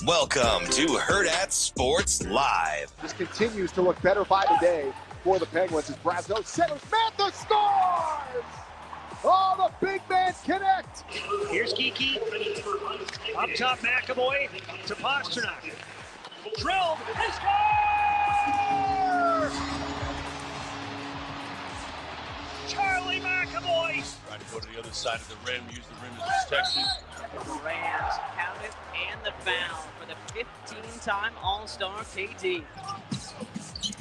Welcome to Hurrdat Sports Live. This continues to look better by the day for the Penguins as Brazo centers. Mantha scores! Oh, the big man connect! Here's Kiki. Up top, McAvoy to Pasternak. Drilled. He scores! Charlie McAvoy. Trying to go to the other side of the rim, use the rim as protection. The Rams count it and the foul for the 15-time All-Star KD.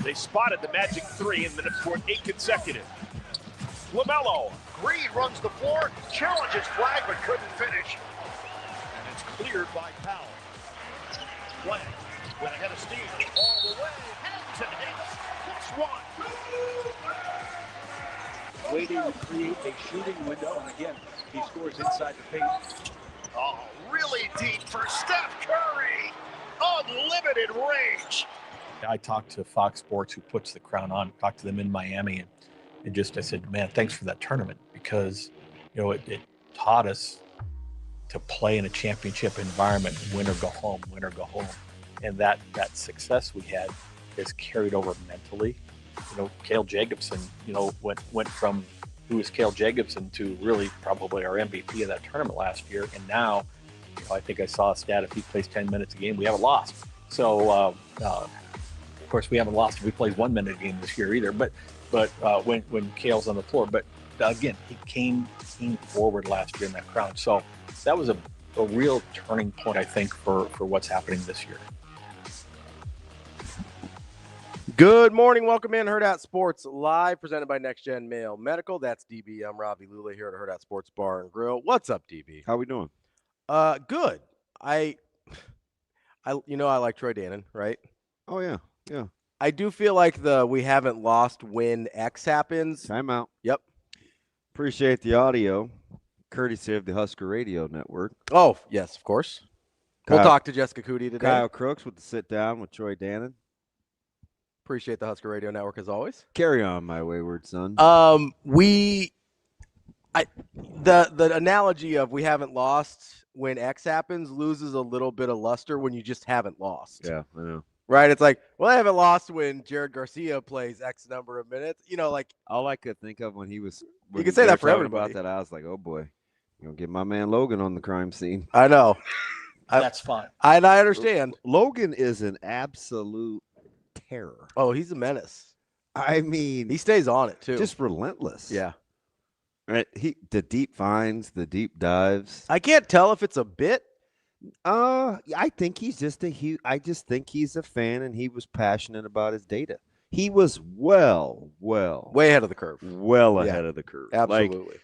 They spotted the magic three and then have scored 8 consecutive. LaMelo. Green runs the floor, challenges flag but couldn't finish. And it's cleared by Powell. Flag with a head of steam all the way. Heads and hits. +1. Waiting to create a shooting window, and again, he scores inside the paint. Oh, really deep for Steph Curry. Unlimited range. I talked to Fox Sports, who puts the crown on, talked to them in Miami, and I said, man, thanks for that tournament, because, you know, it taught us to play in a championship environment, win or go home. And that success we had is carried over mentally. You know, Cale Jacobson, you know, went from who was Cale Jacobson to really probably our MVP of that tournament last year. And now, you know, I think I saw a stat, if he plays 10 minutes a game, we haven't lost. So, of course, we haven't lost if he plays 1 minute a game this year either. But when Cale's on the floor, but again, he came forward last year in that crown. So that was a real turning point, I think, for what's happening this year. Good morning. Welcome in Hurrdat Sports Live, presented by Next Gen Mail Medical. That's DB. I'm Ravi and Lulla here at Hurrdat Sports Bar and Grill. What's up, DB? How we doing? Good. I you know I like Troy Dannen, right? Oh yeah. I do feel like we haven't lost when X happens. Time out. Yep. Appreciate the audio, courtesy of the Husker Radio Network. Oh yes, of course. We'll talk to Jessica COODY today. Kyle Crooks with the sit down with Troy Dannen. Appreciate the Husker Radio Network as always. Carry on, my wayward son. The analogy of we haven't lost when X happens loses a little bit of luster when you just haven't lost. Yeah, I know. Right? It's like, well, I haven't lost when Jared Garcia plays X number of minutes. You know, like all I could think of when you could say that for everybody. About that, I was like, oh boy, you know, get my man Logan on the crime scene. I know. That's fine. I understand. Logan is an absolute terror. Oh, he's a menace. I mean, he stays on it too. Just relentless. Yeah. Right. The deep finds, the deep dives. I can't tell if it's a bit. I think he's just I just think he's a fan, and he was passionate about his data. He was way ahead of the curve. Ahead of the curve. Absolutely. Like,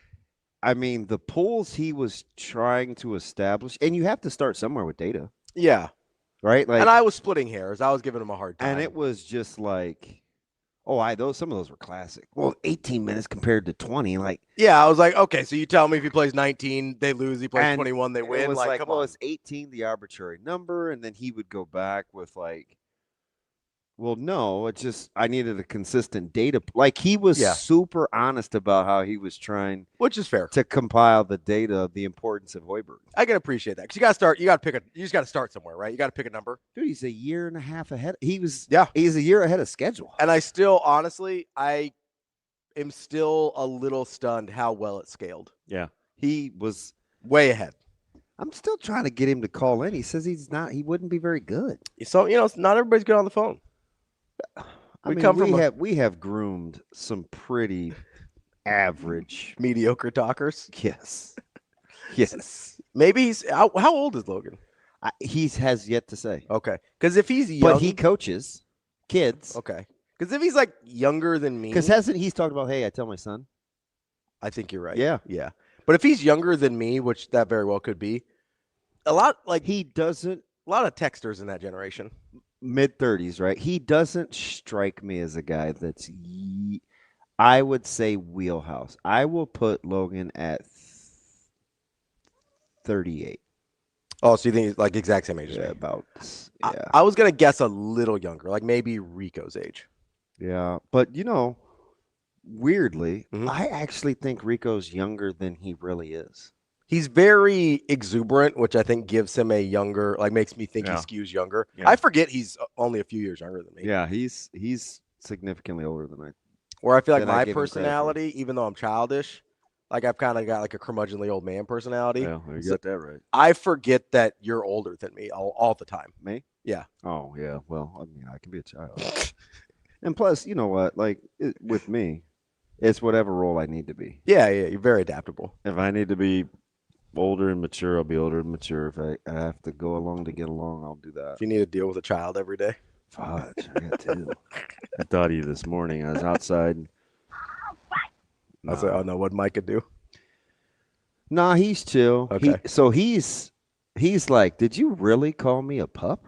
I mean, the pools he was trying to establish, and you have to start somewhere with data. Yeah. Right? Like, and I was splitting hairs. I was giving him a hard time. And it was just like, some of those were classic. Well, 18 minutes compared to 20, like. Yeah, I was like, okay, so you tell me if he plays 19, they lose. He plays 21, they win. It was like, come on. It's 18, the arbitrary number, and then he would go back with like, well, no, it's just I needed a consistent data. Like he was super honest about how he was trying, which is fair, to compile the data of the importance of Hoiberg. I can appreciate that because you got to start. You got to you just got to start somewhere, right? You got to pick a number. Dude, he's a year and a half ahead. He's a year ahead of schedule. And I still, honestly, I am still a little stunned how well it scaled. Yeah, he was way ahead. I'm still trying to get him to call in. He says he wouldn't be very good. So not everybody's good on the phone. We have groomed some pretty average, mediocre talkers. Yes. Maybe he's how old is Logan? He has yet to say. Okay, because if he's young, but he coaches kids. Okay, because if he's like younger than me, because he's talked about, hey, I tell my son. I think you're right. Yeah. But if he's younger than me, which that very well could be, a lot of texters in that generation. Mid-30s, right? He doesn't strike me as a guy that's, I would say, wheelhouse. I will put Logan at 38. Oh, so you think he's like exact same age? Yeah, about. Yeah. I was going to guess a little younger, like maybe Rico's age. Yeah, but, weirdly, I actually think Rico's younger than he really is. He's very exuberant, which I think gives him a younger, like makes me think he skews younger. Yeah. I forget he's only a few years younger than me. Yeah, he's significantly older than I. Where I feel like than I my give him credit for. personality, even though I'm childish, like I've kind of got like a curmudgeonly old man personality. Yeah, you got that right. I forget that you're older than me all the time. Me? Yeah. Oh, yeah. Well, I mean, I can be a child. And plus, you know what? Like, with me, it's whatever role I need to be. Yeah, you're very adaptable. If I need to be older and mature, I'll be older and mature. If I have to go along to get along, I'll do that. If you need to deal with a child every day. Fudge, I got two. I thought of you this morning. I was outside. I was like, oh, no, what'd Micah do? Nah, he's chill. Okay. He's like, did you really call me a pup?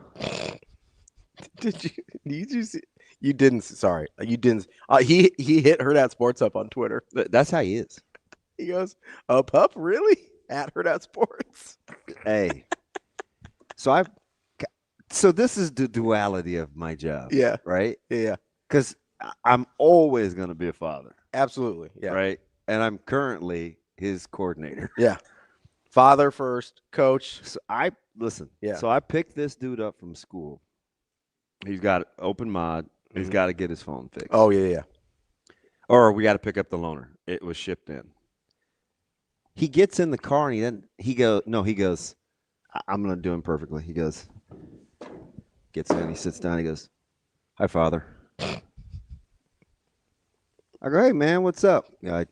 Did you see? You didn't. Sorry, you didn't. He hit Hurrdat Sports up on Twitter. That's how he is. He goes, a pup, really? At Hurrdat Sports. Hey. So this is the duality of my job. Yeah. Right? Yeah. Because I'm always going to be a father. Absolutely. Yeah. Right? And I'm currently his coordinator. Yeah. Father first, coach. So listen. Yeah. So I picked this dude up from school. He's got open mod. Mm-hmm. He's got to get his phone fixed. Oh, yeah. Or we got to pick up the loaner. It was shipped in. He gets in the car and he goes, I'm going to do him perfectly. He goes, gets in, he sits down, he goes, hi, Father. I go, hey, man, what's up? Yeah,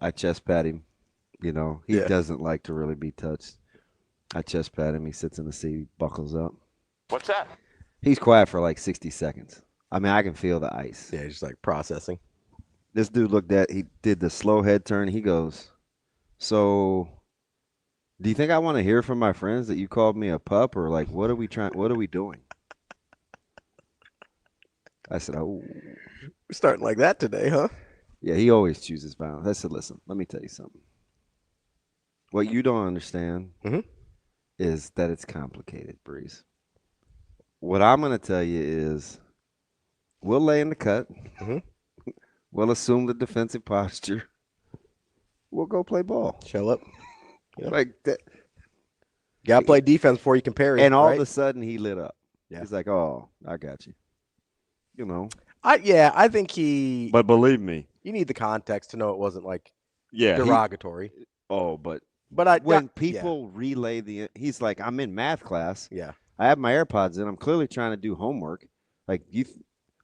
I chest pat him. You know, he doesn't like to really be touched. I chest pat him. He sits in the seat, he buckles up. What's that? He's quiet for like 60 seconds. I mean, I can feel the ice. Yeah, he's just like processing. This dude he did the slow head turn. He goes, so do you think I want to hear from my friends that you called me a pup, or like, what are we doing? I said, oh. We're starting like that today, huh? Yeah, he always chooses violence. I said, listen, let me tell you something. What you don't understand is that it's complicated, Breeze. What I'm going to tell you is we'll lay in the cut. Mm-hmm. We'll assume the defensive posture. We'll go play ball. Show up. Yep. Like that. Got to play defense before you can parry. And all of a sudden he lit up. Yeah. He's like, oh, I got you. You know. I think he. But believe me. You need the context to know it wasn't like derogatory. When people relay he's like, I'm in math class. Yeah. I have my AirPods in. I'm clearly trying to do homework. Like,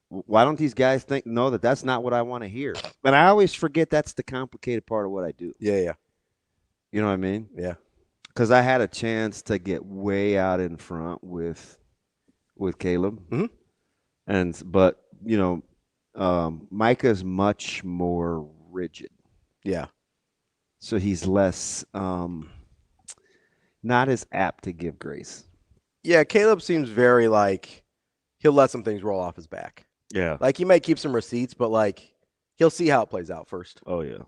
why don't these guys know that that's not what I want to hear? And I always forget that's the complicated part of what I do. Yeah. You know what I mean? Yeah. Because I had a chance to get way out in front with Caleb. Mm-hmm. But you know, Micah's much more rigid. Yeah. So he's less not as apt to give grace. Yeah, Caleb seems very like he'll let some things roll off his back. Yeah. Like he might keep some receipts, but like he'll see how it plays out first. Oh yeah.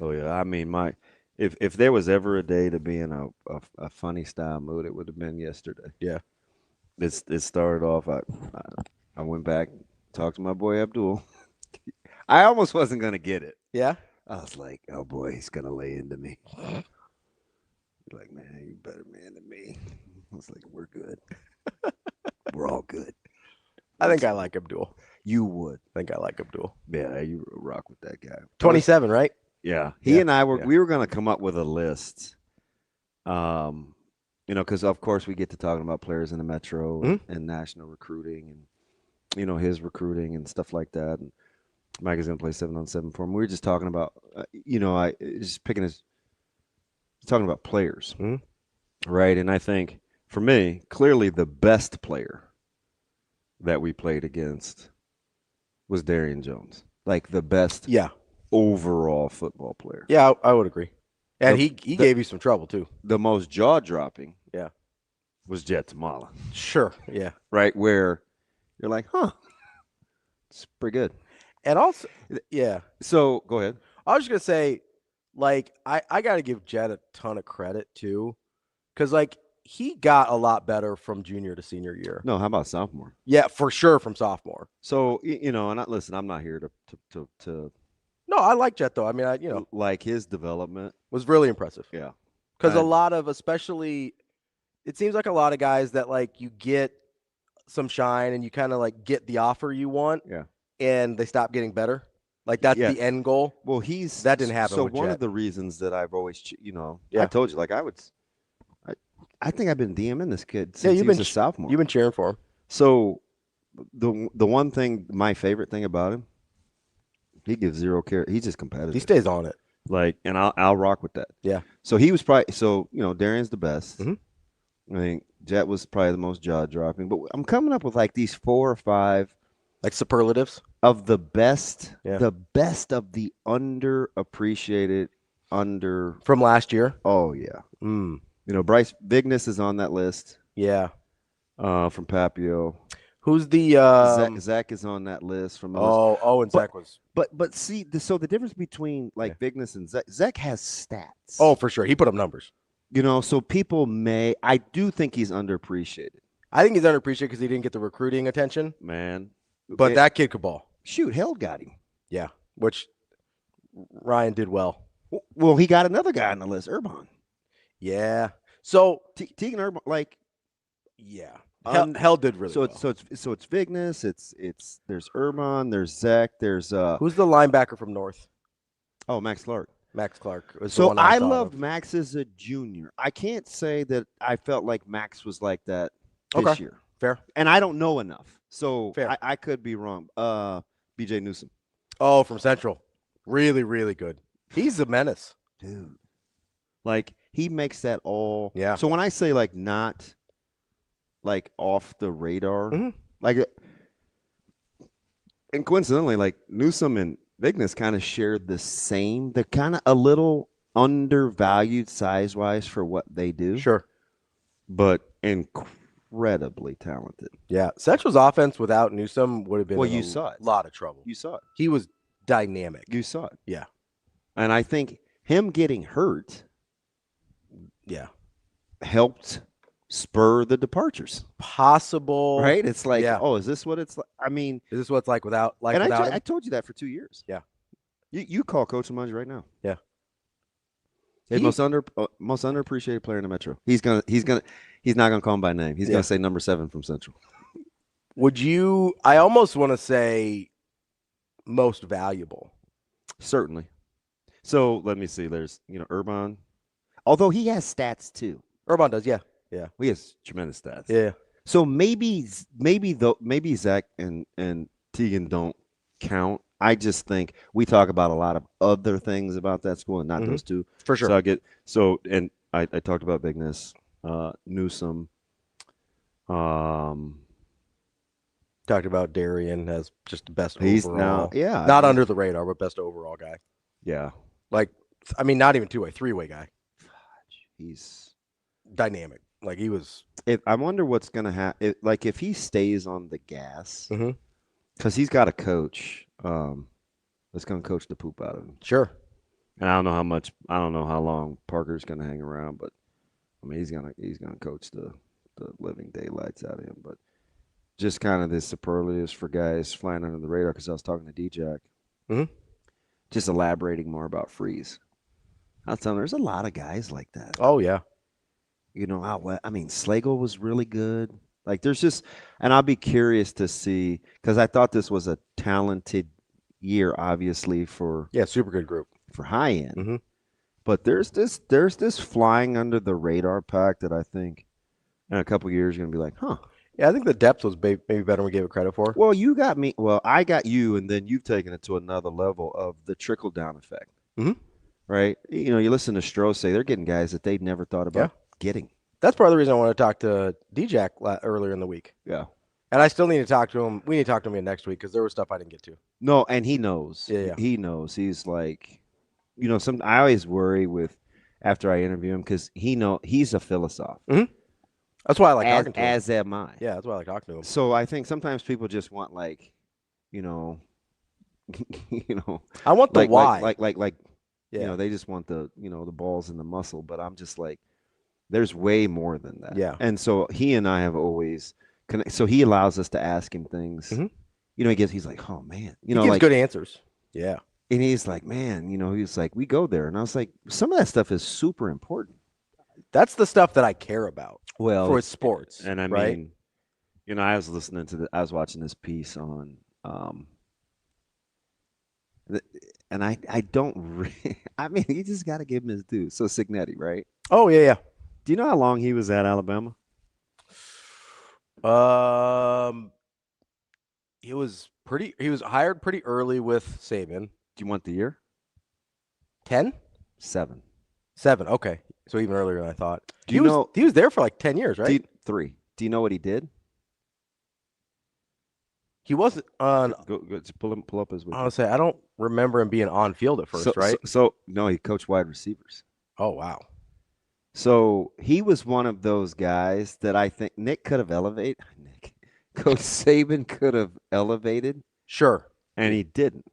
I mean, if there was ever a day to be in a funny style mood, it would have been yesterday. Yeah. It started off. I went back, talked to my boy Abdul. I almost wasn't gonna get it. Yeah. I was like, oh boy, he's gonna lay into me. Like, man, you better man than me. I was like, we're good. We're all good. I think I like Abdul. You would. I think I like Abdul. Yeah, you rock with that guy. 27, right? Yeah. He and I we were going to come up with a list. You know, because of course we get to talking about players in the Metro and national recruiting and, you know, his recruiting and stuff like that. And Mike is going to play 7-on-7 for him. We were just talking about, you know, talking about players. Right. And I think for me, clearly the best player that we played against was Darian Jones. Like the best overall football player. Yeah, I would agree. And he gave you some trouble too. The most jaw-dropping was Jet Tamala. Sure, yeah. Right, where you're like, it's pretty good. And also, So, go ahead. I was just going to say, like, I got to give Jet a ton of credit too. Because, like, he got a lot better from junior to senior year. No, how about sophomore? Yeah, for sure from sophomore. So, you know, and I'm not here to No, I like Jet though. I mean, you know, like his development was really impressive. Yeah. Because a lot of, especially, it seems like a lot of guys that like you get some shine and you kind of like get the offer you want. Yeah. And they stop getting better. Like that's the end goal. Well, that didn't happen. So with one Jet. of the reasons that I've always, I told you, like I think I've been DMing this kid since he was a sophomore. You've been cheering for him. So the one thing, my favorite thing about him, he gives zero care. He's just competitive. He stays on it. Like, and I'll rock with that. Yeah. So he was probably Darian's the best. I think Jet was probably the most jaw dropping. But I'm coming up with like these 4 or 5 like superlatives of the best, the best of the underappreciated from last year. Oh yeah. Bryce Vignes is on that list. Yeah. From Papio. Who's the Zach is on that list from Zach was. But see, so the difference between like Vignes and Zach has stats. Oh, for sure. He put up numbers. So people I do think he's underappreciated. I think he's underappreciated because he didn't get the recruiting attention. Man. But that kid could ball. Shoot, Held got him. Yeah. Which Ryan did well. Well, he got another guy on the list, Urban. Yeah. So Tegan Urban, like, yeah. Hell did really well. So it's Vignes, it's there's Urban, there's Zach, there's who's the linebacker from North? Oh, Max Clark. Max Clark. So I loved Max as a junior. I can't say that I felt like Max was like that this year. Fair. And I don't know enough. So fair. I could be wrong. BJ Newsom. Oh, from Central. Really, really good. He's a menace. Dude. Like, he makes that all. Yeah. So when I say, like, not, like, off the radar, like, and coincidentally, like, Newsom and Vignes kind of shared the same. They're kind of a little undervalued size-wise for what they do. Sure. But incredibly talented. Yeah. Central's offense without Newsom would have been you saw it. Lot of trouble. You saw it. He was dynamic. You saw it. Yeah. And I think him getting hurt helped spur the departures. Possible. Right? It's like, is this what it's like? I mean, is this what it's like without and without I told you that for 2 years. Yeah. You call Coach Lamonge right now. Yeah. Most underappreciated player in the Metro. He's not gonna call him by name. He's gonna say number 7 from Central. I almost want to say most valuable. Certainly. So let me see. There's Urban. Although he has stats too. Urban does, yeah. He has tremendous stats. Yeah. So maybe Zach and Tegan don't count. I just think we talk about a lot of other things about that school and not those two. For sure. So I talked about Vignes, Newsom. Talked about Darian as just the best He's overall. Not under the radar, but best overall guy. Yeah. Like, I mean, not even 2-way, 3-way guy. He's dynamic. Like, he was. I wonder what's going to happen. Like, if he stays on the gas, because he's got a coach that's going to coach the poop out of him. Sure. And I don't know how long Parker's going to hang around, but I mean, he's going to coach the living daylights out of him. But just kind of this superlatives for guys flying under the radar, because I was talking to D-Jack. Just elaborating more about Freeze. I was telling him there's a lot of guys like that. Oh, yeah. I mean, Slagle was really good. Like, there's just, and I'll be curious to see, because I thought this was a talented year, obviously, for super good group for high end. But there's this flying under the radar pack that I think in a couple of years you're gonna be like, huh. Yeah, I think the depth was maybe better than we gave it credit for. Well, you got me. Well, I got you, and then you've taken it to another level of the trickle down effect. Right? You listen to Stroh say they're getting guys that they'd never thought about getting. That's part of the reason I want to talk to D-Jack earlier in the week. Yeah. And I still need to talk to him. We need to talk to him again next week because there was stuff I didn't get to. No, and he knows. Yeah. He knows. He's like, I always worry after I interview him because he's a philosopher. That's why I like talking to him. As am I. Yeah, that's why I like talking to him. So I think sometimes people just want I want the why. They just want the balls and the muscle, but I'm just like, there's way more than that. Yeah. And so he and I have always so he allows us to ask him things. He's like, oh man, he gives good answers. Yeah. And he's like, man, he's like, we go there. And I was like, some of that stuff is super important. That's the stuff that I care about Well, for sports. And I right? mean, you know, I was watching this piece on, and I don't I mean, you just got to give him his due. So Cignetti, right? Oh, yeah. Do you know how long he was at Alabama? He was hired pretty early with Saban. Do you want the year? 10? 7. 7. Okay. So even earlier than I thought. He was there for like 10 years, right? 3. Do you know what he did? He wasn't on. Go pull up his. Honestly, I don't remember him being on field at first, right? So no, he coached wide receivers. Oh, wow. So he was one of those guys that I think Nick could have elevated. Coach Saban could have elevated. Sure. And he didn't.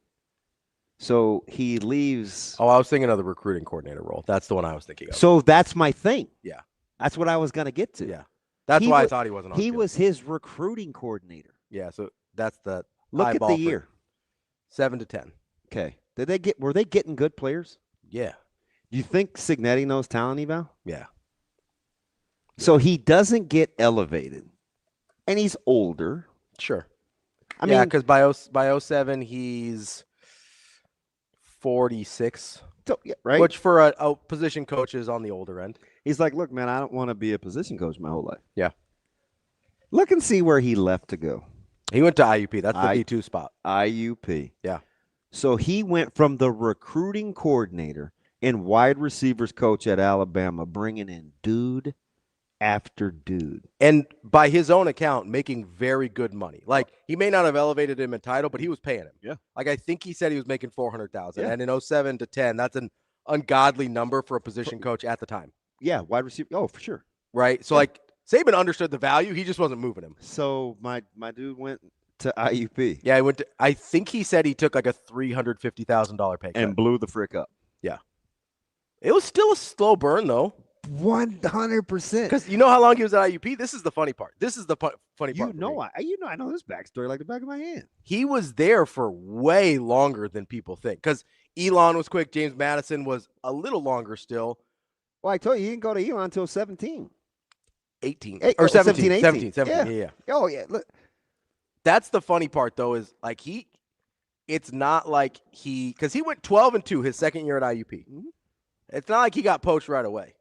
So he leaves. Oh, I was thinking of the recruiting coordinator role. That's the one I was thinking of. So that's my thing. Yeah. That's what I was going to get to. Yeah. That's why I thought he wasn't on He field. was his recruiting coordinator. Yeah, so that's the Look at the year. 7 to 10. Okay. Were they getting good players? Yeah. Do you think Cignetti knows talent eval? Yeah. So he doesn't get elevated. And he's older. Sure. I mean, because by 07 he's 46. So, yeah, right. Which for a position coach is on the older end. He's like, look, man, I don't want to be a position coach my whole life. Yeah. Look and see where he left to go. He went to IUP. That's the D2 spot. IUP. Yeah. So he went from the recruiting coordinator and wide receivers coach at Alabama, bringing in dude after dude. And by his own account, making very good money. Like, he may not have elevated him in title, but he was paying him. Yeah. Like, I think he said he was making $400,000. Yeah. And in 07 to 10, that's an ungodly number for a position coach at the time. Yeah, wide receiver. Oh, for sure. Right? So, like, Saban understood the value. He just wasn't moving him. So my dude went to IUP. Yeah, I think he said he took like a $350,000 pay cut. And blew the frick up. Yeah. It was still a slow burn, though. 100%. Because you know how long he was at IUP? This is the funny part. This is the funny part. I know this backstory like the back of my hand. He was there for way longer than people think. Because Elon was quick. James Madison was a little longer still. Well, I told you, he didn't go to Elon until 17. 18. Or 17. 18. 17. Yeah. Oh, yeah. Look. That's the funny part, though, is like it's not like because he went 12-2 his second year at IUP. Mm-hmm. It's not like he got poached right away.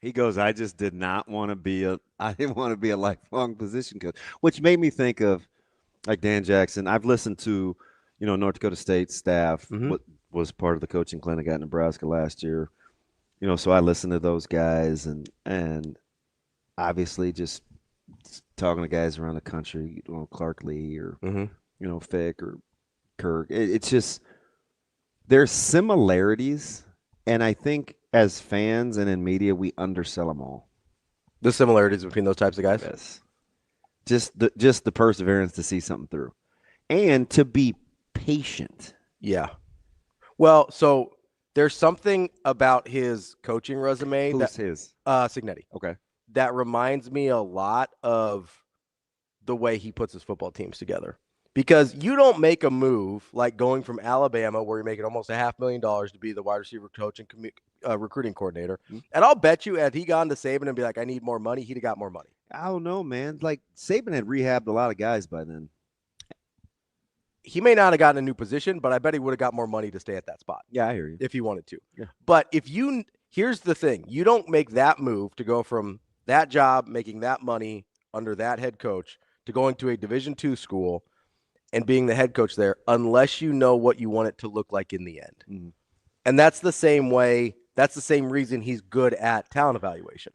He goes, I just did not want to be I didn't want to be a lifelong position coach, which made me think of like Dan Jackson. I've listened to, North Dakota State staff was part of the coaching clinic at Nebraska last year. So I listened to those guys and obviously just talking to guys around the country, Clark Lee or, Fick or Kirk. It's just, there's similarities. And I think as fans and in media, we undersell them all. The similarities between those types of guys? Yes. Just the perseverance to see something through. And to be patient. Yeah. Well, so there's something about his coaching resume. Who's his? Cignetti. Okay. That reminds me a lot of the way he puts his football teams together. Because you don't make a move like going from Alabama, where you're making almost $500,000 to be the wide receiver coach and recruiting coordinator. Mm-hmm. And I'll bet you, had he gone to Saban and be like, I need more money, he'd have got more money. I don't know, man. Like, Saban had rehabbed a lot of guys by then. He may not have gotten a new position, but I bet he would have got more money to stay at that spot. Yeah, I hear you. If he wanted to. Yeah. But here's the thing. You don't make that move to go from that job, making that money under that head coach, to going to a Division II school and being the head coach there, unless you know what you want it to look like in the end. Mm-hmm. And that's the same reason he's good at talent evaluation.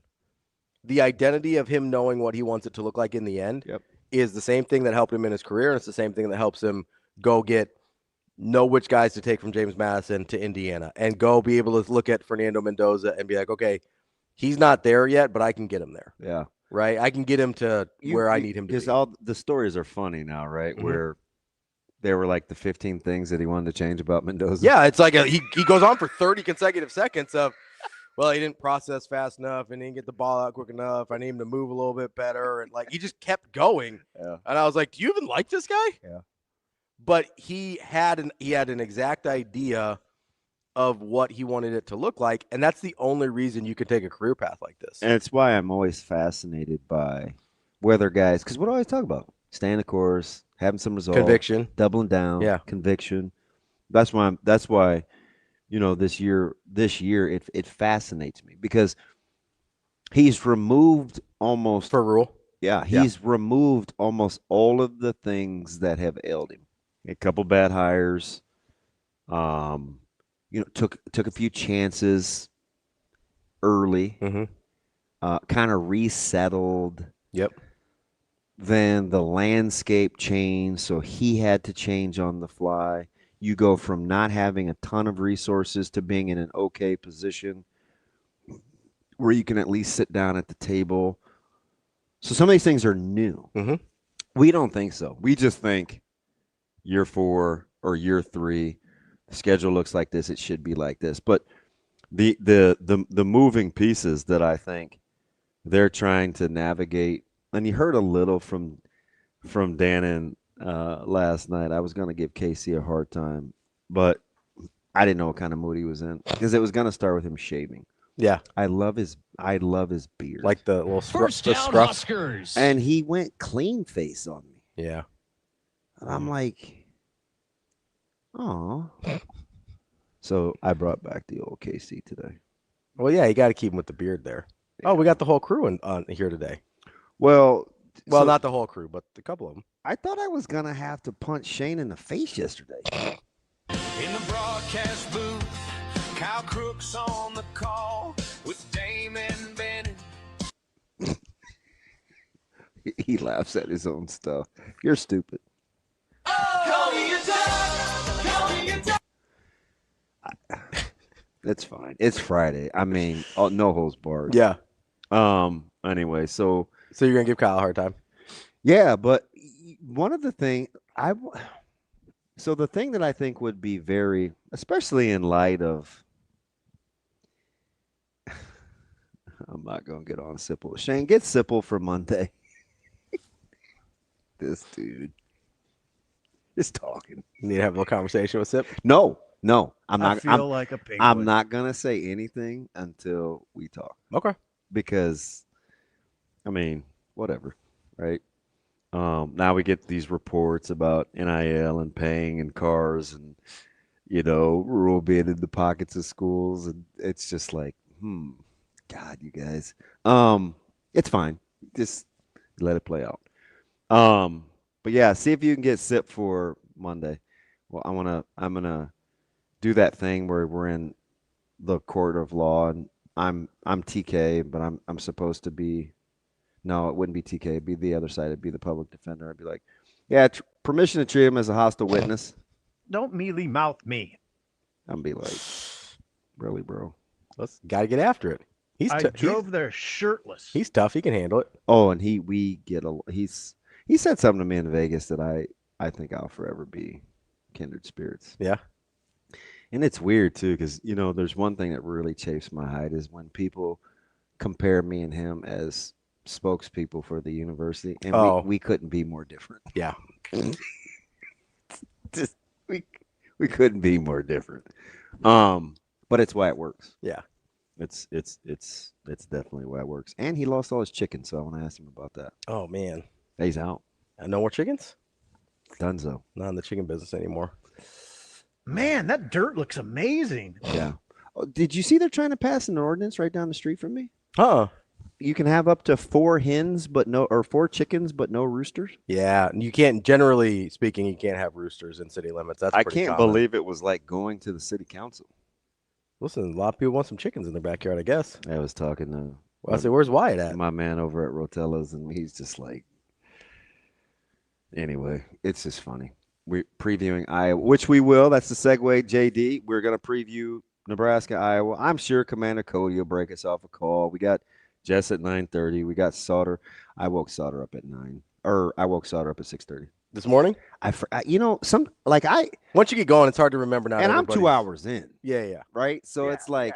The identity of him knowing what he wants it to look like in the end is the same thing that helped him in his career, and it's the same thing that helps him go know which guys to take from James Madison to Indiana and go be able to look at Fernando Mendoza and be like, okay, he's not there yet, but I can get him there. Yeah. Right? I can get him to where I need him to be. Because all the stories are funny now, right? Mm-hmm. Where there were like the 15 things that he wanted to change about Mendoza. Yeah, it's like he goes on for 30 consecutive seconds of, well, he didn't process fast enough and didn't get the ball out quick enough. I need him to move a little bit better. And like, he just kept going. Yeah. And I was like, do you even like this guy? Yeah. But he had an exact idea of what he wanted it to look like. And that's the only reason you could take a career path like this. And it's why I'm always fascinated by whether guys, because what do I always talk about? Staying the course, having some results, Conviction, doubling down, conviction. That's why, this year it fascinates me because he's removed almost for Rhule. Yeah, he's removed almost all of the things that have ailed him. A couple bad hires, took a few chances early, kind of resettled. Yep. Then the landscape changed, so he had to change on the fly. You go from not having a ton of resources to being in an okay position where you can at least sit down at the table. So some of these things are new. We don't think so. We just think year 4 or year 3, the schedule looks like this. It should be like this. But the moving pieces that I think they're trying to navigate, and you heard a little from Dannen last night. I was going to give Casey a hard time, but I didn't know what kind of mood he was in because it was going to start with him shaving. Yeah, I love his beard, like the little First down, scruff. Huskers. And he went clean face on me. Yeah, and I'm like, oh. So I brought back the old KC today. Well, yeah, you got to keep him with the beard there. Yeah. Oh, we got the whole crew on here today. Well, not the whole crew, but a couple of them. I thought I was gonna have to punch Shane in the face yesterday. In the broadcast booth, Kyle Crook's on the call with Damon Bennett. He laughs at his own stuff. You're stupid. That's fine. It's Friday. I mean, no holds barred. Yeah. Anyway, so you're gonna give Kyle a hard time? Yeah, but one of the things the thing that I think would be very, especially in light of, I'm not going to get on Sipple. Shane, get Sipple for Monday. This dude is talking. You need to have a little conversation with Sip? No, I'm not. I feel like a penguin. I'm not going to say anything until we talk. Okay. Because, I mean, whatever, right? Now we get these reports about NIL and paying and cars and, Rhule being in the pockets of schools. And it's just like, God, you guys. It's fine. Just let it play out. But yeah, see if you can get SIP for Monday. Well, I'm gonna do that thing where we're in the court of law and I'm TK, but I'm supposed to be. No, it wouldn't be TK. It'd be the other side. It'd be the public defender. I'd be like, yeah, permission to treat him as a hostile witness. Don't mealy mouth me. I'm be like, really, bro? Let's gotta get after it. I drove there shirtless. He's tough. He can handle it. Oh, and he said something to me in Vegas that I think I'll forever be kindred spirits. Yeah. And it's weird too, because there's one thing that really chafes my hide is when people compare me and him as spokespeople for the university, and we couldn't be more different. Yeah. Just we couldn't be more different. But it's why it works. Yeah. It's definitely why it works. And he lost all his chickens, so I want to ask him about that. Oh man. He's out. No more chickens? Dunzo. Not in the chicken business anymore. Man, that dirt looks amazing. Yeah. Oh, did you see they're trying to pass an ordinance right down the street from me? You can have up to 4 hens, or 4 chickens, but no roosters. Yeah, you can't. Generally speaking, you can't have roosters in city limits. That's I can't believe it was like going to the city council. Listen, a lot of people want some chickens in their backyard, I guess. I was talking to. Well, I said, where's Wyatt at? My man over at Rotella's, and he's just like. Anyway, it's just funny. We're previewing Iowa, which we will. That's the segue, JD. We're going to preview Nebraska, Iowa. I'm sure Commander Cody will break us off a call. We got Jess at 9:30. We got Sautter. I woke Sautter up at 9, or I woke Sautter up at 6:30 this morning. Once you get going, it's hard to remember now. And I'm 2 hours in. Yeah. Right. So it's like,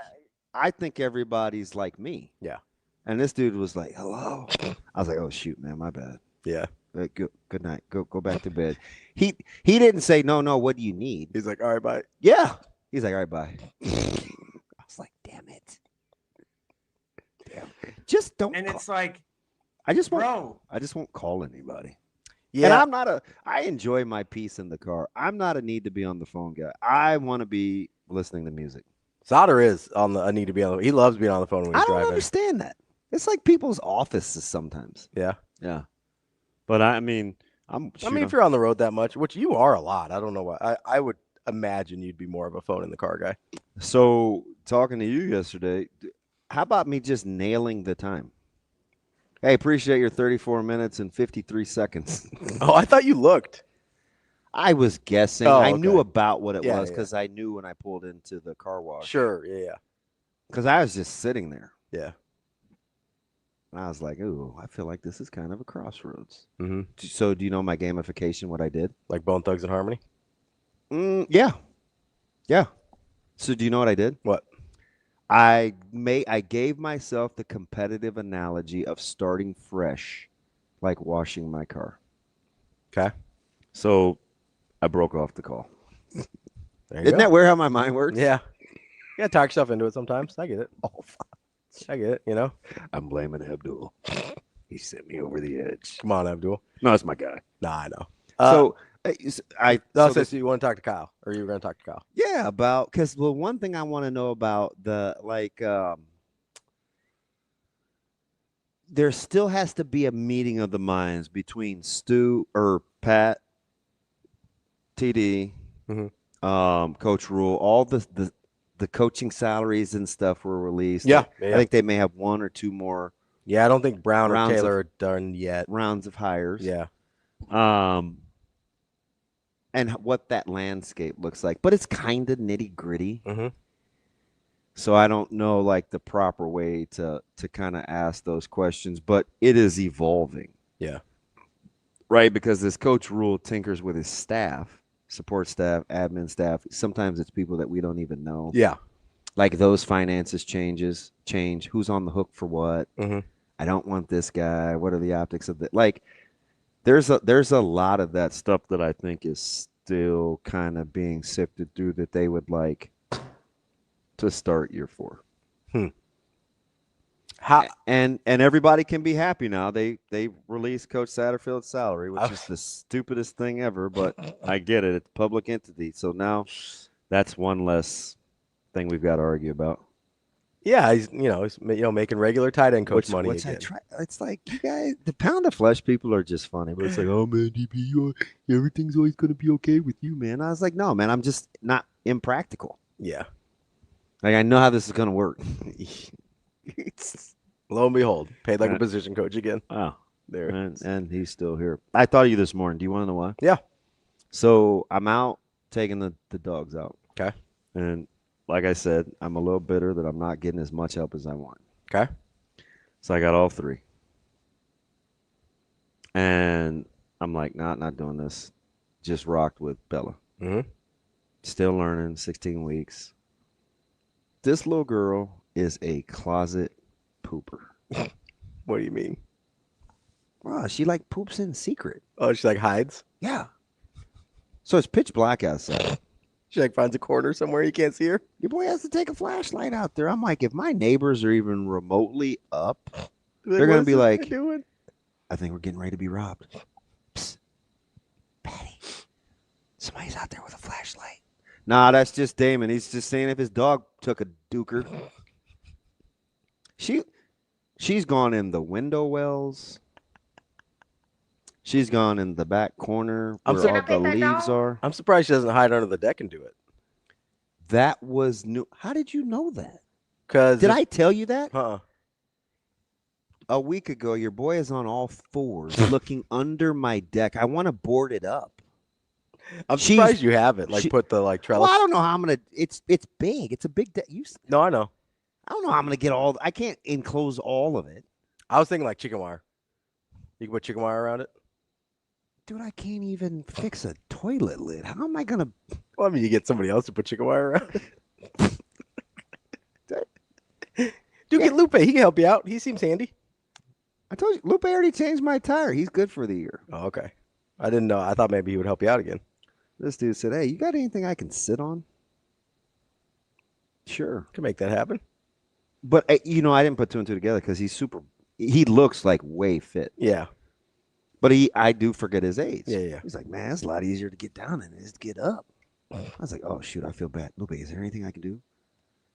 I think everybody's like me. Yeah. And this dude was like, "Hello." I was like, "Oh shoot, man, my bad." Yeah. Good night. Go back to bed. He didn't say no. What do you need? He's like, "All right, bye." Yeah. He's like, all right, bye. I was like, damn it. Just don't. And it's like, I just bro. won't call anybody. Yeah. And I enjoy my peace in the car. I'm not a need to be on the phone guy. I want to be listening to music. Sautter is on the. I need to be on. He loves being on the phone when he's I don't driving. understand that. It's like people's offices sometimes. Yeah. Yeah. But I mean, if you're on the road that much, which you are a lot, I don't know why. I would imagine you'd be more of a phone in the car guy. So talking to you yesterday, how about me just nailing the time? Hey, appreciate your 34 minutes and 53 seconds. Oh, I thought you looked. I was guessing. Oh, I okay. knew about what it Yeah, was because I knew when I pulled into the car wash. Sure, yeah. Because I was just sitting there. Yeah. And I was like, ooh, I feel like this is kind of a crossroads. Mm-hmm. So do you know my gamification, what I did? Like Bone Thugs and Harmony? Yeah. Yeah. So do you know what I did? What? I gave myself the competitive analogy of starting fresh, like washing my car. Okay. So I broke off the call. Isn't that weird how my mind works? Yeah. You gotta talk yourself into it sometimes. I get it. Oh, fuck. I get it, you know? I'm blaming Abdul. He sent me over the edge. Come on, Abdul. No, that's my guy. Nah, I know. So You want to talk to Kyle, or you were going to talk to Kyle? Yeah, because one thing I want to know about there still has to be a meeting of the minds between Stu or Pat, TD, Coach Rhule, all the coaching salaries and stuff were released. Yeah, I think they may have one or two more. Yeah, I don't think Brown or Taylor of, are done yet. Rounds of hires. Yeah. And what that landscape looks like. But it's kind of nitty-gritty. Mm-hmm. So I don't know, like, the proper way to kind of ask those questions. But it is evolving. Yeah. Right? Because this Coach Rhule tinkers with his staff, support staff, admin staff. Sometimes it's people that we don't even know. Yeah. Like those finances change. Who's on the hook for what? Mm-hmm. I don't want this guy. What are the optics of that? Like, there's a lot of that stuff that I think is still kind of being sifted through that they would like to start year 4. And everybody can be happy now. They released Coach Satterfield's salary, which is the stupidest thing ever, but I get it. It's a public entity. So now that's one less thing we've got to argue about. Yeah, he's making regular tight end coach money again. It's like, you guys, the pound of flesh people are just funny, but it's like, oh man, DP, everything's always going to be okay with you, man. I was like, no, man, I'm just not impractical. Yeah, like I know how this is going to work. Lo and behold, paid like a position coach again. Oh, there, and he's still here. I thought of you this morning. Do you want to know why? Yeah. So I'm out taking the dogs out. Okay. And like I said, I'm a little bitter that I'm not getting as much help as I want. Okay. So I got all 3. And I'm like, not doing this. Just rocked with Bella. Mm-hmm. Still learning, 16 weeks. This little girl is a closet pooper. What do you mean? Wow, she like poops in secret. Oh, she like hides? Yeah. So it's pitch black outside. She like finds a corner somewhere you can't see her. Your boy has to take a flashlight out there. I'm like, if my neighbors are even remotely up, they're going to be like, I think we're getting ready to be robbed. Psst. Patty, somebody's out there with a flashlight. Nah, that's just Damon. He's just saying if his dog took a duker. She's gone in the window wells. She's gone in the back corner where all the leaves are. I'm surprised she doesn't hide under the deck and do it. That was new. How did you know that? Did I tell you that? Uh-uh. A week ago, your boy is on all 4s looking under my deck. I want to board it up. I'm surprised you haven't put the trellis. Well, I don't know how I'm gonna. It's big. It's a big deck. No, I know. I don't know how I'm gonna get all. I can't enclose all of it. I was thinking like chicken wire. You can put chicken wire around it. Dude, I can't even fix a toilet lid. How am I gonna? Well, I mean, you get somebody else to put chicken wire around it. Dude, get Lupe. He can help you out. He seems handy. I told you, Lupe already changed my tire. He's good for the year. Oh, okay. I didn't know. I thought maybe he would help you out again. This dude said, hey, you got anything I can sit on? Sure. Can make that happen. But, I didn't put 2 and 2 together because he looks like way fit. Yeah. But I do forget his age. Yeah. He's like, man, it's a lot easier to get down than it is to get up. I was like, oh, shoot, I feel bad. Nobody, is there anything I can do?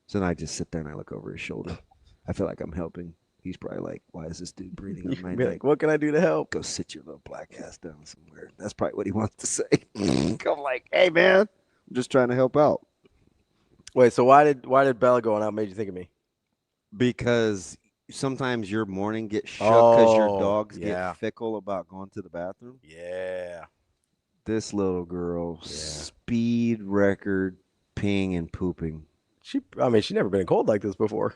So then I just sit there and I look over his shoulder. I feel like I'm helping. He's probably like, why is this dude breathing on my neck? Like, what can I do to help? Go sit your little black ass down somewhere. That's probably what he wants to say. I'm like, hey, man, I'm just trying to help out. Wait, so why did Bella going out made you think of me? Because sometimes your morning gets shook because your dogs yeah. get fickle about going to the bathroom. Yeah. This little girl, speed record, peeing and pooping. She's never been cold like this before.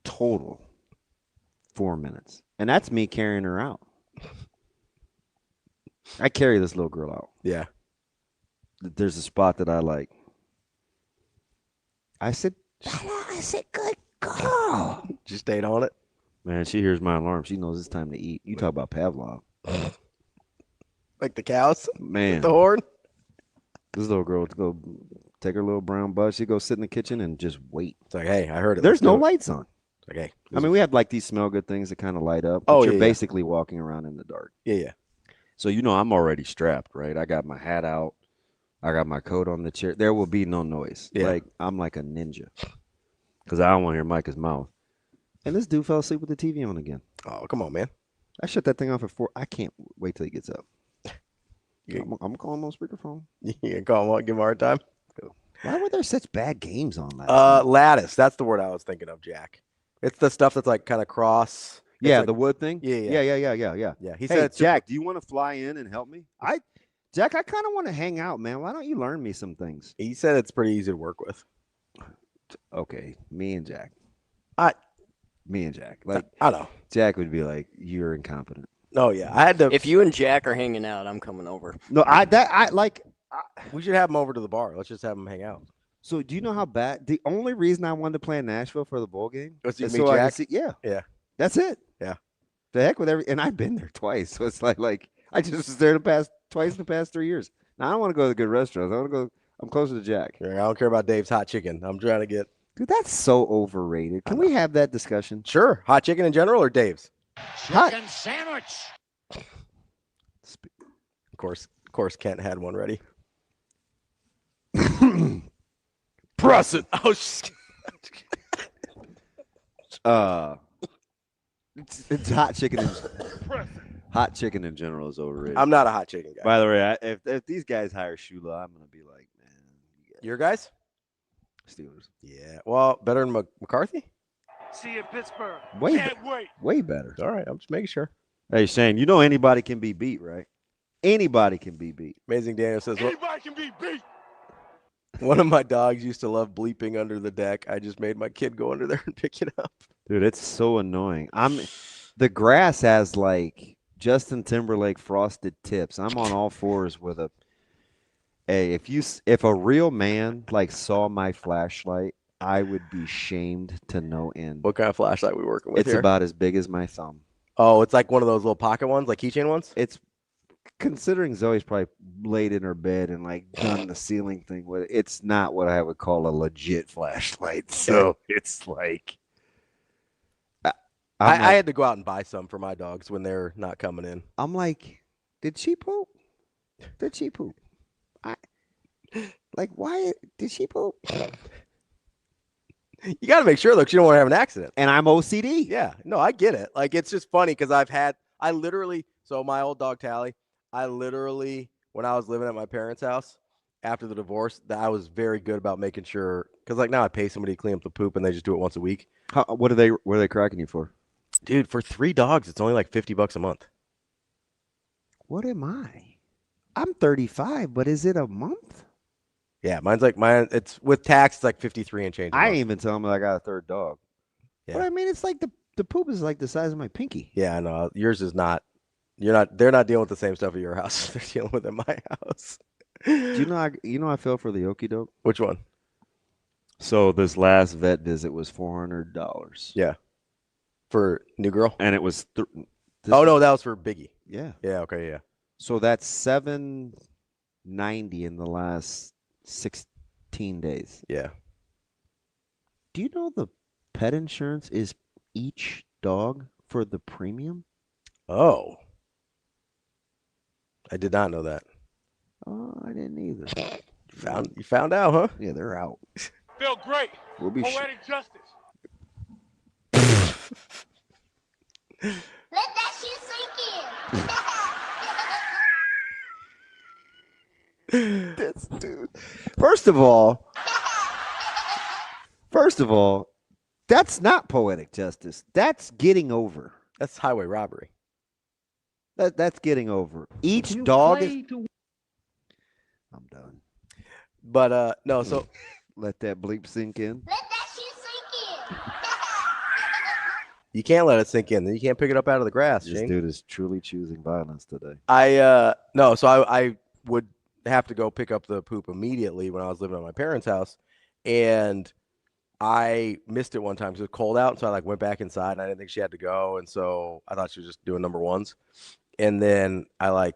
Total 4 minutes. And that's me carrying her out. I carry this little girl out. Yeah. There's a spot that I like. I said, good girl. She stayed on it. Man, she hears my alarm. She knows it's time to eat. You talk about Pavlov. Like the cows? Man. With the horn? This little girl to go take her little brown butt. She go sit in the kitchen and just wait. It's like, hey, I heard it. There's no lights on. It's like, hey. I mean, we have like these smell good things that kind of light up. But you're basically walking around in the dark. Yeah. So, I'm already strapped, right? I got my hat out. I got my coat on the chair. There will be no noise. Yeah. Like, I'm like a ninja. Because I don't want to hear Micah's mouth. And this dude fell asleep with the TV on again. Oh, come on, man. I shut that thing off at 4. I can't wait till he gets up. I'm calling him on speakerphone. You can call him, give him a hard time? Why were there such bad games on last night? Lattice. That's the word I was thinking of, Jack. It's the stuff that's like kind of cross. Yeah, like, the wood thing? Yeah. Yeah. He said, said, Jack, do you want to fly in and help me? Jack, I kind of want to hang out, man. Why don't you learn me some things? He said it's pretty easy to work with. Okay, me and Jack. Like, I know. Jack would be like, you're incompetent. Oh, yeah. I had to. If you and Jack are hanging out, I'm coming over. No, we should have him over to the bar. Let's just have him hang out. So do you know how bad? The only reason I wanted to play in Nashville for the bowl game was to is meet so I Jack? could see. Yeah. That's it. Yeah. The heck with and I've been there twice. So it's like I just was there twice in the past 3 years. Now I don't want to go to the good restaurants. I'm closer to Jack. Yeah, I don't care about Dave's hot chicken. I'm trying to get. Dude, that's so overrated. Can we have that discussion? Sure. Hot chicken in general or Dave's? Chicken sandwich. Of course, Kent had one ready. Press it. Oh, it's hot chicken. Hot chicken in general is overrated. I'm not a hot chicken guy. By the way, if these guys hire Shula, I'm gonna be like, man, your guys? Steelers. Yeah. Well, better than McCarthy? See you in Pittsburgh. Can't wait. Way better. All right. I'm just making sure. Hey, Shane, anybody can be beat, right? Anybody can be beat. Amazing Daniel says, Anybody can be beat. One of my dogs used to love bleeping under the deck. I just made my kid go under there and pick it up. Dude, it's so annoying. The grass has like Justin Timberlake frosted tips. I'm on all fours with a. Hey, if a real man like saw my flashlight, I would be shamed to no end. What kind of flashlight we working with? It's here? about as big as my thumb. Oh, it's like one of those little pocket ones, like keychain ones? It's considering Zoe's probably laid in her bed and like done the ceiling thing with it. It's not what I would call a legit flashlight. So it's like I had to go out and buy some for my dogs when they're not coming in. I'm like, did she poop? Did she poop? Why did she poop? You got to make sure, look, you don't want to have an accident. And I'm OCD. Yeah. No, I get it. Like, it's just funny because so my old dog Tally, when I was living at my parents' house after the divorce, that I was very good about making sure, because like now I pay somebody to clean up the poop and they just do it once a week. What are they cracking you for? Dude, for 3 dogs, it's only like $50 a month. What am I? I'm 35, but is it a month? Yeah, it's with tax, it's like 53 and change. I ain't even telling them I got a third dog. Yeah. But I mean, it's like the poop is like the size of my pinky. Yeah, I know. Yours is not. They're not dealing with the same stuff at your house. They're dealing with it at my house. Do you know I fell for the okie doke? Which one? So this last vet visit was $400. Yeah. For new girl? And it was no, that was for Biggie. Yeah. Yeah, okay, yeah. So that's $790 in the last 16 days. Yeah. Do you know the pet insurance is each dog for the premium? Oh. I did not know that. Oh, I didn't either. You found out, huh? Yeah, they're out. Feel great. We'll be Poetic justice. Let that shit sink in. This dude. First of all, that's not poetic justice. That's getting over. That's highway robbery. That's getting over. Each dog is. I'm done. But no, so let that bleep sink in. Let that shit sink in. you can't let it sink in. Then you can't pick it up out of the grass. This Shane. dude is truly choosing violence today. I would have to go pick up the poop immediately when I was living at my parents' house, and I missed it one time because it was cold out, so I went back inside and I didn't think she had to go, and so I thought she was just doing number ones. And then I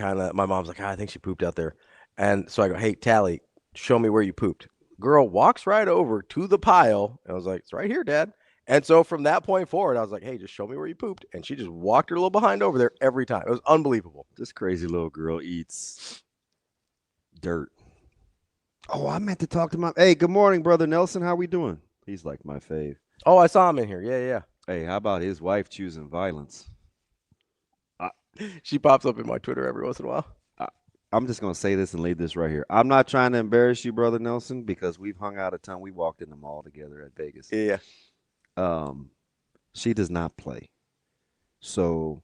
my mom's like, I think she pooped out there. And so I go, hey, Tally, show me where you pooped. Girl walks right over to the pile. And I was like, it's right here, Dad. And so from that point forward, I was like, hey, just show me where you pooped. And she just walked her little behind over there every time. It was unbelievable. This crazy little girl eats dirt. Oh, I meant to talk to hey, good morning, Brother Nelson. How we doing? He's like my fave. Oh, I saw him in here. Yeah. Hey, how about his wife choosing violence? She pops up in my Twitter every once in a while. I'm just going to say this and leave this right here. I'm not trying to embarrass you, Brother Nelson, because we've hung out a ton. We walked in the mall together at Vegas. Yeah. She does not play. So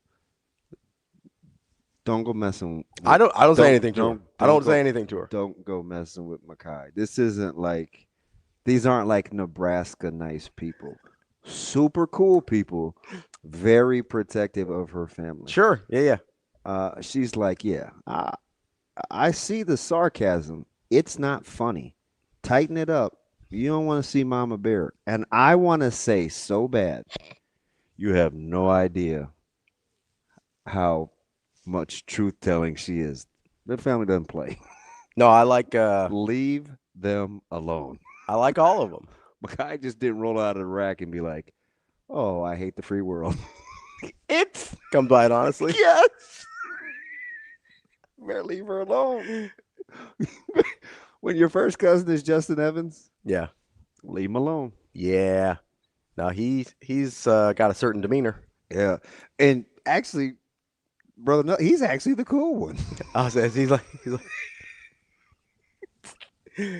don't go messing with, I don't say anything to her. I don't say anything to her. Don't go messing with Makai. These aren't like Nebraska nice people. Super cool people, very protective of her family. Sure. Yeah. She's like, yeah, I see the sarcasm. It's not funny. Tighten it up. You don't want to see Mama Bear. And I want to say so bad, you have no idea how much truth-telling she is. The family doesn't play. No, I like... leave them alone. I like all of them. Makai just didn't roll out of the rack and be like, oh, I hate the free world. It's comes by it honestly. Yes. Better leave her alone. When your first cousin is Justin Evans, yeah, leave him alone. Yeah. No, he's got a certain demeanor. Yeah. And actually, brother, no, he's actually the cool one. He's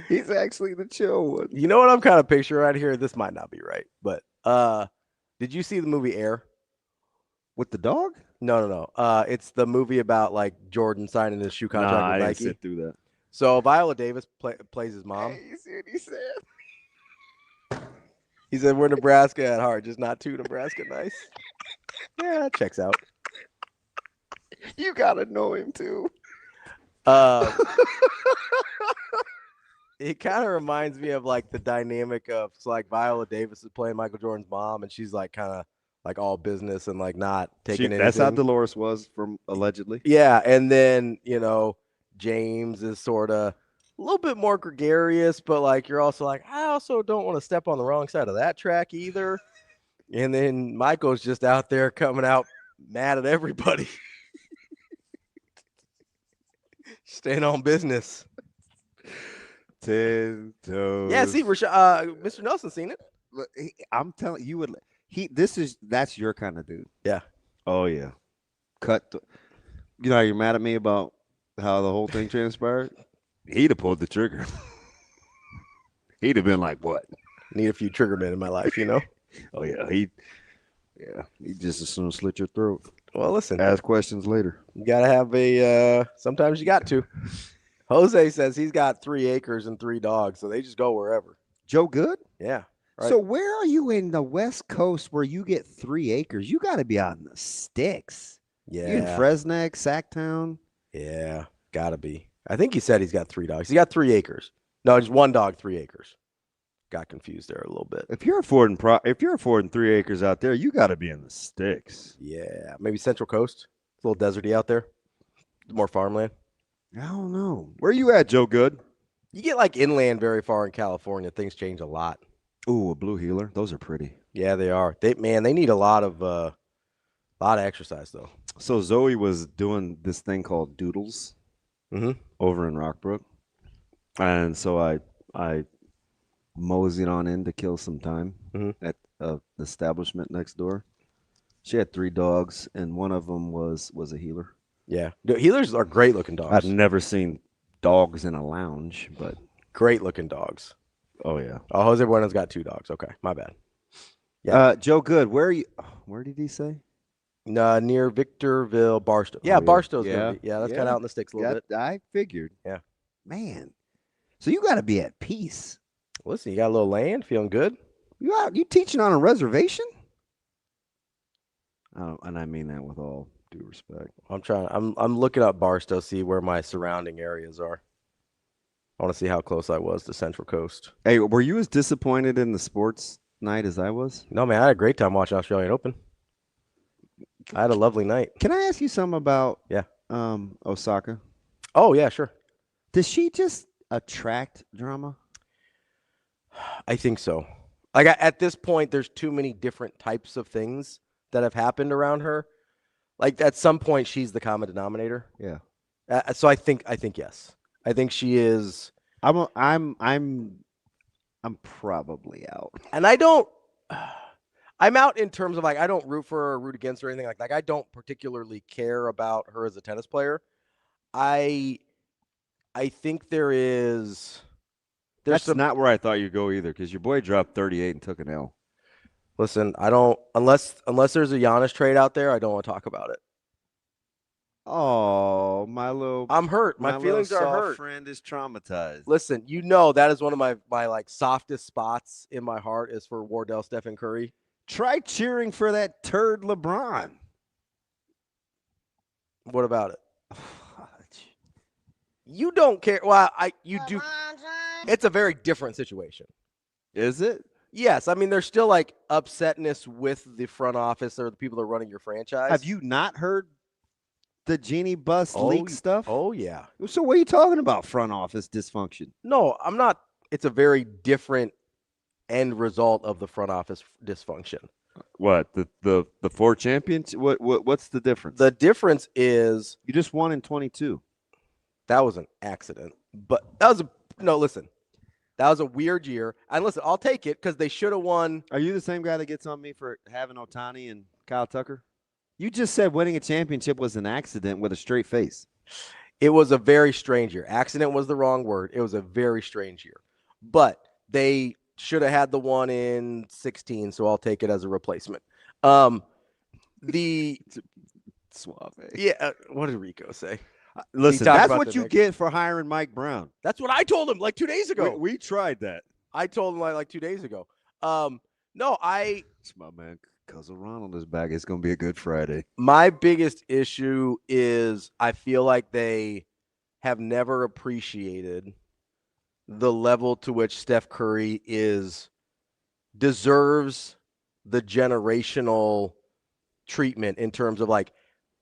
He's actually the chill one. You know what I'm kind of picturing right here? This might not be right, but did you see the movie Air? With the dog? No. It's the movie about Jordan signing his shoe contract with Nike. I didn't sit through that. So Viola Davis plays his mom. Hey, you see what he said? He said, we're Nebraska at heart, just not too Nebraska nice. Yeah, that checks out. You got to know him, too. It kind of reminds me of the dynamic of Viola Davis is playing Michael Jordan's mom, and she's kind of all business and not taking anything. That's how Dolores was from allegedly. Yeah, and then James is sort of a little bit more gregarious, but you're also I also don't want to step on the wrong side of that track either. And then Michael's just out there coming out mad at everybody, staying on business. 10 toes. Yeah, see, Mr. Nelson's seen it. Look, I'm telling you, that's your kind of dude. Yeah. Oh yeah. You know how you're mad at me about how the whole thing transpired? He'd have pulled the trigger. He'd have been like, "What? Need a few trigger men in my life, Oh yeah. He just as soon slit your throat. Well, listen. Ask questions later. You gotta have sometimes you got to. Jose says he's got 3 acres and 3 dogs, so they just go wherever. Joe Good? Yeah. Right. So where are you in the West Coast where you get 3 acres? You got to be out in the sticks. Yeah. You in Fresno, Sacktown? Yeah, gotta be. I think he said he's got 3 dogs. He got 3 acres. No, just 1 dog, 3 acres. Got confused there a little bit. If you're affording 3 acres out there, you got to be in the sticks. Yeah, maybe Central Coast. It's a little deserty out there. More farmland. I don't know. Where you at, Joe Good? You get inland very far in California, things change a lot. Ooh, a blue healer. Those are pretty. Yeah, they are. They need a lot of exercise though. So Zoe was doing this thing called doodles over in Rockbrook, and so I moseyed on in to kill some time at the establishment next door. She had 3 dogs, and one of them was a healer. Yeah, healers are great looking dogs. I've never seen dogs in a lounge, but great looking dogs. Oh yeah. Oh, Jose Bueno's got 2 dogs. Okay, my bad. Yeah. Joe Good, where are you? Where did he say? Near Victorville, Barstow. Yeah, Barstow's yeah. That's kind of out in the sticks a little bit. I figured. Yeah. Man, so you got to be at peace. Listen, you got a little land, feeling good. You teaching on a reservation? And I mean that with all due respect. I'm looking up Barstow, see where my surrounding areas are. I want to see how close I was to Central Coast. Hey, were you as disappointed in the sports night as I was? No, man, I had a great time watching Australian Open. I had a lovely night. Can I ask you something about Osaka? Oh, yeah, sure. Does she just attract drama? I think so. Like at this point, there's too many different types of things that have happened around her. Like at some point, she's the common denominator. Yeah. So I think yes. I think she is. I'm probably out. And I'm out in terms of like I don't root for her or root against her or anything like that. Like I don't particularly care about her as a tennis player. I think that's not where I thought you'd go either, because your boy dropped 38 and took an L. Listen, I don't unless there's a Giannis trade out there, I don't want to talk about it. Oh, I'm hurt. My feelings are hurt. Friend is traumatized. Listen, that is one of my like softest spots in my heart is for Wardell Stephen Curry. Try cheering for that turd LeBron. What about it? You don't care. Well, you do. It's a very different situation. Is it? Yes. I mean, there's still like upsetness with the front office or the people that are running your franchise. Have you not heard the Genie Bus leak stuff? Oh, yeah. So what are you talking about, front office dysfunction? No, I'm not. It's a very different end result of the front office dysfunction. What? The 4 champions? What's the difference? The difference is you just won in 22. That was an accident. But that was a weird year. And listen, I'll take it because they should have won. Are you the same guy that gets on me for having Ohtani and Kyle Tucker? You just said winning a championship was an accident with a straight face. It was a very strange year. Accident was the wrong word. It was a very strange year. But they should have had the one in 16, so I'll take it as a replacement. The Suave. Yeah, what did Rico say? Listen, that's what you get for hiring Mike Brown. That's what I told him like 2 days ago. We tried that. I told him like 2 days ago. It's my man, Cousin Ronald is back. It's going to be a good Friday. My biggest issue is I feel like they have never appreciated the level to which Steph Curry deserves the generational treatment in terms of like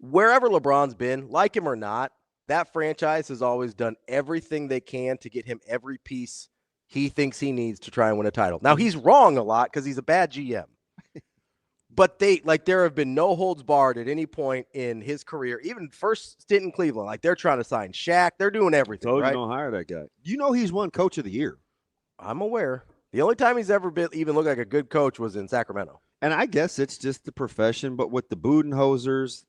wherever LeBron's been, like him or not, that franchise has always done everything they can to get him every piece he thinks he needs to try and win a title. Now, he's wrong a lot because he's a bad GM. But there have been no holds barred at any point in his career, even first stint in Cleveland. Like, they're trying to sign Shaq. They're doing everything, Told right? you don't hire that guy. You know he's won Coach of the Year. I'm aware. The only time he's ever even looked like a good coach was in Sacramento. And I guess it's just the profession, but with the Budenholzers,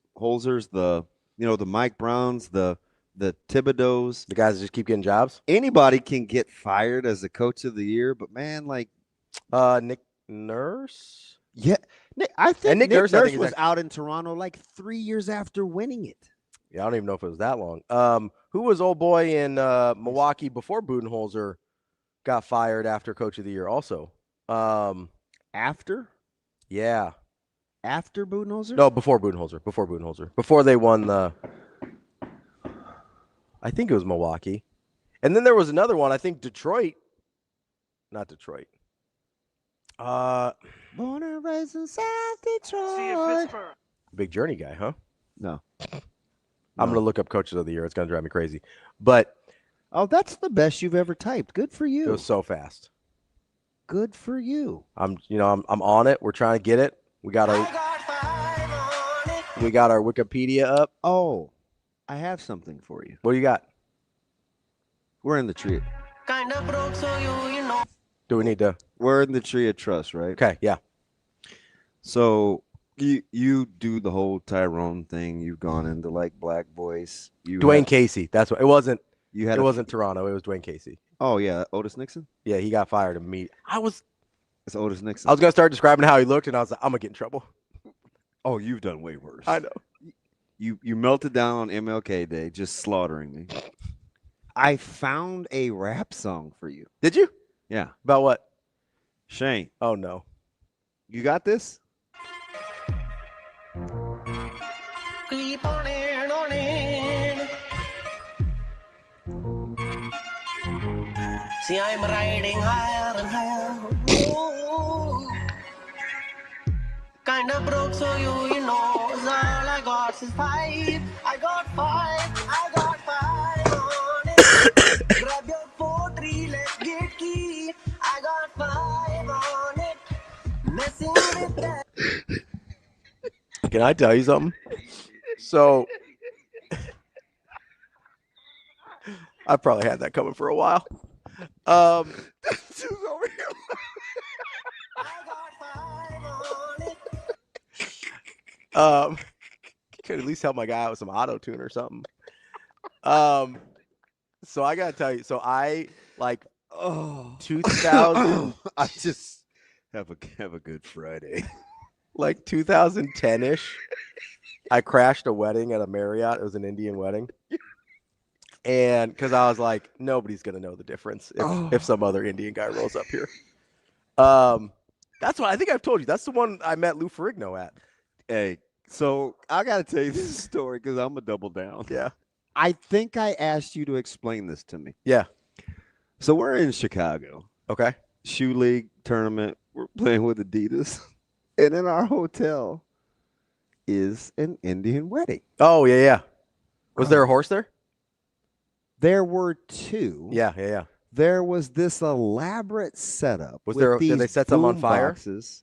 the Mike Browns, the Thibodeaus, the guys that just keep getting jobs. Anybody can get fired as a Coach of the Year, but man, like Nick Nurse. Yeah, I think Nick Nurse was was out in Toronto like 3 years after winning it. Yeah, I don't even know if it was that long. Who was old boy in Milwaukee before Budenholzer got fired after Coach of the Year? Also, after? Yeah. After Budenholzer? No, before Budenholzer. Before they won I think it was Milwaukee. And then there was another one. I think Detroit. Not Detroit. Born and raised in South Detroit. Big Journey guy, huh? No. I'm going to look up Coaches of the Year. It's going to drive me crazy. But that's the best you've ever typed. Good for you. It was so fast. Good for you. I'm on it. We're trying to get it. We got our Wikipedia up. Oh, I have something for you. What do you got? We're in the tree. Do we need to? We're in the tree of trust, right? Okay, yeah. So you do the whole Tyrone thing. You've gone into like Black Voice. Dwayne Casey. That's what it wasn't. It wasn't Toronto. It was Dwayne Casey. Oh yeah, Otis Nixon. Yeah, he got fired immediately. It's Otis Nixon. I was gonna start describing how he looked, and I was like, I'm gonna get in trouble. Oh, you've done way worse. I know. You melted down on MLK Day, just slaughtering me. I found a rap song for you. Did you? Yeah. About what? Shane. Oh no. You got this? Keep on in. See, I'm riding higher and higher. Ooh. Kinda broke, so you know, all I got is 5. I got 5 on it. Grab your 4-3, let's get key. I got 5 on it. Messing with that. Can I tell you something? So I probably had that coming for a while. This is over here. Could at least help my guy out with some auto tune or something. So I gotta tell you, so I like 2000. I just have a good Friday. Like 2010-ish. I crashed a wedding at a Marriott. It was an Indian wedding. And because I was like, nobody's gonna know the difference if some other Indian guy rolls up here. That's what I think I've told you. That's the one I met Lou Ferrigno at. Hey, so I gotta tell you this story because I'm a double down. Yeah. I think I asked you to explain this to me. Yeah. So we're in Chicago. Okay. Shoe League tournament. We're playing with Adidas. And in our hotel is an Indian wedding. Oh, yeah. Was there a horse there? There were 2. Yeah. There was this elaborate setup. Was there? Did they set some on fire? Boxes.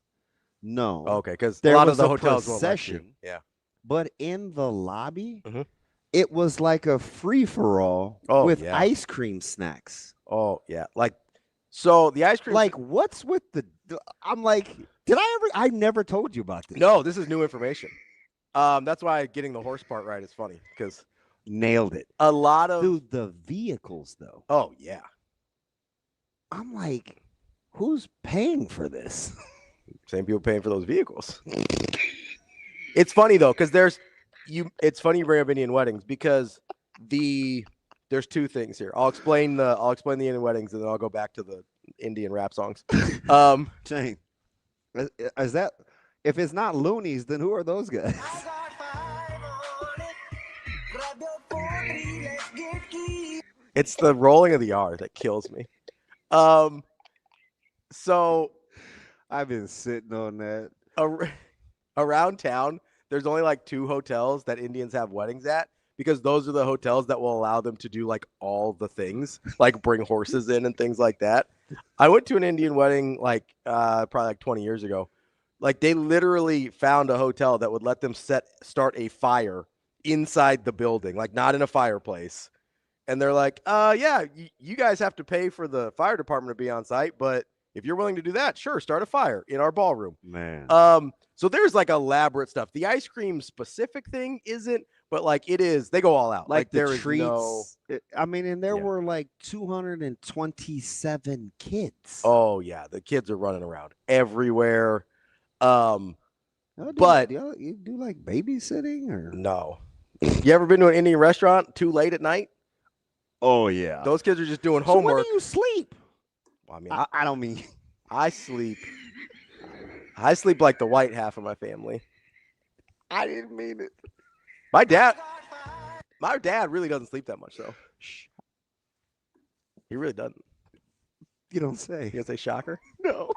No. Oh, okay, because a there lot was of the a hotels won't let procession. you. Yeah. But in the lobby, Mhm. it was like a free-for-all with ice cream snacks. Oh, yeah. Like, so the ice cream. Like, what's with the? I'm like, I never told you about this. No, this is new information. That's why getting the horse part right is funny because nailed it. A lot of Dude, the vehicles though. Oh yeah. I'm like, who's paying for this? Same people paying for those vehicles. It's funny though, because it's funny you bring up Indian weddings because there's 2 things here. I'll explain the Indian weddings and then I'll go back to the Indian rap songs. Shane, is that if it's not loonies, then who are those guys? It's the rolling of the R that kills me. So I've been sitting on that. Around town, there's only like 2 hotels that Indians have weddings at because those are the hotels that will allow them to do like all the things, like bring horses in and things like that. I went to an Indian wedding like probably like 20 years ago. Like they literally found a hotel that would let them start a fire inside the building, like not in a fireplace. And they're like, yeah, you guys have to pay for the fire department to be on site, but if you're willing to do that, sure, start a fire in our ballroom. Man. So there's like elaborate stuff. The ice cream specific thing isn't, but like it is. They go all out. Like the there treats. Is no. And there were like 227 kids. Oh yeah, the kids are running around everywhere. You do like babysitting or no? You ever been to an Indian restaurant too late at night? Oh yeah, those kids are just doing so homework. When do you sleep? Well, I mean, I don't mean I sleep. I sleep like the white half of my family. I didn't mean it. My dad really doesn't sleep that much though. He really doesn't. You don't say. You gonna say shocker? No.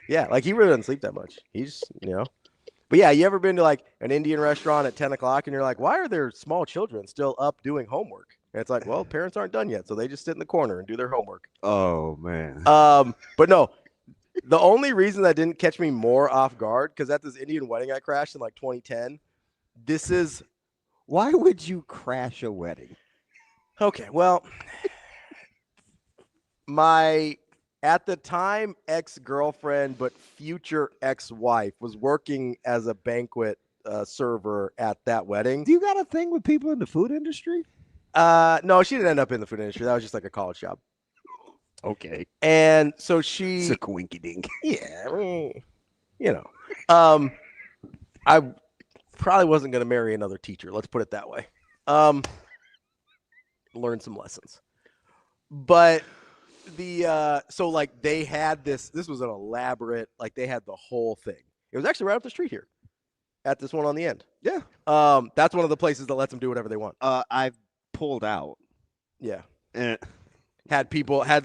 Yeah, like he really doesn't sleep that much. He's, But yeah, you ever been to like an Indian restaurant at 10 o'clock and you're like, why are there small children still up doing homework? And it's like, well, parents aren't done yet, so they just sit in the corner and do their homework. Oh, man. But no, the only reason that didn't catch me more off guard, because at this Indian wedding I crashed in like 2010, this is. Why would you crash a wedding? Okay, well, my at the time ex-girlfriend but future ex-wife was working as a banquet server at that wedding. Do you got a thing with people in the food industry? No, she didn't end up in the food industry. That was just like a college job. Okay. And so she. It's a quinky dink. Yeah, I mean, you know, I probably wasn't going to marry another teacher. Let's put it that way. Learn some lessons. But so like they had this was an elaborate, like they had the whole thing. It was actually right up the street here at this one on the end. Yeah. That's one of the places that lets them do whatever they want. I've pulled out. Yeah. Had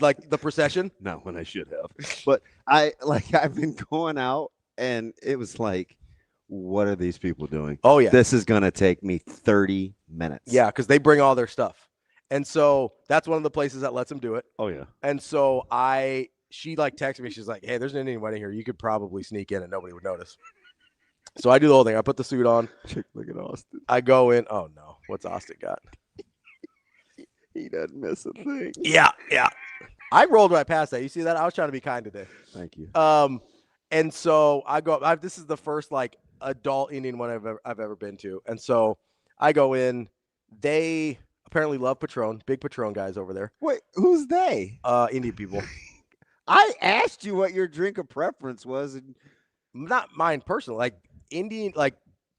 like the procession. Not when I should have. But I've been going out and it was like, what are these people doing? Oh yeah. This is going to take me 30 minutes. Yeah, because they bring all their stuff. And so that's one of the places that lets them do it. Oh yeah. And so she like texted me. She's like, hey, there's an Indian wedding here. You could probably sneak in and nobody would notice. So I do the whole thing. I put the suit on. Look at Austin. I go in. Oh no. What's Austin got? He doesn't miss a thing. Yeah. I rolled right past that. You see that? I was trying to be kind today. Thank you. And so I go. This is the first like adult Indian one I've ever been to. And so I go in. They apparently love Patron. Big Patron guys over there. Wait, who's they? Indian people. I asked you what your drink of preference was, and not mine personally. Like Indian, like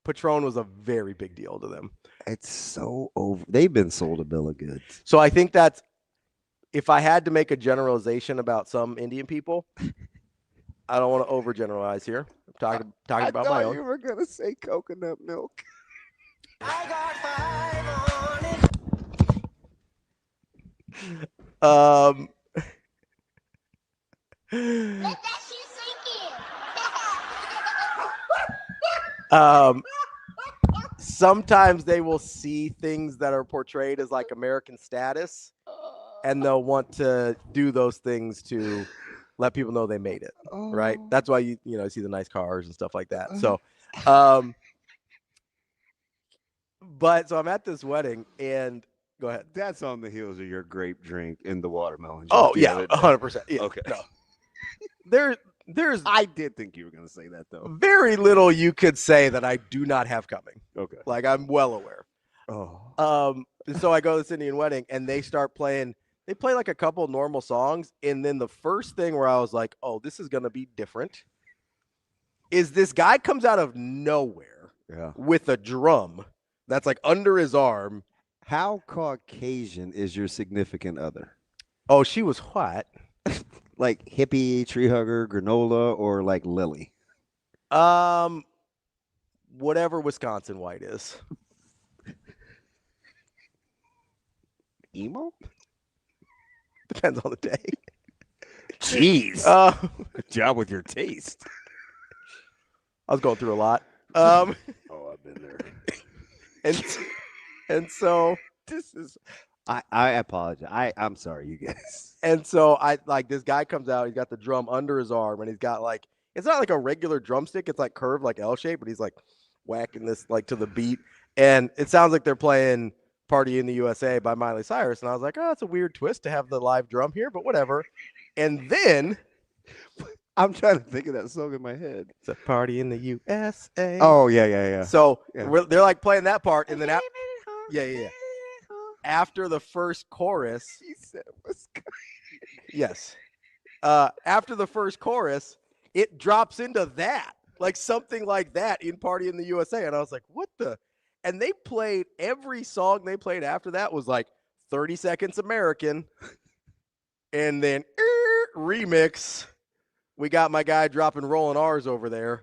Patron was a very big deal to them. It's so over. They've been sold a bill of goods. So I think that's, if I had to make a generalization about some Indian people, I don't want to overgeneralize here. I'm talking about my own. You were gonna say coconut milk. I got 5 on it. Let that shit sink in. Sometimes they will see things that are portrayed as like American status, and they'll want to do those things to let people know they made it. Right? That's why you see the nice cars and stuff like that. So, but so I'm at this wedding, and go ahead. That's on the heels of your grape drink in the watermelon. Oh yeah, 100%. Yeah, okay. No. There's I did think you were going to say that though. Very little you could say that I do not have coming. Okay. Like I'm well aware. So I go to this Indian wedding and they start playing. They play like a couple normal songs, and then the first thing where I was like, "Oh, this is going to be different," is this guy comes out of nowhere with a drum that's like under his arm. How Caucasian is your significant other? Oh, she was what? Like hippie, tree hugger, granola, or like Lily? Whatever Wisconsin white is. Emo? Depends on the day. Jeez. Good job with your taste. I was going through a lot. Oh, I've been there. And so this is I apologize. I'm sorry, you guys. And so I like this guy comes out, he's got the drum under his arm, and he's got like, it's not like a regular drumstick, it's like curved like L shape, but he's like whacking this like to the beat. And it sounds like they're playing Party in the USA by Miley Cyrus. And I was like, oh, it's a weird twist to have the live drum here, but whatever. And then I'm trying to think of that song in my head. It's a Party in the USA. Oh, yeah. So they're like playing that part, and then yeah. After the first chorus, he said Wisconsin. Yes. After the first chorus, it drops into that, like something like that in Party in the USA. And I was like, what the? And they played, every song they played after that was like 30 Seconds American. And then remix. We got my guy dropping rolling R's over there.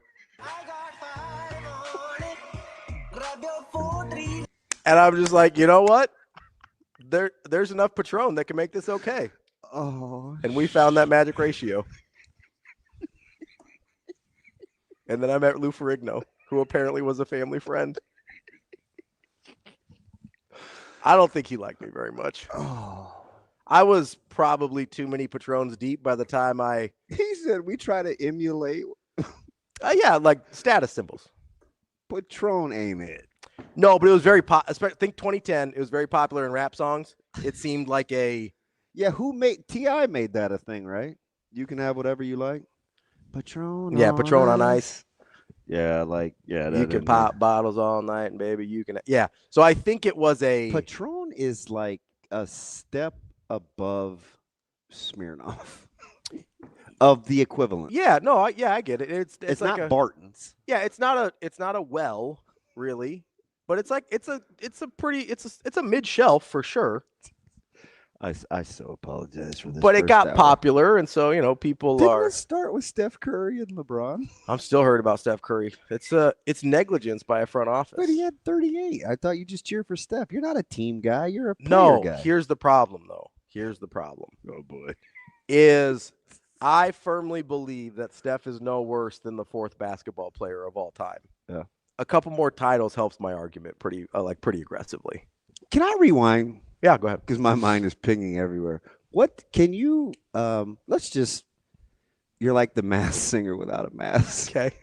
And I'm just like, you know what? There's enough Patron that can make this okay. Oh. And we found that magic ratio. And then I met Lou Ferrigno, who apparently was a family friend. I don't think he liked me very much. Oh. I was probably too many Patrons deep by the time He said we try to emulate. Yeah, like status symbols. Patron ain't it. No, but it was very think 2010. It was very popular in rap songs. It seemed like a who made T.I. made that a thing, right? You can have whatever you like. Patron. Yeah, Patron on ice. Yeah, you can pop bottles all night, and baby, you can. Yeah, so I think it was a Patron is like a step above Smirnoff of the equivalent. Yeah, no, I get it. It's not like Barton's. Yeah, it's not a well really, but it's a mid shelf for sure. I so apologize for this. But it got popular, and so people Didn't it start with Steph Curry and LeBron? I'm still hurt about Steph Curry. It's negligence by a front office. But he had 38. I thought you just cheer for Steph. You're not a team guy. You're a player guy. Here's the problem, though. Here's the problem. Oh boy. Is I firmly believe that Steph is no worse than the 4th basketball player of all time. Yeah. A couple more titles helps my argument pretty aggressively. Can I rewind? Yeah, go ahead. Because my mind is pinging everywhere. What can you you're like the masked singer without a mask. Okay.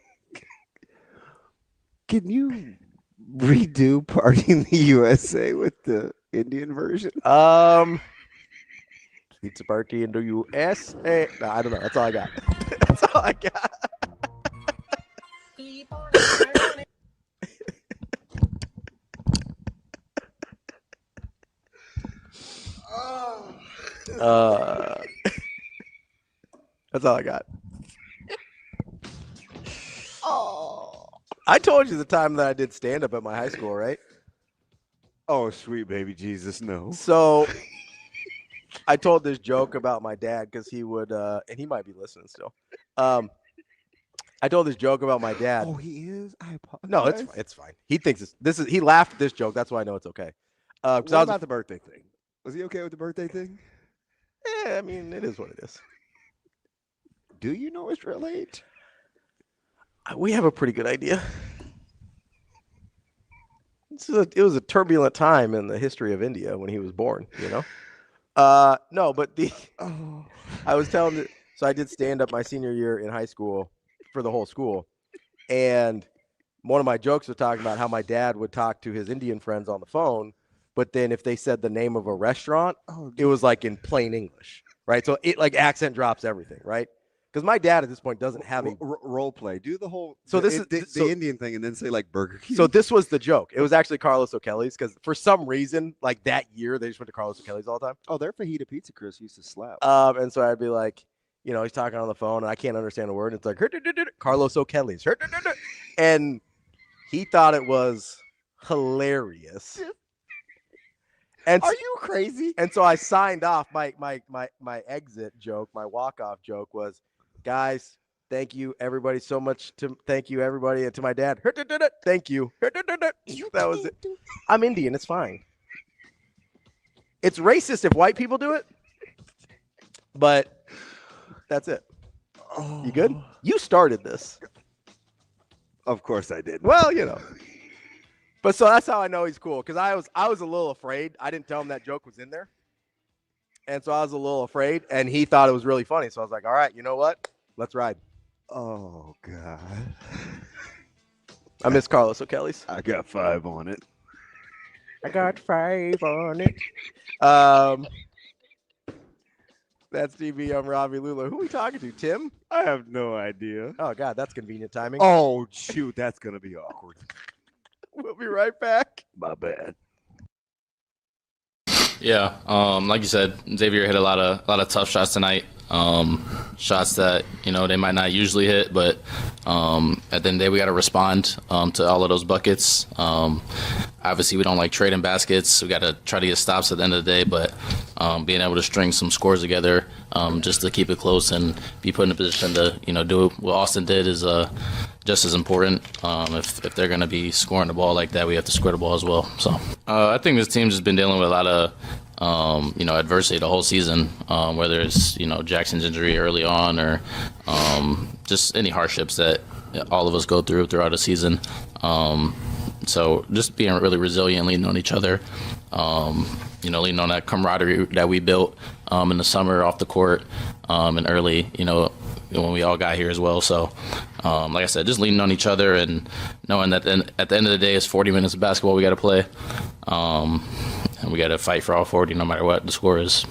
Can you redo Party in the USA with the Indian version? It's a party in the USA. No, I don't know. That's all I got. That's all I got. That's all I got. Oh, I told you the time that I did stand up at my high school, right? Oh, sweet baby Jesus, no. So I told this joke about my dad because he would, and he might be listening still. I told this joke about my dad. Oh, he is. I apologize. No, it's fine. He thinks this is. He laughed at this joke. That's why I know it's okay. What about the birthday thing? Was he okay with the birthday thing? Yeah, I mean, it is what it is. Do you know his real age? We have a pretty good idea. It was a turbulent time in the history of India when he was born, No, but I was telling so I did stand up my senior year in high school for the whole school. And one of my jokes was talking about how my dad would talk to his Indian friends on the phone, but then if they said the name of a restaurant, it was like in plain English, right? So it like accent drops everything, right? Because my dad at this point doesn't have a role play. Do the whole the Indian thing and then say like Burger King. So this was the joke. It was actually Carlos O'Kelly's because for some reason, like that year, they just went to Carlos O'Kelly's all the time. Oh, their fajita pizza Chris used to slap. And so I'd be like, he's talking on the phone and I can't understand a word. And it's like Carlos O'Kelly's, and he thought it was hilarious. And are you crazy? And so I signed off. My exit joke, my walk-off joke was, guys, thank you everybody so much. Thank you everybody, and to my dad, thank you. That was it. I'm Indian. It's fine. It's racist if white people do it, but that's it. You good? You started this. Of course I did. Well, But so that's how I know he's cool, because I was a little afraid. I didn't tell him that joke was in there. And so I was a little afraid, and he thought it was really funny. So I was like, all right, you know what? Let's ride. Oh, God. I miss Carlos O'Kelly's. I got 5 on it. I got 5 on it. That's TV. I'm Ravi Lulla. Who are we talking to? Tim? I have no idea. Oh, God, that's convenient timing. Oh, shoot. That's going to be awkward. We'll be right back. My bad. Yeah, like you said, Xavier hit a lot of tough shots tonight. Shots that they might not usually hit, but at the end of the day, we got to respond to all of those buckets. Obviously, we don't like trading baskets. We got to try to get stops at the end of the day, but being able to string some scores together just to keep it close and be put in a position to do what Austin did is just as important. If they're going to be scoring the ball like that, we have to score the ball as well. So I think this team's just been dealing with a lot of adversity the whole season, whether it's Jackson's injury early on or just any hardships that all of us go throughout the season. So just being really resilient, leaning on each other, leaning on that camaraderie that we built in the summer off the court and early, when we all got here as well. So, like I said, just leaning on each other and knowing that at the end of the day, it's 40 minutes of basketball we got to play. And we got to fight for all 40 no matter what the score is.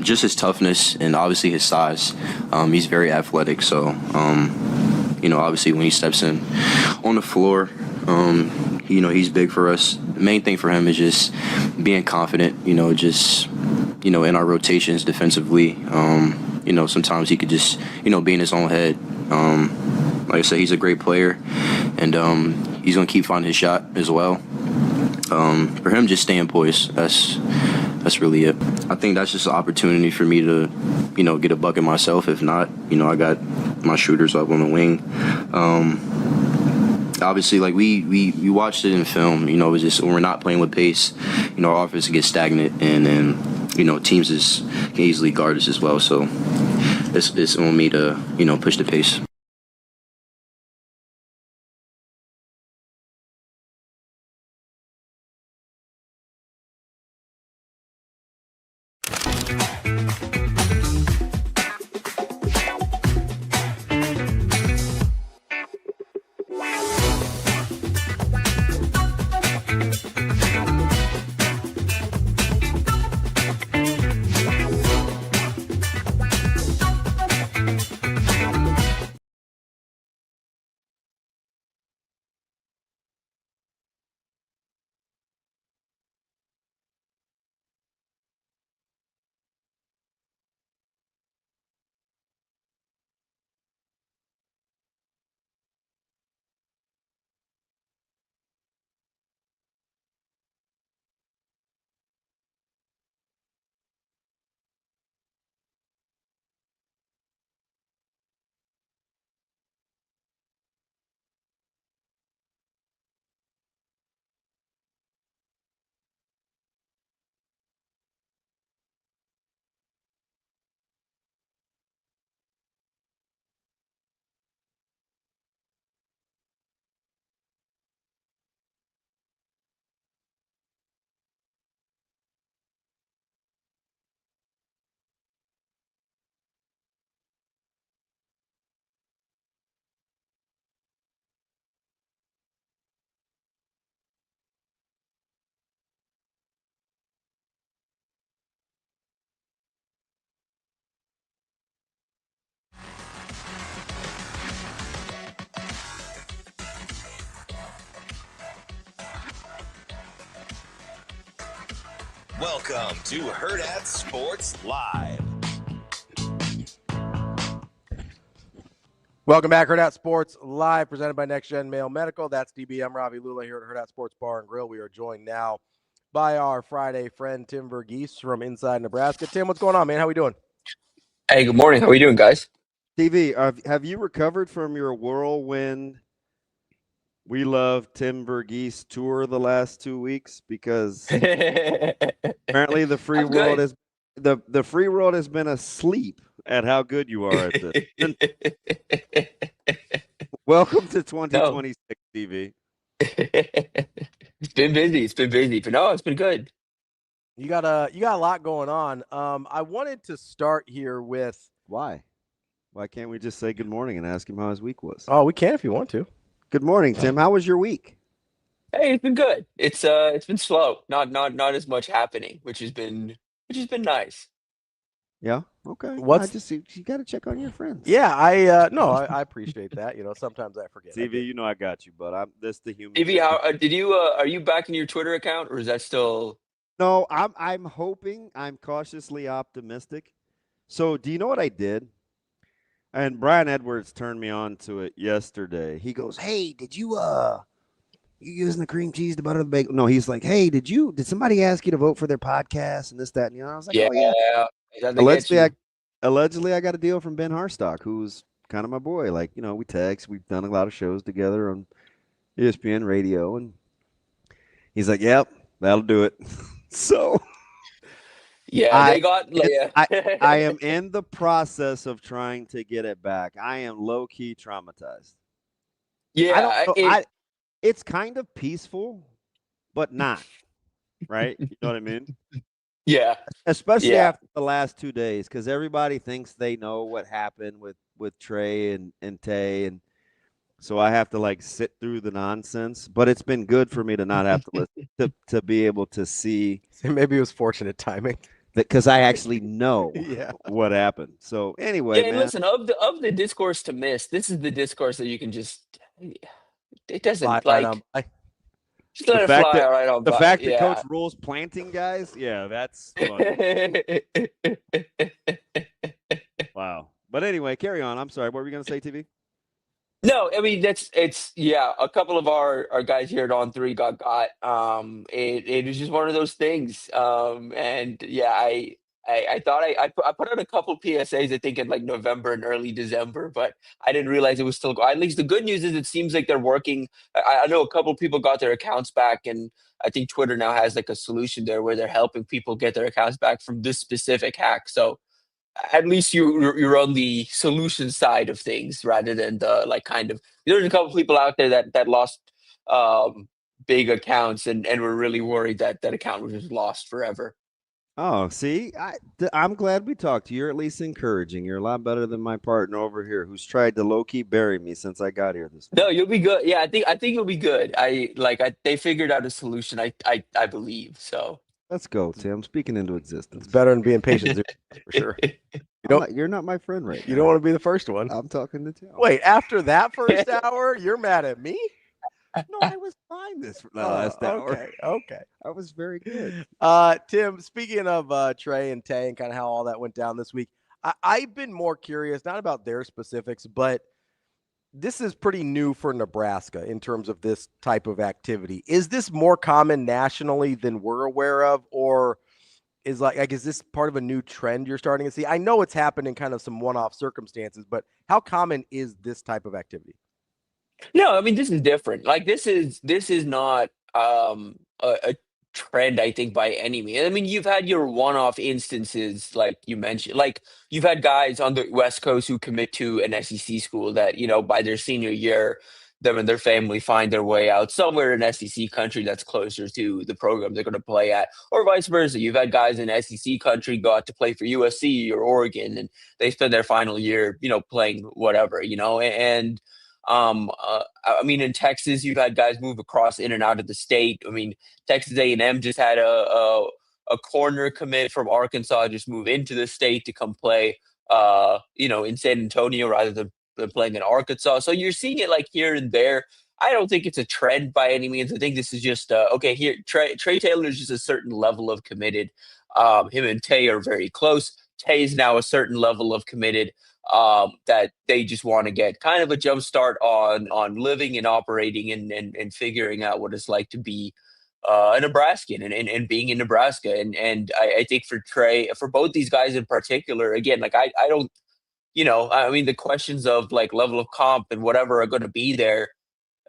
Just his toughness and obviously his size. He's very athletic, so obviously when he steps in on the floor, he's big for us. The main thing for him is just being confident, in our rotations defensively. Sometimes he could just, be in his own head. Like I said, he's a great player, and he's going to keep finding his shot as well. For him, just staying poised. That's really it. I think that's just an opportunity for me to, get a bucket myself. If not, I got my shooters up on the wing. Obviously, like we watched it in film. It was just when we're not playing with pace, our offense gets stagnant, and then teams can easily guard us as well. So it's on me to push the pace. Welcome to Hurrdat Sports Live. Welcome back, Hurrdat Sports Live, presented by Next Gen Male Medical. That's DB. I'm Ravi Lulla here at Hurrdat Sports Bar and Grill. We are joined now by our Friday friend, Tim VERGHESE from inside Nebraska. Tim, what's going on, man? How we doing? Hey, good morning. How are you doing, guys? TV, have you recovered from your whirlwind We Love Tim VERGHESE tour the last 2 weeks? Because apparently the free I'm world good. the free world has been asleep at how good you are at this. Welcome to 2026, TV. It's been busy. It's been busy, but no, it's been good. You got a lot going on. I wanted to start here with Why can't we just say good morning and ask him how his week was? Oh, we can if you want to. Good morning, Tim. How was your week? Hey, it's been good. It's been slow. Not as much happening, which has been nice. Yeah. Okay. You got to check on your friends. Yeah, I appreciate that. Sometimes I forget. TV, you know I got you, but this the human. Evie, how did you? Are you back in your Twitter account, or is that still? No, I'm hoping. I'm cautiously optimistic. So, do you know what I did? And Brian Edwards turned me on to it yesterday. He goes, "Hey, did you you using the cream cheese to butter the bagel?" No, he's like, "Hey, did somebody ask you to vote for their podcast and this, that, and the other?" I was like, Yeah. "Oh yeah." Allegedly, I got a deal from Ben Harstock, who's kind of my boy. Like, we text. We've done a lot of shows together on ESPN radio, and he's like, "Yep, that'll do it." So, yeah, they got. I am in the process of trying to get it back. I am low key traumatized. Yeah, it's kind of peaceful, but not right. You know what I mean? Yeah. Especially after the last 2 days, because everybody thinks they know what happened with Trae and Tay, and so I have to sit through the nonsense. But it's been good for me to not have to listen to be able to see. Maybe it was fortunate timing because I actually know what happened. So anyway, and listen, of the discourse to miss, this is the discourse that you can just. It doesn't just let it fly right on by. The fact that Coach Rhule's planting guys, that's funny. Wow. But anyway, carry on. I'm sorry. What were you going to say, TV? No, I mean a couple of our guys here at On3 got. It was just one of those things. And I thought I put out a couple PSAs, I think in November and early December, but I didn't realize it was still going. At least the good news is it seems like they're working. I know a couple of people got their accounts back, and I think Twitter now has a solution there where they're helping people get their accounts back from this specific hack. So at least you're on the solution side of things rather than the there's a couple of people out there that lost big accounts and were really worried that account was just lost forever. Oh, see, I'm glad we talked to you. You're at least encouraging. You're a lot better than my partner over here who's tried to low-key bury me since I got here this morning. No, you'll be good. Yeah, I think you'll be good. They figured out a solution, I believe. So let's go, Tim. Speaking into existence. It's better than being patient for sure. You're not my friend right now. You don't want to be the first one. I'm talking to Tim. Wait, after that first hour, you're mad at me? No, I was fine this last hour. Okay. I was very good. Tim, speaking of Trae and Tay and kind of how all that went down this week, I've been more curious, not about their specifics, but this is pretty new for Nebraska in terms of this type of activity. Is this more common nationally than we're aware of, or is is this part of a new trend you're starting to see? I know it's happened in kind of some one-off circumstances, but how common is this type of activity? No, I mean, this is different. This is not a trend, I think, by any means. I mean, you've had your one-off instances, like you mentioned. You've had guys on the West Coast who commit to an SEC school that, by their senior year, them and their family find their way out somewhere in SEC country that's closer to the program they're going to play at, or vice versa. You've had guys in SEC country go out to play for USC or Oregon, and they spend their final year, playing whatever, and I mean, in Texas, you've had guys move across in and out of the state. I mean, Texas A&M just had a corner commit from Arkansas just move into the state to come play, in San Antonio rather than playing in Arkansas. So you're seeing it here and there. I don't think it's a trend by any means. I think this is just okay. Here, Trae Taylor is just a certain level of committed. Him and Tay are very close. Tay's now a certain level of committed. That they just want to get kind of a jump start on living and operating and figuring out what it's like to be a Nebraskan and being in Nebraska. And I think for Trae, for both these guys in particular, again, I don't I mean, the questions of like level of comp and whatever are going to be there.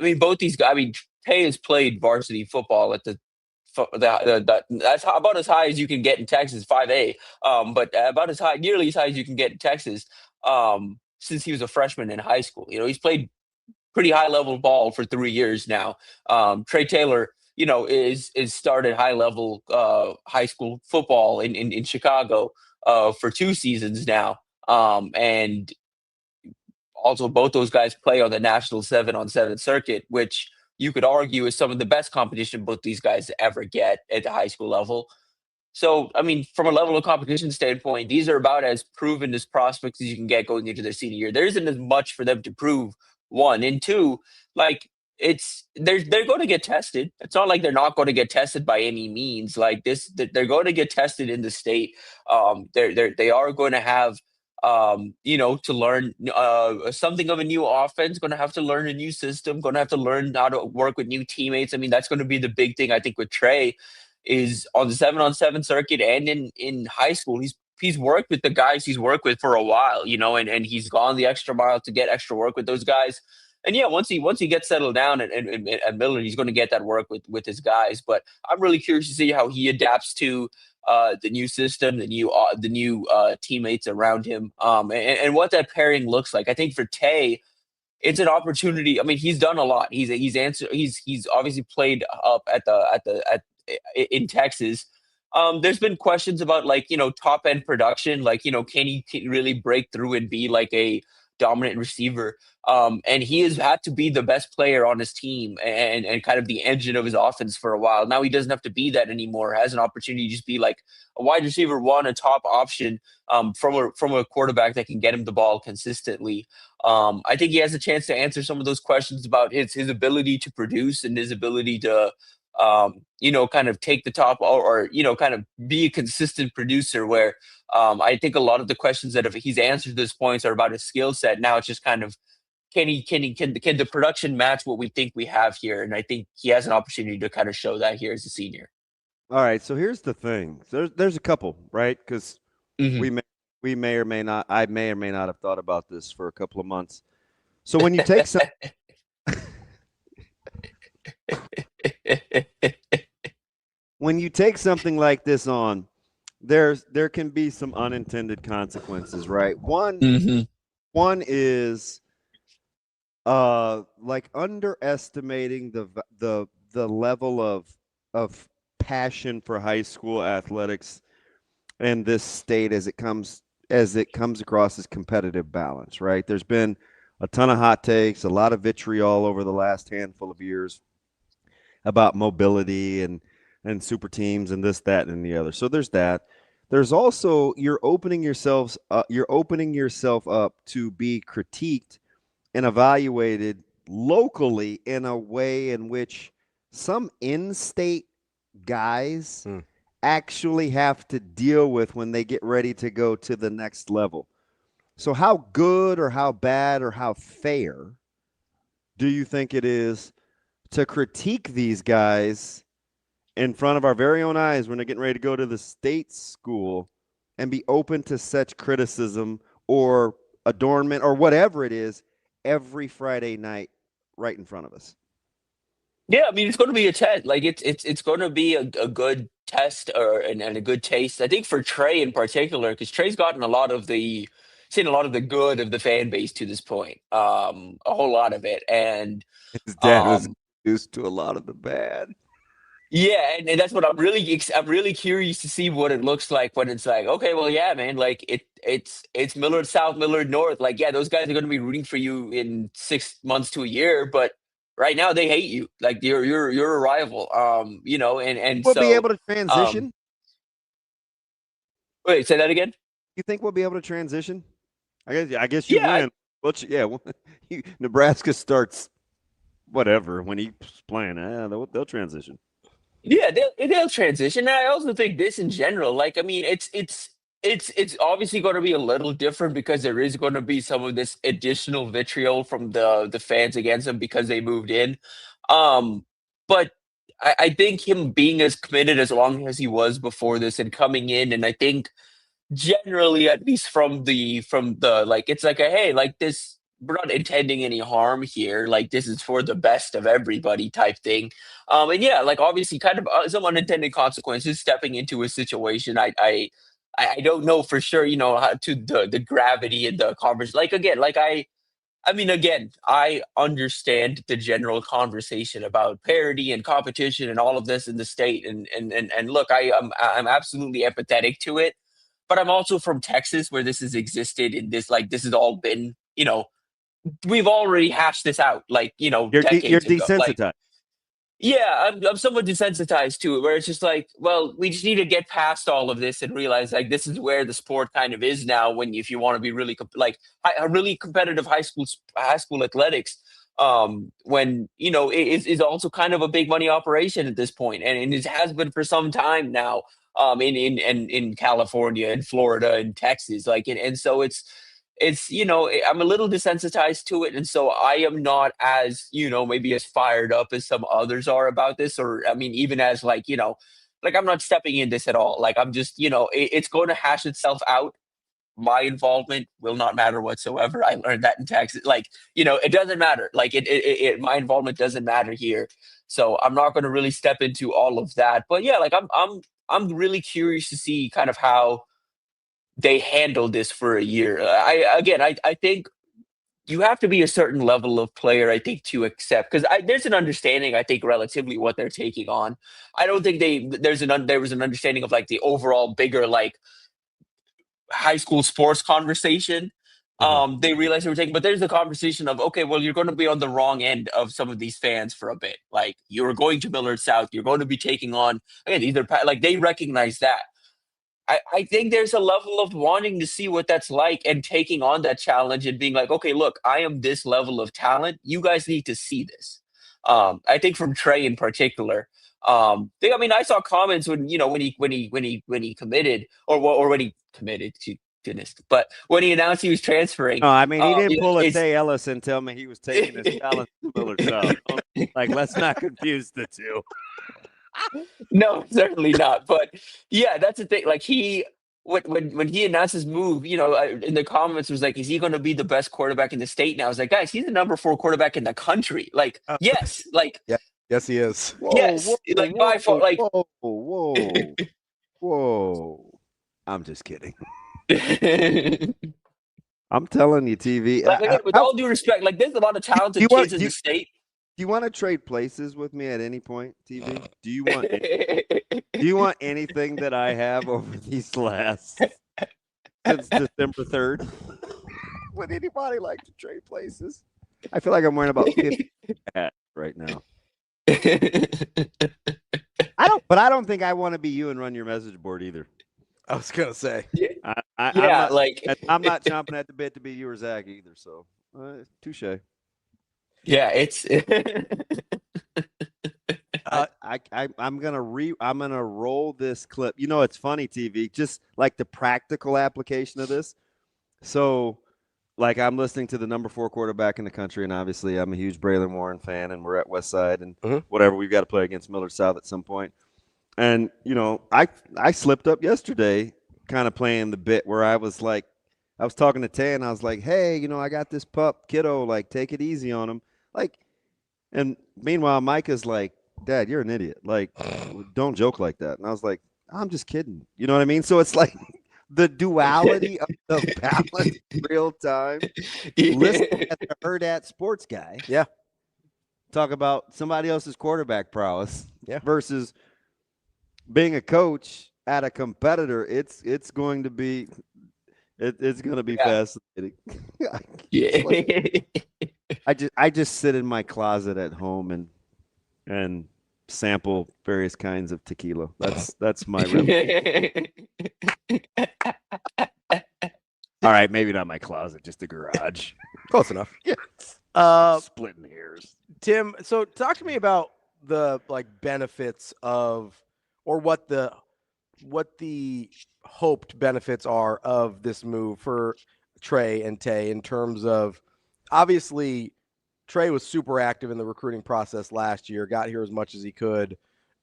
I mean, both these guys. I mean, Tay has played varsity football at that's about as high as you can get in Texas, 5A. But about as high, nearly as high as you can get in Texas. Since he was a freshman in high school, he's played pretty high level ball for 3 years now. Trae Taylor, is started high level high school football in Chicago for 2 seasons now. And also both those guys play on the national 7-on-7 circuit, which you could argue is some of the best competition both these guys ever get at the high school level. So, I mean, from a level of competition standpoint, these are about as proven as prospects as you can get going into their senior year. There isn't as much for them to prove, one. And two, like, they're going to get tested. It's not like they're not going to get tested by any means. Like this, they're going to get tested in the state. They are going to have to learn something of a new offense, going to have to learn a new system, going to have to learn how to work with new teammates. I mean, that's going to be the big thing, I think, with Trae is on the 7-on-7 circuit and in high school. He's worked with the guys he's worked with for a while, and he's gone the extra mile to get extra work with those guys. And yeah, once he gets settled down at Millard, he's going to get that work with his guys. But I'm really curious to see how he adapts to the new system, the new teammates around him, and what that pairing looks like. I think for Tay, it's an opportunity. I mean, he's done a lot. He's obviously played up in Texas. There's been questions about top end production, can he really break through and be like a dominant receiver? And he has had to be the best player on his team and kind of the engine of his offense for a while. Now he doesn't have to be that anymore. Has an opportunity to just be like a wide receiver one, a top option from a quarterback that can get him the ball consistently. I think he has a chance to answer some of those questions about his ability to produce and his ability to kind of take the top or kind of be a consistent producer where I think a lot of the questions that he's answered those points are about his skill set. Now it's just kind of can the production match what we think we have here? And I think he has an opportunity to kind of show that here as a senior. All right, so here's the thing. There's a couple, right? Because we may or may not, I may or may not have thought about this for a couple of months. So when you take some when you take something like this on, there can be some unintended consequences, right? One is like underestimating the level of passion for high school athletics in this state as it comes across as competitive balance, right? There's been a ton of hot takes, a lot of vitriol over the last handful of years about mobility and super teams and this, that, and the other. So there's that. There's also you're opening yourself up to be critiqued and evaluated locally in a way in which some in-state guys actually have to deal with when they get ready to go to the next level. So how good or how bad or how fair do you think it is to critique these guys in front of our very own eyes when they're getting ready to go to the state school and be open to such criticism or adornment or whatever it is every Friday night right in front of us? Yeah, I mean, it's going to be a test. Like it's going to be a good test and a good taste. I think for Trae in particular, because Trae's gotten seen a lot of the good of the fan base to this point, a whole lot of it, and his dad was used to a lot of the bad. Yeah, and that's what I'm really curious to see what it looks like when it's like, okay, well, yeah, man, like it's Millard South, Millard North. Like, yeah, those guys are going to be rooting for you in 6 months to a year, but right now they hate you. Like you're a rival. And we'll so be able to transition. Wait, say that again. You think we'll be able to transition? I guess you win. Nebraska starts whatever when he's playing. They'll transition. Yeah, they'll transition. And I also think this in general, like, I mean, it's obviously going to be a little different because there is going to be some of this additional vitriol from the fans against them because they moved in. But I think him being as committed as long as he was before this and coming in, and I think generally, at least from the like, it's like a, hey, like this, we're not intending any harm here. Like this is for the best of everybody type thing. And yeah, like obviously, kind of some unintended consequences stepping into a situation. I don't know for sure, how to the gravity and the conversation. Like again, like I mean, again, I understand the general conversation about parity and competition and all of this in the state. And look, I'm absolutely empathetic to it. But I'm also from Texas, where this has existed, and this has all been, we've already hashed this out, like, You're decades ago. Like, desensitized. yeah, I'm somewhat desensitized to it, where it's just like, well, we just need to get past all of this and realize like this is where the sport kind of is now. When if you want to be really a really competitive high school athletics, when it is also kind of a big money operation at this point, and it has been for some time now, in California and Florida and Texas, like, and so I'm a little desensitized to it, and so I am not as maybe as fired up as some others are about this, or I mean even as like I'm not stepping in this at all. Like I'm just it's going to hash itself out. My involvement will not matter whatsoever. I learned that in Texas. Like it doesn't matter. Like my involvement doesn't matter here. So I'm not going to really step into all of that. But yeah, like I'm really curious to see kind of how they handled this for a year. I think you have to be a certain level of player, I think, to accept, because there's an understanding, I think, relatively what they're taking on. I don't think there was an understanding of like the overall bigger like high school sports conversation. They realized they were taking, but there's the conversation of, okay, well, you're going to be on the wrong end of some of these fans for a bit. Like you're going to Millard South, you're going to be taking on again either like they recognize that. I think there's a level of wanting to see what that's like and taking on that challenge and being like, okay, look, I am this level of talent. You guys need to see this. I think from Trae in particular. I saw comments when he committed or when he committed to goodness, but when he announced he was transferring. No, I mean he didn't pull a Tay Ellis and tell me he was taking his talent to Millard South. Like, let's not confuse the two. No, certainly not. But yeah, that's the thing. Like when he announced his move, in the comments was like, is he going to be the best quarterback in the state now? I was like, guys, he's the number 4 quarterback in the country. Like, yes, like, yeah, yes, he is. Yes, like by far, like, whoa. I'm just kidding. I'm telling you, TV. Like, again, with all due respect, like, there's a lot of talented kids in the state. Do you want to trade places with me at any point, TV? Do you want anything that I have over these last since December 3rd? Would anybody like to trade places? I feel like I'm wearing about 50 hats right now. I don't think I want to be you and run your message board either. I was gonna say, I'm not chomping at the bit to be you or Zach either. So, touche. Yeah, it's. I'm gonna roll this clip. It's funny, TV. Just like the practical application of this. So, like, I'm listening to the number 4 quarterback in the country, and obviously, I'm a huge Braden Warren fan, and we're at Westside, and whatever, we've got to play against Millard South at some point. And I slipped up yesterday, kind of playing the bit where I was like, I was talking to Tay, and I was like, hey, I got this pup kiddo, like, take it easy on him. Like, and meanwhile, Micah's like, Dad, you're an idiot. Like, don't joke like that. And I was like, I'm just kidding. You know what I mean? So it's like the duality of the balance real time. Listen at the Hurrdat sports guy. Yeah. Talk about somebody else's quarterback prowess. Yeah. Versus being a coach at a competitor. It's going to be fascinating. Yeah. I just sit in my closet at home and sample various kinds of tequila. That's my All right, maybe not my closet, just the garage. Close enough. Splitting hairs. Tim, so talk to me about the benefits of, or what the hoped benefits are of this move for Trae and Tay, in terms of, obviously Trae was super active in the recruiting process last year, got here as much as he could,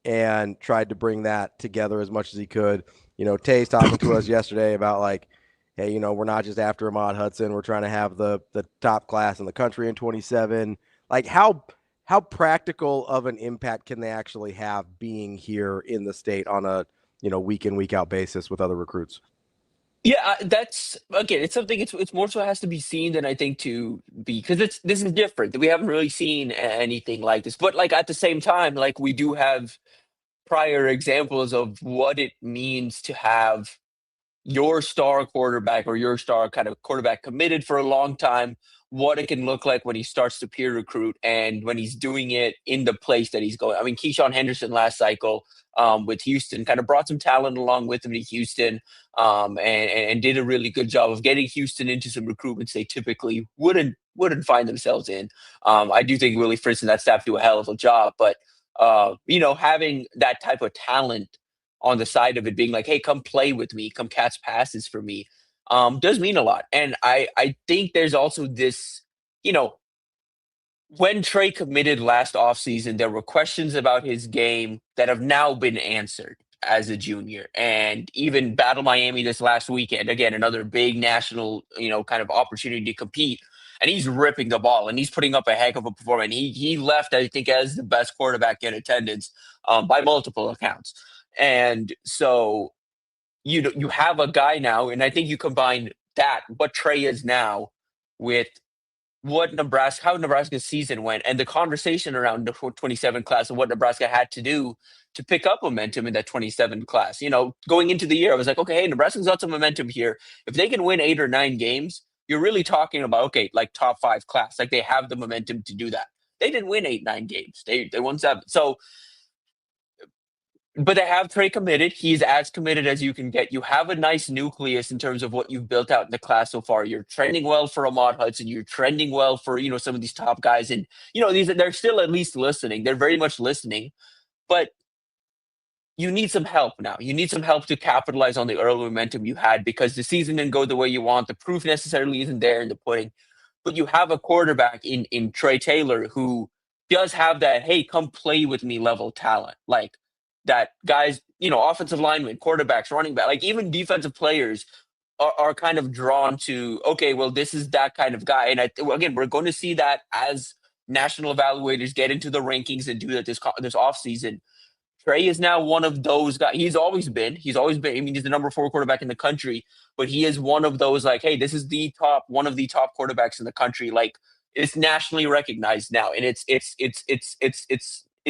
and tried to bring that together as much as he could. You know, Tay's talking to us yesterday about like, hey, you know, we're not just after Ahmad Hudson. We're trying to have the top class in the country in 27. Like how practical of an impact can they actually have being here in the state on a, you know, week in, week out basis with other recruits? Yeah, that's again, it's something. It's more so has to be seen than I think to be, because this is different. We haven't really seen anything like this, but like at the same time, like we do have prior examples of what it means to have your star quarterback or your star kind of quarterback committed for a long time, what it can look like when he starts to peer recruit and when he's doing it in the place that he's going. I mean, Keyshawn Henderson last cycle with Houston kind of brought some talent along with him to Houston, and did a really good job of getting Houston into some recruitments they typically wouldn't find themselves in. I do think Willie Fritz and that staff do a hell of a job, but you know, having that type of talent on the side of it being like, hey, come play with me, come catch passes for me, does mean a lot. And I think there's also this, you know, when Trae committed last offseason, there were questions about his game that have now been answered as a junior. And even Battle Miami this last weekend, again, another big national, you know, kind of opportunity to compete. And he's ripping the ball and he's putting up a heck of a performance. He left, I think, as the best quarterback in attendance by multiple accounts. And so you have a guy now, and I think you combine that, what Trae is now, with how Nebraska's season went, and the conversation around the 27 class and what Nebraska had to do to pick up momentum in that 27 class. You know, going into the year, I was like, okay, hey, Nebraska's got some momentum here. If they can win 8 or 9 games, you're really talking about, okay, like top 5 class. Like they have the momentum to do that. They didn't win 8, 9 games. They won 7. So, but they have Trae committed. He's as committed as you can get. You have a nice nucleus in terms of what you've built out in the class so far. You're trending well for Ahmad Hudson. You're trending well for, you know, some of these top guys. And, you know, they're still at least listening. They're very much listening. But you need some help now. You need some help to capitalize on the early momentum you had, because the season didn't go the way you want. The proof necessarily isn't there in the pudding. But you have a quarterback in Trae Taylor who does have that, hey, come play with me level talent. Like that guys, you know, offensive linemen, quarterbacks, running back, like even defensive players are kind of drawn to, okay, well, this is that kind of guy. And again, we're going to see that as national evaluators get into the rankings and do that this offseason. Trae is now one of those guys. He's always been. I mean, he's the number 4 quarterback in the country, but he is one of those like, hey, this is one of the top quarterbacks in the country. Like it's nationally recognized now, and it's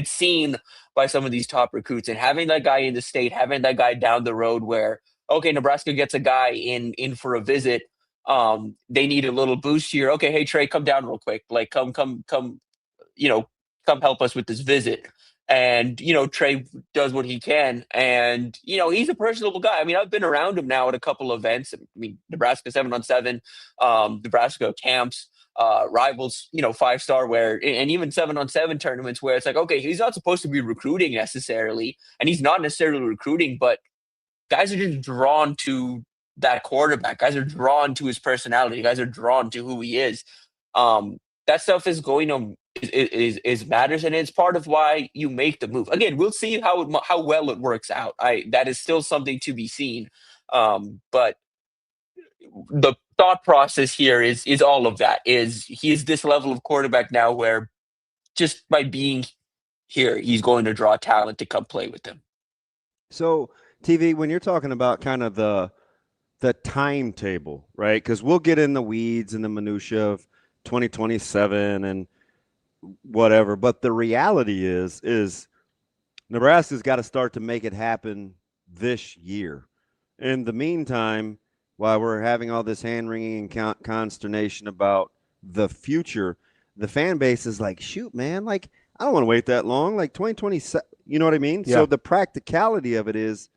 seen by some of these top recruits. And having that guy in the state, having that guy down the road, where okay, Nebraska gets a guy in for a visit. They need a little boost here. Okay, hey Trae, come down real quick. Like come, you know, come help us with this visit. And, you know, Trae does what he can. And, you know, he's a personable guy. I mean, I've been around him now at a couple of events. I mean, Nebraska 7-on-7, Nebraska camps, rivals, you know, 5-star and even 7-on-7 tournaments where it's like, okay, he's not supposed to be recruiting necessarily. And he's not necessarily recruiting, but guys are just drawn to that quarterback. Guys are drawn to his personality. Guys are drawn to who he is. That stuff is going to is matters, and it's part of why you make the move. Again, we'll see how well it works out. That is still something to be seen. But the thought process here is all of that. He is this level of quarterback now where just by being here, he's going to draw talent to come play with him. So, TV, when you're talking about kind of the timetable, right? Because we'll get in the weeds and the minutia of 2027 and whatever, but the reality is Nebraska's got to start to make it happen this year. In the meantime, while we're having all this hand-wringing and consternation about the future, the fan base is like, shoot, man, like, I don't want to wait that long, like 2027, you know what I mean? Yeah. So the practicality of it is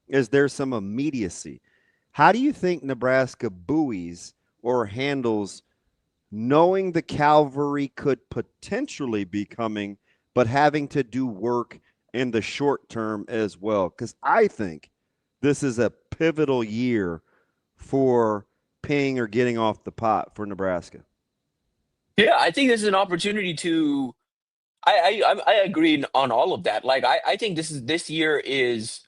there's some immediacy. How do you think Nebraska buoys or handles knowing the cavalry could potentially be coming, but having to do work in the short term as well? Because I think this is a pivotal year for paying or getting off the pot for Nebraska. Yeah, I think this is an opportunity to I agree on all of that. Like I think this year is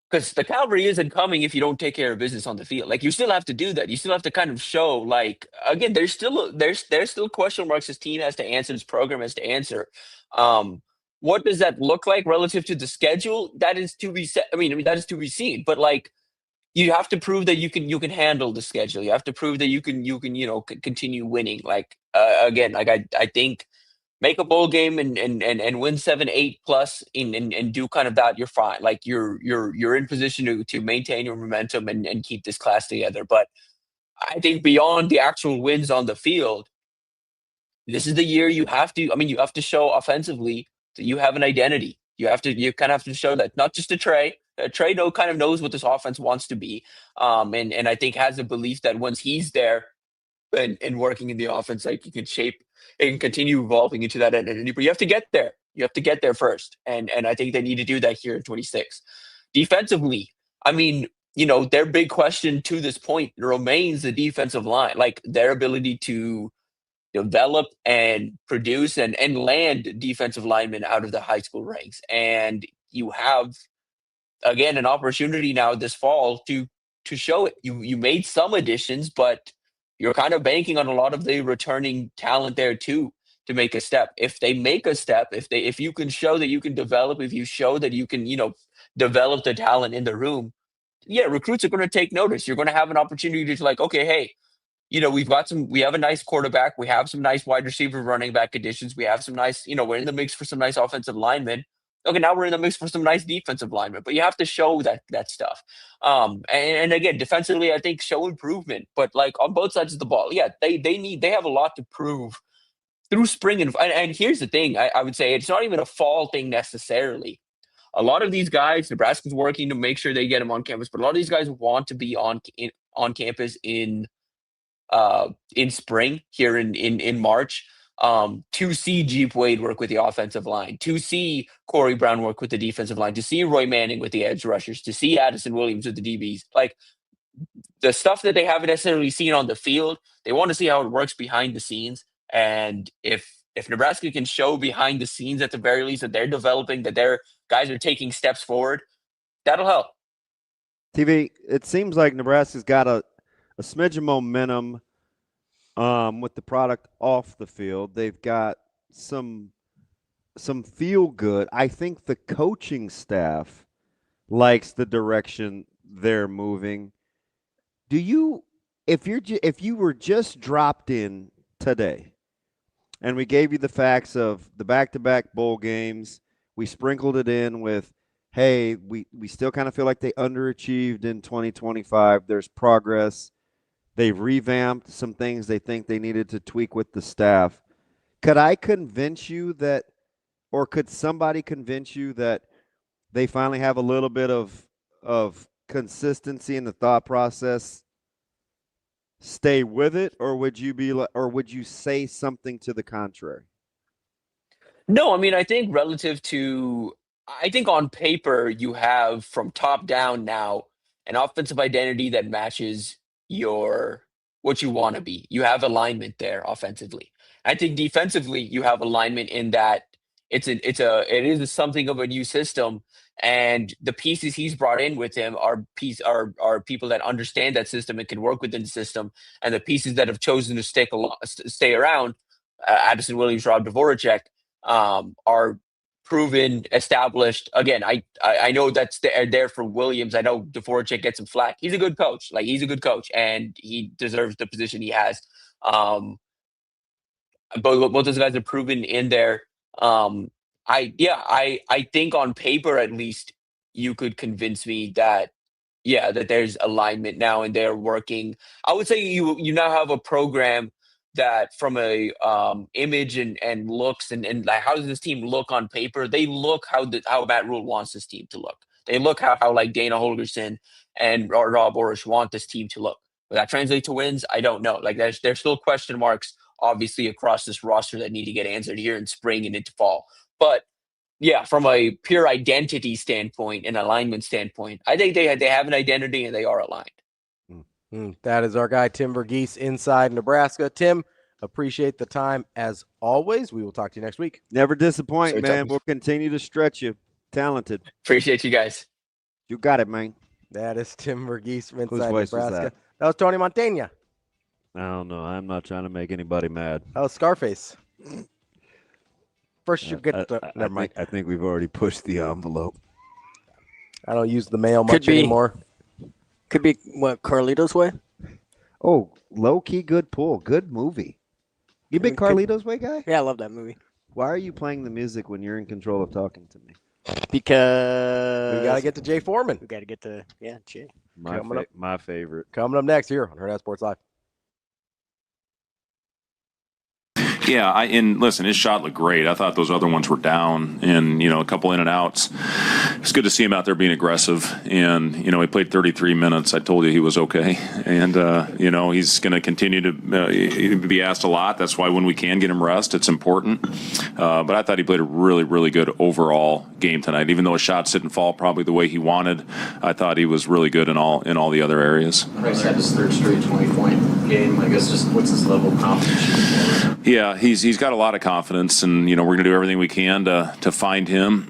because the cavalry isn't coming if you don't take care of business on the field. Like you still have to do that. You still have to kind of show. Like again, there's still question marks this team has to answer. This program has to answer. What does that look like relative to the schedule? That is to be set. I mean that is to be seen. But like you have to prove that you can handle the schedule. You have to prove that you can continue winning. Like again, like I think make a bowl game and win 7-8 plus and do kind of that, you're fine. Like you're in position to maintain your momentum and keep this class together. But I think beyond the actual wins on the field, this is the year you have to show offensively that you have an identity. You kind of have to show that, not just to Trae. Trae kind of knows what this offense wants to be. And I think has a belief that once he's there and working in the offense, like you can shape and continue evolving into that identity. But you have to get there. You have to get there first. And I think they need to do that here in 26. Defensively, I mean, their big question to this point remains the defensive line, like their ability to develop and produce and land defensive linemen out of the high school ranks. And you have, again, an opportunity now this fall to show it. You made some additions, but you're kind of banking on a lot of the returning talent there too to make a step. If they make a step, if you can show that you can develop, if you show that you can, develop the talent in the room, yeah, recruits are going to take notice. You're going to have an opportunity to like, okay, hey, we have a nice quarterback. We have some nice wide receiver running back additions. We have some nice, we're in the mix for some nice offensive linemen. Okay, now we're in the mix for some nice defensive linemen, but you have to show that stuff. And again, defensively, I think show improvement, but like on both sides of the ball, yeah, they have a lot to prove through spring. And here's the thing, I would say it's not even a fall thing necessarily. A lot of these guys, Nebraska's working to make sure they get them on campus, but a lot of these guys want to be on campus in spring here in March, to see Jeep Wade work with the offensive line, to see Corey Brown work with the defensive line, to see Roy Manning with the edge rushers, to see Addison Williams with the DBs. Like the stuff that they haven't necessarily seen on the field, they want to see how it works behind the scenes. And if Nebraska can show behind the scenes at the very least that they're developing, that their guys are taking steps forward, that'll help. TV, it seems like Nebraska's got a smidge of momentum with the product off the field. They've got some feel good. I think the coaching staff likes the direction they're moving. Do you, if you were just dropped in today and we gave you the facts of the back-to-back bowl games, we sprinkled it in with, hey, we still kind of feel like they underachieved in 2025. There's progress. They've revamped some things they think they needed to tweak with the staff. Could I convince you that, or could somebody convince you that they finally have a little bit of consistency in the thought process? Stay with it, or would you say something to the contrary? No, I mean, I think on paper, you have from top down now an offensive identity that matches what you want to be. You have alignment there offensively. I think defensively, you have alignment in that it is something of a new system, and the pieces he's brought in with him are people that understand that system and can work within the system, and the pieces that have chosen to stay around, Addison Williams, Rob Dvorak, are proven, established. Again, I know that's there for Williams. I know Dvorak gets some flack. He's a good coach. Like he's a good coach, and he deserves the position he has. Both those guys are proven in there. I think on paper at least you could convince me that that there's alignment now and they're working. I would say you now have a program that from a image and looks and like how does this team look on paper? They look how Matt Rhule wants this team to look. They look how like Dana Holgerson and Rob Orish want this team to look. Will that translate to wins? I don't know. Like there's still question marks obviously across this roster that need to get answered here in spring and into fall. But yeah, from a pure identity standpoint and alignment standpoint, I think they have an identity and they are aligned. That is our guy, Tim VERGHESE, inside Nebraska. Tim, Appreciate the time as always. We will talk to you next week. Never disappoint, Sorry, man. Thomas. We'll continue to stretch you. Talented. Appreciate you guys. You got it, man. That is Tim VERGHESE from Whose Inside voice was Nebraska. That was Tony Montaigne. I don't know. I'm not trying to make anybody mad. That was Scarface. First, you get to, never mind. I think we've already pushed the envelope. I don't use the mail much Could be. anymore. Could be what, Carlito's Way? Oh, low-key good pull. Good movie. You big Carlito's Way guy? Yeah, I love that movie. Why are you playing the music when you're in control of talking to me? Because We got to get to Jay Foreman. we got to get to Jay. My favorite. Coming up next here on Hurrdat Sports Live. Yeah, and listen, his shot looked great. I thought those other ones were down and, a couple in and outs. It's good to see him out there being aggressive. And, he played 33 minutes. I told you he was okay. And, he's going to continue to be asked a lot. That's why when we can get him rest, it's important. But I thought he played a really, really good overall game tonight. Even though his shots didn't fall probably the way he wanted, I thought he was really good in all the other areas. Price had his third straight 20-point game. I guess just what's his level of confidence? Yeah, he's got a lot of confidence, and we're going to do everything we can to find him.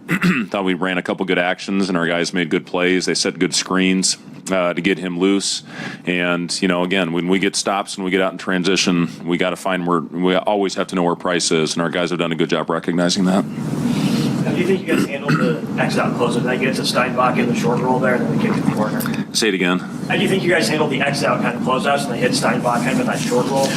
Thought we ran a couple good actions, and our guys made good plays. They set good screens to get him loose. And again, when we get stops and we get out in transition, we got to find where we always have to know where Price is, and our guys have done a good job recognizing that. How do you think you guys handled the X-out closer? Did I get to Steinbach in the short roll there and then they kicked it the corner? Say it again. How do you think you guys handled the X-out kind of closeouts and they hit Steinbach kind of in that short roll?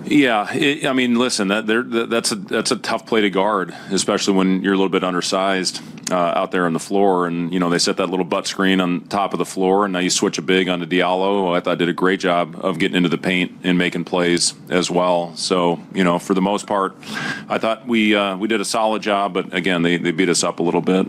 Yeah, listen, that's a tough play to guard, especially when you're a little bit undersized out there on the floor. And they set that little butt screen on top of the floor, and now you switch a big onto Diallo. I thought did a great job of getting into the paint and making plays as well. So for the most part, I thought we did a solid job. But again, they beat us up a little bit.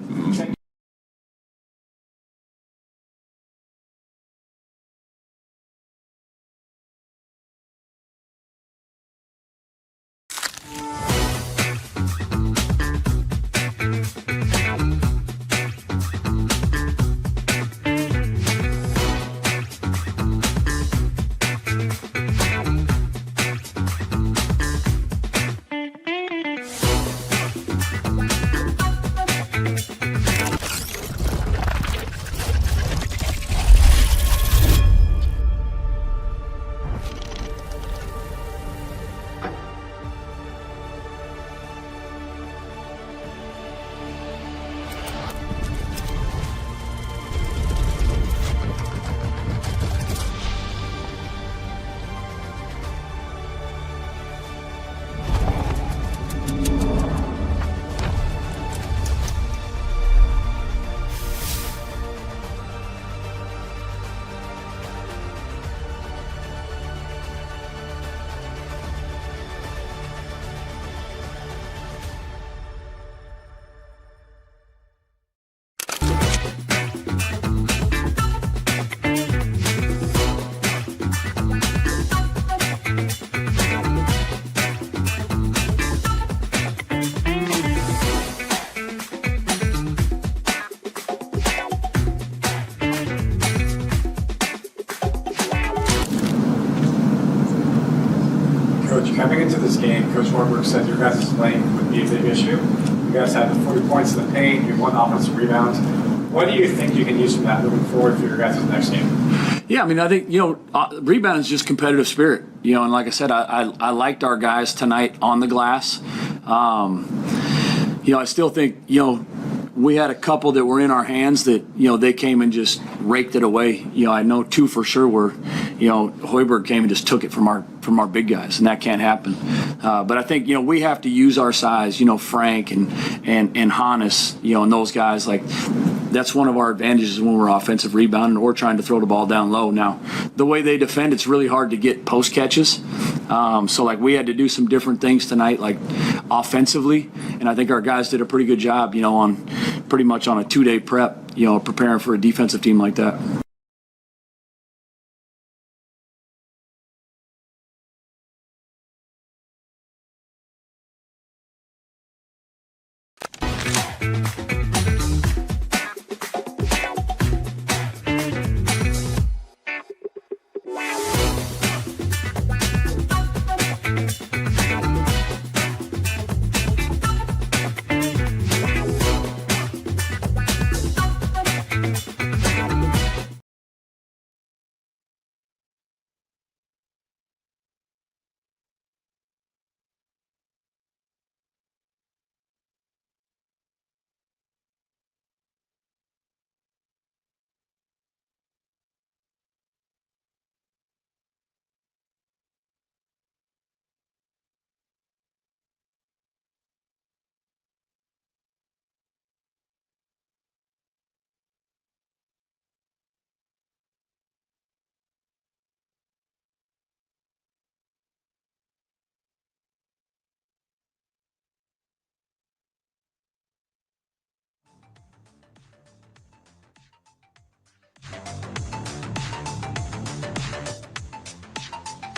Coming into this game, Coach Warburg said your guys' lane would be a big issue. You guys had 40 points in the paint, you won offensive rebounds. What do you think you can use from that moving forward for your guys' next game? Yeah, I think, rebound is just competitive spirit. And like I said, I liked our guys tonight on the glass. I still think, we had a couple that were in our hands that, they came and just raked it away. I know two for sure were, Hoiberg came and just took it from our big guys, and that can't happen. But I think, we have to use our size, Frank and Hannes, and those guys. Like, that's one of our advantages when we're offensive rebounding or trying to throw the ball down low. Now, the way they defend, it's really hard to get post catches. So, we had to do some different things tonight, offensively, and I think our guys did a pretty good job, on pretty much on a 2-day prep, preparing for a defensive team like that.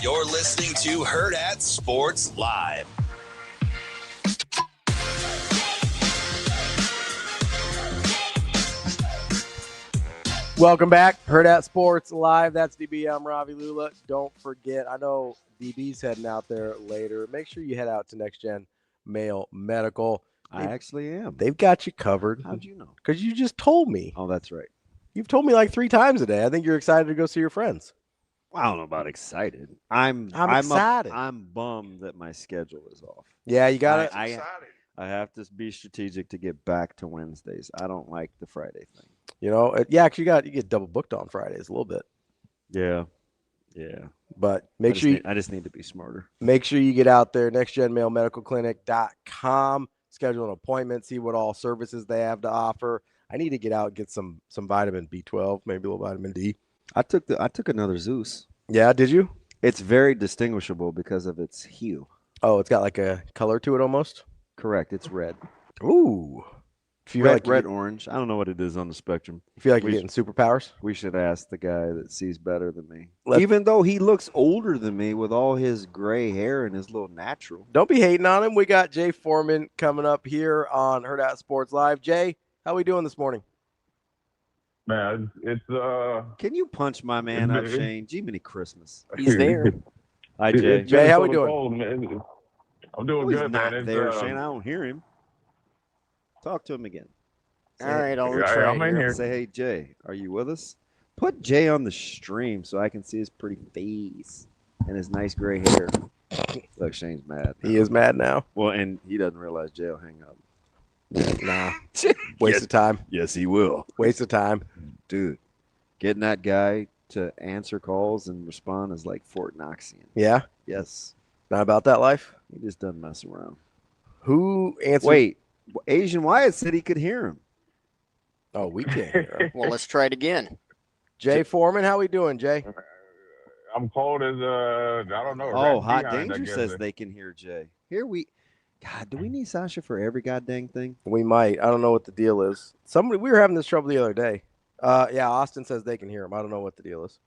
You're listening to Hurrdat Sports Live. Welcome back. Hurrdat Sports Live. That's DB. I'm Ravi Lulla. Don't forget, I know DB's heading out there later. Make sure you head out to Next Gen Male Medical. I actually am. They've got you covered. How'd you know? Because you just told me. Oh, that's right. You've told me like 3 times a day. I think you're excited to go see your friends. Well, I don't know about excited. I'm excited. I'm bummed that my schedule is off. Yeah, you got it. I have to be strategic to get back to Wednesdays. I don't like the Friday thing. You know, yeah, because you get double booked on Fridays a little bit. Yeah. But make sure I just need to be smarter. Make sure you get out there, nextgenmalemedicalclinic.com. Schedule an appointment, see what all services they have to offer. I need to get out and get some vitamin B12, maybe a little vitamin D. I took another Zeus. Yeah, did you? It's very distinguishable because of its hue. Oh, it's got like a color to it almost? Correct. It's red. Ooh. Red, orange. I don't know what it is on the spectrum. You feel like you're getting superpowers? We should ask the guy that sees better than me. Even though he looks older than me with all his gray hair and his little natural. Don't be hating on him. We got Jay Foreman coming up here on Hurrdat Sports Live. Jay, how we doing this morning? Man, it's Can you punch my man up, Shane? Jiminy Christmas. He's there. Hi, Jay. Jay, how we doing? Cold, man. I'm doing He's good, not man. there, Shane. I don't hear him. Talk to him again. All right, I'll retry. I'm in here. Say, hey, Jay, are you with us? Put Jay on the stream so I can see his pretty face and his nice gray hair. Look, Shane's mad. He is mad now. Well, and he doesn't realize Jay will hang up. Nah. Waste of time. Yes, he will. Waste of time. Dude, getting that guy to answer calls and respond is like Fort Knoxian. Yeah? Yes. Not about that life? He just doesn't mess around. Who answered? Wait, Asian Wyatt said he could hear him. Oh, we can't hear him. Well, let's try it again. Jay Foreman, how we doing, Jay? I'm cold as I don't know. Oh, rat Hot behind, I Danger guess. says they can hear Jay. God, do we need Sasha for every goddamn thing? We might. I don't know what the deal is. We were having this trouble the other day. Yeah, Austin says they can hear him. I don't know what the deal is.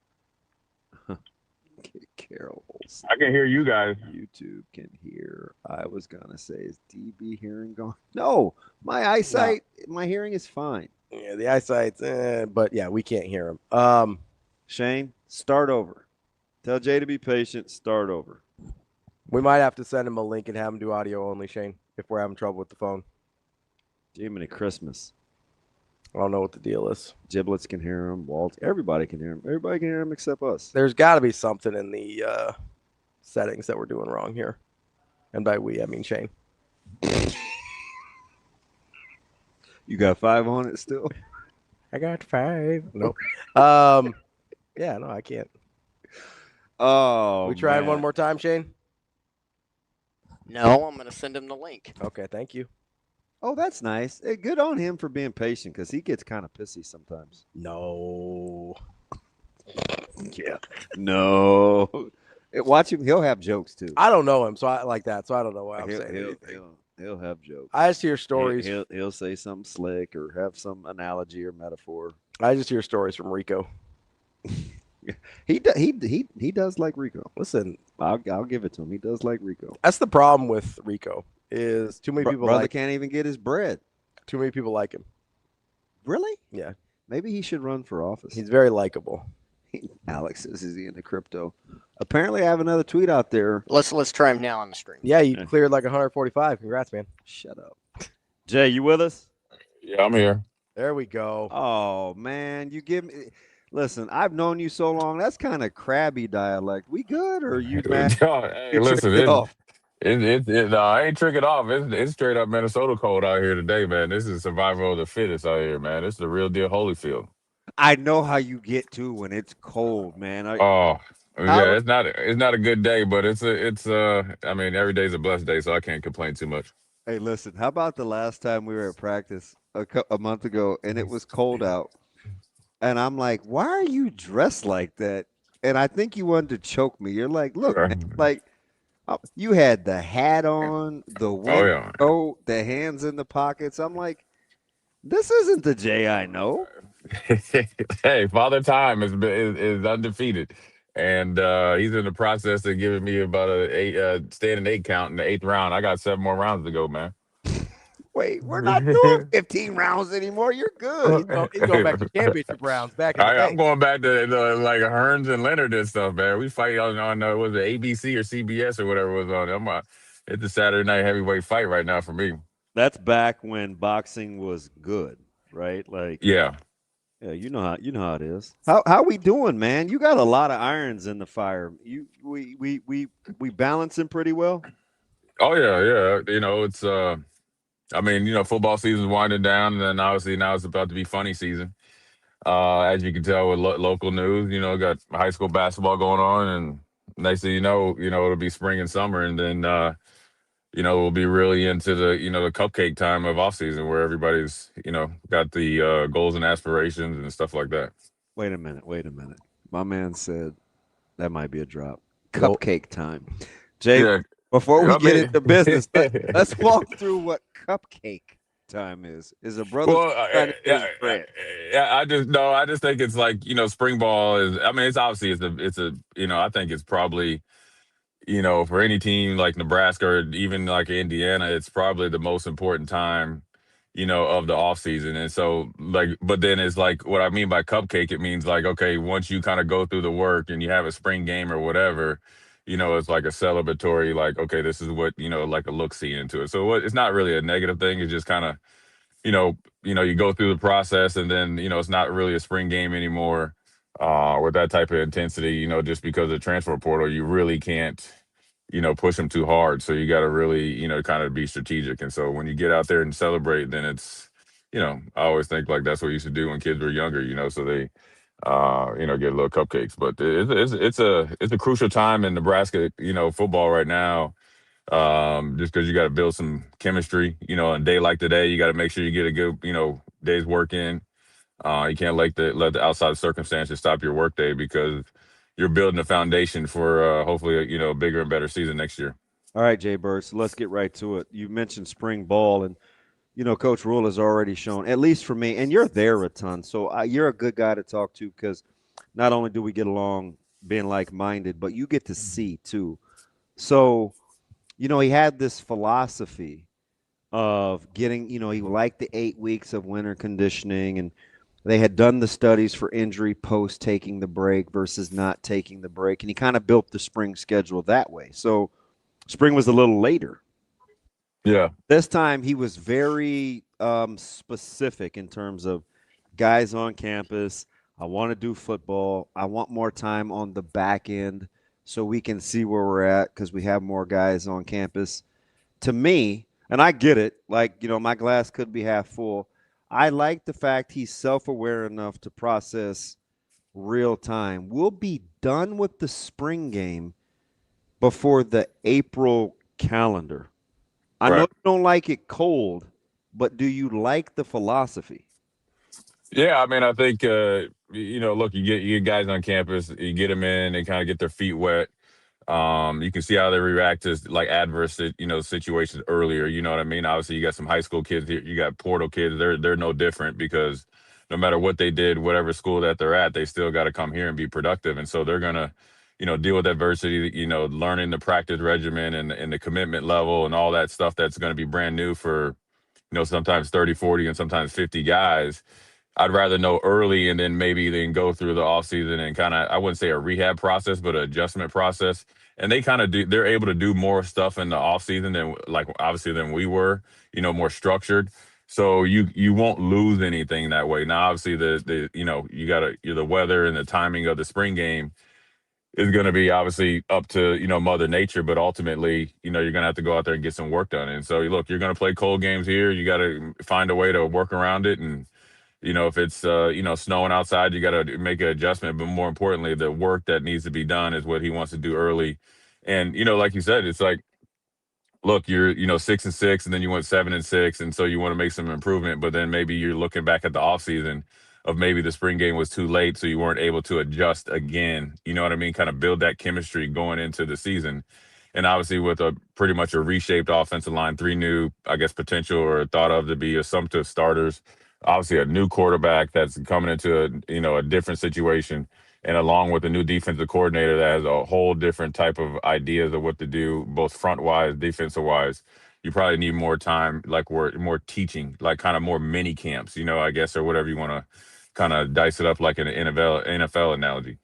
Carol Olsen. I can hear you guys. YouTube can hear. I was gonna say, is DB hearing gone? No, my eyesight, my hearing is fine. Yeah, the eyesight's, but yeah, we can't hear him. Shane, start over. Tell Jay to be patient. Start over. We might have to send him a link and have him do audio only, Shane, if we're having trouble with the phone. Jiminy Christmas. I don't know what the deal is. Giblets can hear him. Walt, everybody can hear him. Everybody can hear him except us. There's got to be something in the settings that we're doing wrong here. And by we, I mean Shane. You got 5 on it still? I got 5. Nope. Yeah, no, I can't. Oh, we trying man. one more time, Shane? No, I'm going to send him the link. Okay, thank you. Oh, that's nice. Hey, good on him for being patient because he gets kind of pissy sometimes. No. Yeah. No. Watch him. He'll have jokes too. I don't know him, so I like that. So I don't know why I'm saying anything. He'll have jokes. I just hear stories. He'll say something slick or have some analogy or metaphor. I just hear stories from Rico. He does like Rico. Listen, I'll give it to him. He does like Rico. That's the problem with Rico is too many people brother can't even get his bread. Too many people like him. Really? Yeah. Maybe he should run for office. He's very likable. Alex says, is he into crypto? Apparently, I have another tweet out there. Let's try him now on the stream. Yeah, you cleared like 145. Congrats, man. Shut up. Jay, you with us? Yeah, I'm here. There we go. Oh, man. You give me... Listen, I've known you so long. That's kind of crabby dialect. We good or are you mad? Hey, listen, I ain't tricking off. It's straight up Minnesota cold out here today, man. This is survival of the fittest out here, man. This is the real deal Holyfield. I know how you get to when it's cold, man. It's not a good day, but I mean, every day's a blessed day, so I can't complain too much. Hey, listen, how about the last time we were at practice a month ago and it was cold out? And I'm like, why are you dressed like that? And I think you wanted to choke me. You're like, look, man, like you had the hat on, the coat, the hands in the pockets. I'm like, this isn't the Jay I know. Hey, Father Time is undefeated. and he's in the process of giving me about a standing 8 count in the 8th round. I got 7 more rounds to go, man. Wait, we're not doing 15 rounds anymore. You're good. He's going back to championship rounds back in the day. I'm going back to like Hearns and Leonard and stuff, man. We fight on was it ABC or CBS or whatever was on. It's a Saturday night heavyweight fight right now for me. That's back when boxing was good, right? Like yeah, you know how it is. How we doing, man? You got a lot of irons in the fire. We balancing pretty well. Oh yeah. It's football season's winding down, and then obviously now it's about to be funny season. As you can tell with local news, got high school basketball going on, and next thing you know, it'll be spring and summer, and then we'll be really into the the cupcake time of off season where everybody's got the goals and aspirations and stuff like that. Wait a minute. My man said that might be a drop. Cupcake time, Jay. Yeah. Before we get into business, let's walk through what cupcake time is. Is a brother? I just think it's like spring ball is. I mean, it's obviously it's a I think it's probably for any team like Nebraska or even like Indiana, it's probably the most important time of the off season. And so but then it's like what I mean by cupcake. It means like okay, once you kind of go through the work and you have a spring game or whatever. It's like a celebratory, like, okay, this is what, like a look-see into it. So it's not really a negative thing. It's just kind of, you go through the process and then, it's not really a spring game anymore with that type of intensity, just because of the transfer portal, you really can't, push them too hard. So you got to really, kind of be strategic. And so when you get out there and celebrate, then it's, I always think like that's what you used to do when kids were younger, so they, get little cupcakes. But it's a crucial time in Nebraska, football right now. Just because you got to build some chemistry, on a day like today, you got to make sure you get a good, day's work in. You can't let the outside circumstances stop your work day because you're building a foundation for hopefully a bigger and better season next year. All right, Jay Bird. So let's get right to it. You mentioned spring ball and. Coach Rhule has already shown, at least for me, and you're there a ton, so you're a good guy to talk to because not only do we get along being like-minded, but you get to see too. So, he had this philosophy of getting, he liked the 8 weeks of winter conditioning, and they had done the studies for injury post taking the break versus not taking the break, and he kind of built the spring schedule that way. So spring was a little later. Yeah. This time he was very specific in terms of guys on campus. I want to do football. I want more time on the back end so we can see where we're at because we have more guys on campus. To me, and I get it, like, my glass could be half full. I like the fact he's self-aware enough to process real time. We'll be done with the spring game before the April calendar. I know you don't like it cold, but do you like the philosophy? Yeah, I mean, I think look, you get guys on campus, you get them in, they kind of get their feet wet. You can see how they react to like adverse, situations earlier. You know what I mean? Obviously, you got some high school kids, you got portal kids. They're no different because no matter what they did, whatever school that they're at, they still got to come here and be productive. And so they're gonna. Deal with adversity, learning the practice regimen and the commitment level and all that stuff that's going to be brand new for, sometimes 30, 40, and sometimes 50 guys. I'd rather know early and then maybe then go through the offseason and kind of, I wouldn't say a rehab process, but an adjustment process. And they kind of they're able to do more stuff in the offseason than we were, more structured. So you won't lose anything that way. Now, obviously the weather and the timing of the spring game is going to be obviously up to, Mother Nature, but ultimately, you're going to have to go out there and get some work done. And so, look, you're going to play cold games here. You got to find a way to work around it. And, if it's, snowing outside, you got to make an adjustment. But more importantly, the work that needs to be done is what he wants to do early. And, like you said, it's like, look, you're, 6-6 and then you went 7-6. And so you want to make some improvement, but then maybe you're looking back at the offseason of maybe the spring game was too late, so you weren't able to adjust again. You know what I mean? Kind of build that chemistry going into the season. And obviously with a pretty much a reshaped offensive line, 3 new, I guess, potential or thought of to be assumptive starters, obviously a new quarterback that's coming into a different situation. and along with the new defensive coordinator that has a whole different type of ideas of what to do, both front wise, defensive wise, you probably need more time, like more teaching, like kind of more mini camps, I guess, or whatever you want to kind of dice it up like an NFL analogy.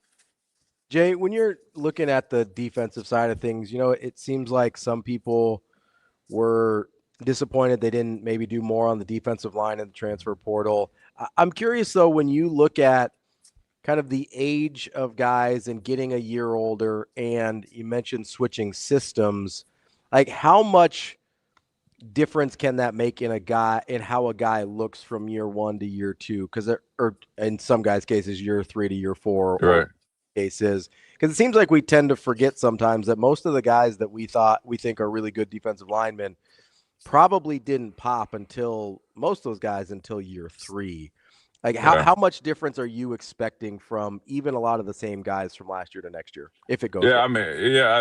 Jay, when you're looking at the defensive side of things, it seems like some people were disappointed they didn't maybe do more on the defensive line in the transfer portal. I'm curious, though, when you look at kind of the age of guys and getting a year older, and you mentioned switching systems, like how much difference can that make in how a guy looks from year 1 to year 2? Because or in some guys' cases, year 3 to year 4, right? Cases, because it seems like we tend to forget sometimes that most of the guys that we think are really good defensive linemen probably didn't pop until year 3. Like how much difference are you expecting from even a lot of the same guys from last year to next year, if it goes? Yeah,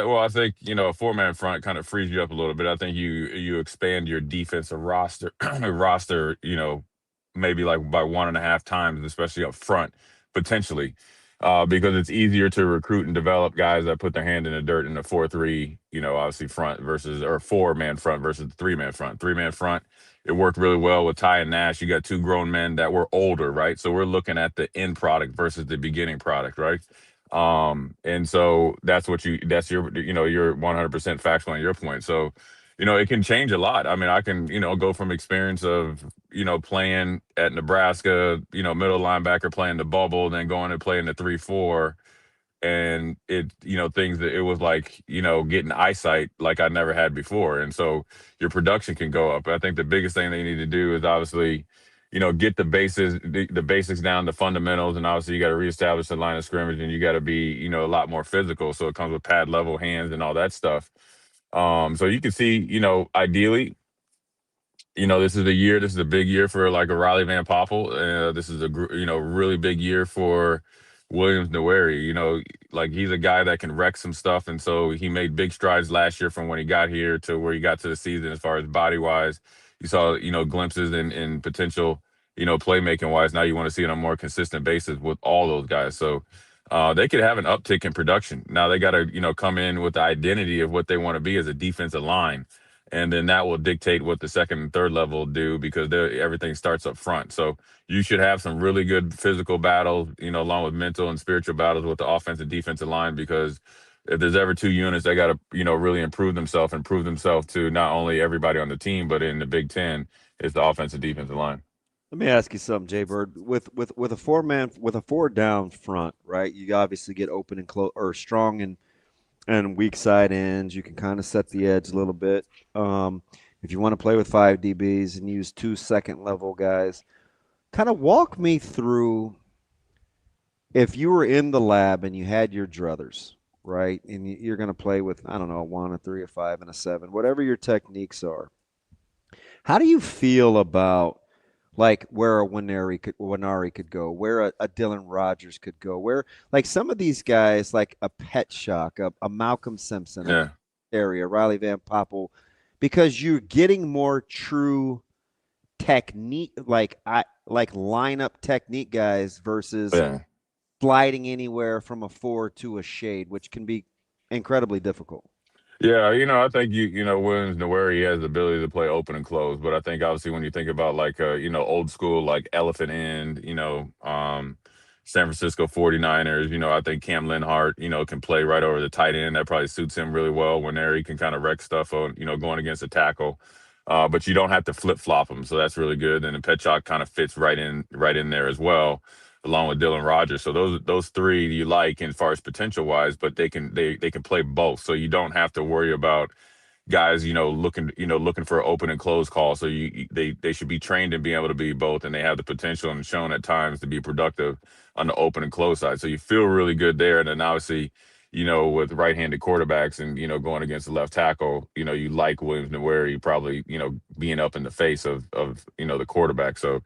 well, I think, a 4-man front kind of frees you up a little bit. I think you expand your defensive roster, maybe like by 1.5 times, especially up front, potentially, because it's easier to recruit and develop guys that put their hand in the dirt in the 4-3, obviously front versus, or 4-man front versus the 3-man front. 3-man front, it worked really well with Ty and Nash. You got 2 grown men that were older, right? So we're looking at the end product versus the beginning product, right? And so that's your, you're 100% factual on your point. So, it can change a lot. I mean, I can, go from experience of, playing at Nebraska, middle linebacker, playing the bubble, then going and playing the 3-4. And it, things that it was like, getting eyesight like I never had before. And so your production can go up. I think the biggest thing they need to do is obviously, get the basics down, the fundamentals, and obviously you got to reestablish the line of scrimmage, and you got to be, a lot more physical. So it comes with pad level hands and all that stuff. So you can see, ideally, this is a big year for like a Riley Van Poppel. This is a really big year for Williams Nwaneri. Like he's a guy that can wreck some stuff, and so he made big strides last year from when he got here to where he got to the season as far as body wise. You saw glimpses in potential playmaking wise. Now you want to see it on a more consistent basis with all those guys. So they could have an uptick in production. Now they got to come in with the identity of what they want to be as a defensive line. And then that will dictate what the second and third level do, because everything starts up front. So you should have some really good physical battles, along with mental and spiritual battles with the offensive and defensive line, because if there's ever 2 units that got to, really improve themselves to not only everybody on the team, but in the Big Ten, is the offensive and defensive line. Let me ask you something, Jay Bird. With a 4-man, with a 4 down front, right? You obviously get open and close, or strong and weak side ends. You can kind of set the edge a little bit. If you want to play with 5 DBs and use 2 second-level guys, kind of walk me through, if you were in the lab and you had your druthers, right, and you're going to play with, I don't know, a 1, a 3, a 5, and a 7, whatever your techniques are. How do you feel about like where a Nwaneri could go, where a Dylan Rogers could go, where like some of these guys, like a Pet Shock, a Malcolm Simpson area, Riley Van Poppel, because you're getting more true technique, like lineup technique guys versus sliding anywhere from a 4 to a shade, which can be incredibly difficult. Yeah, I think Williams Nwaneri has the ability to play open and close, but I think obviously when you think about like old school like elephant end, San Francisco 49ers, I think Cam Linhart, can play right over the tight end. That probably suits him really well. Nwaneri can kind of wreck stuff on, going against a tackle. But you don't have to flip-flop them, so that's really good. And the Petchak kind of fits right in there as well, along with Dylan Rogers. So those 3 you like as far as potential wise, but they can play both. So you don't have to worry about guys, looking for open and close calls. So they should be trained in being able to be both, and they have the potential and shown at times to be productive on the open and close side. So you feel really good there. And then obviously, with right-handed quarterbacks and, going against the left tackle, you like Williams Nwaneri probably, being up in the face of the quarterback. So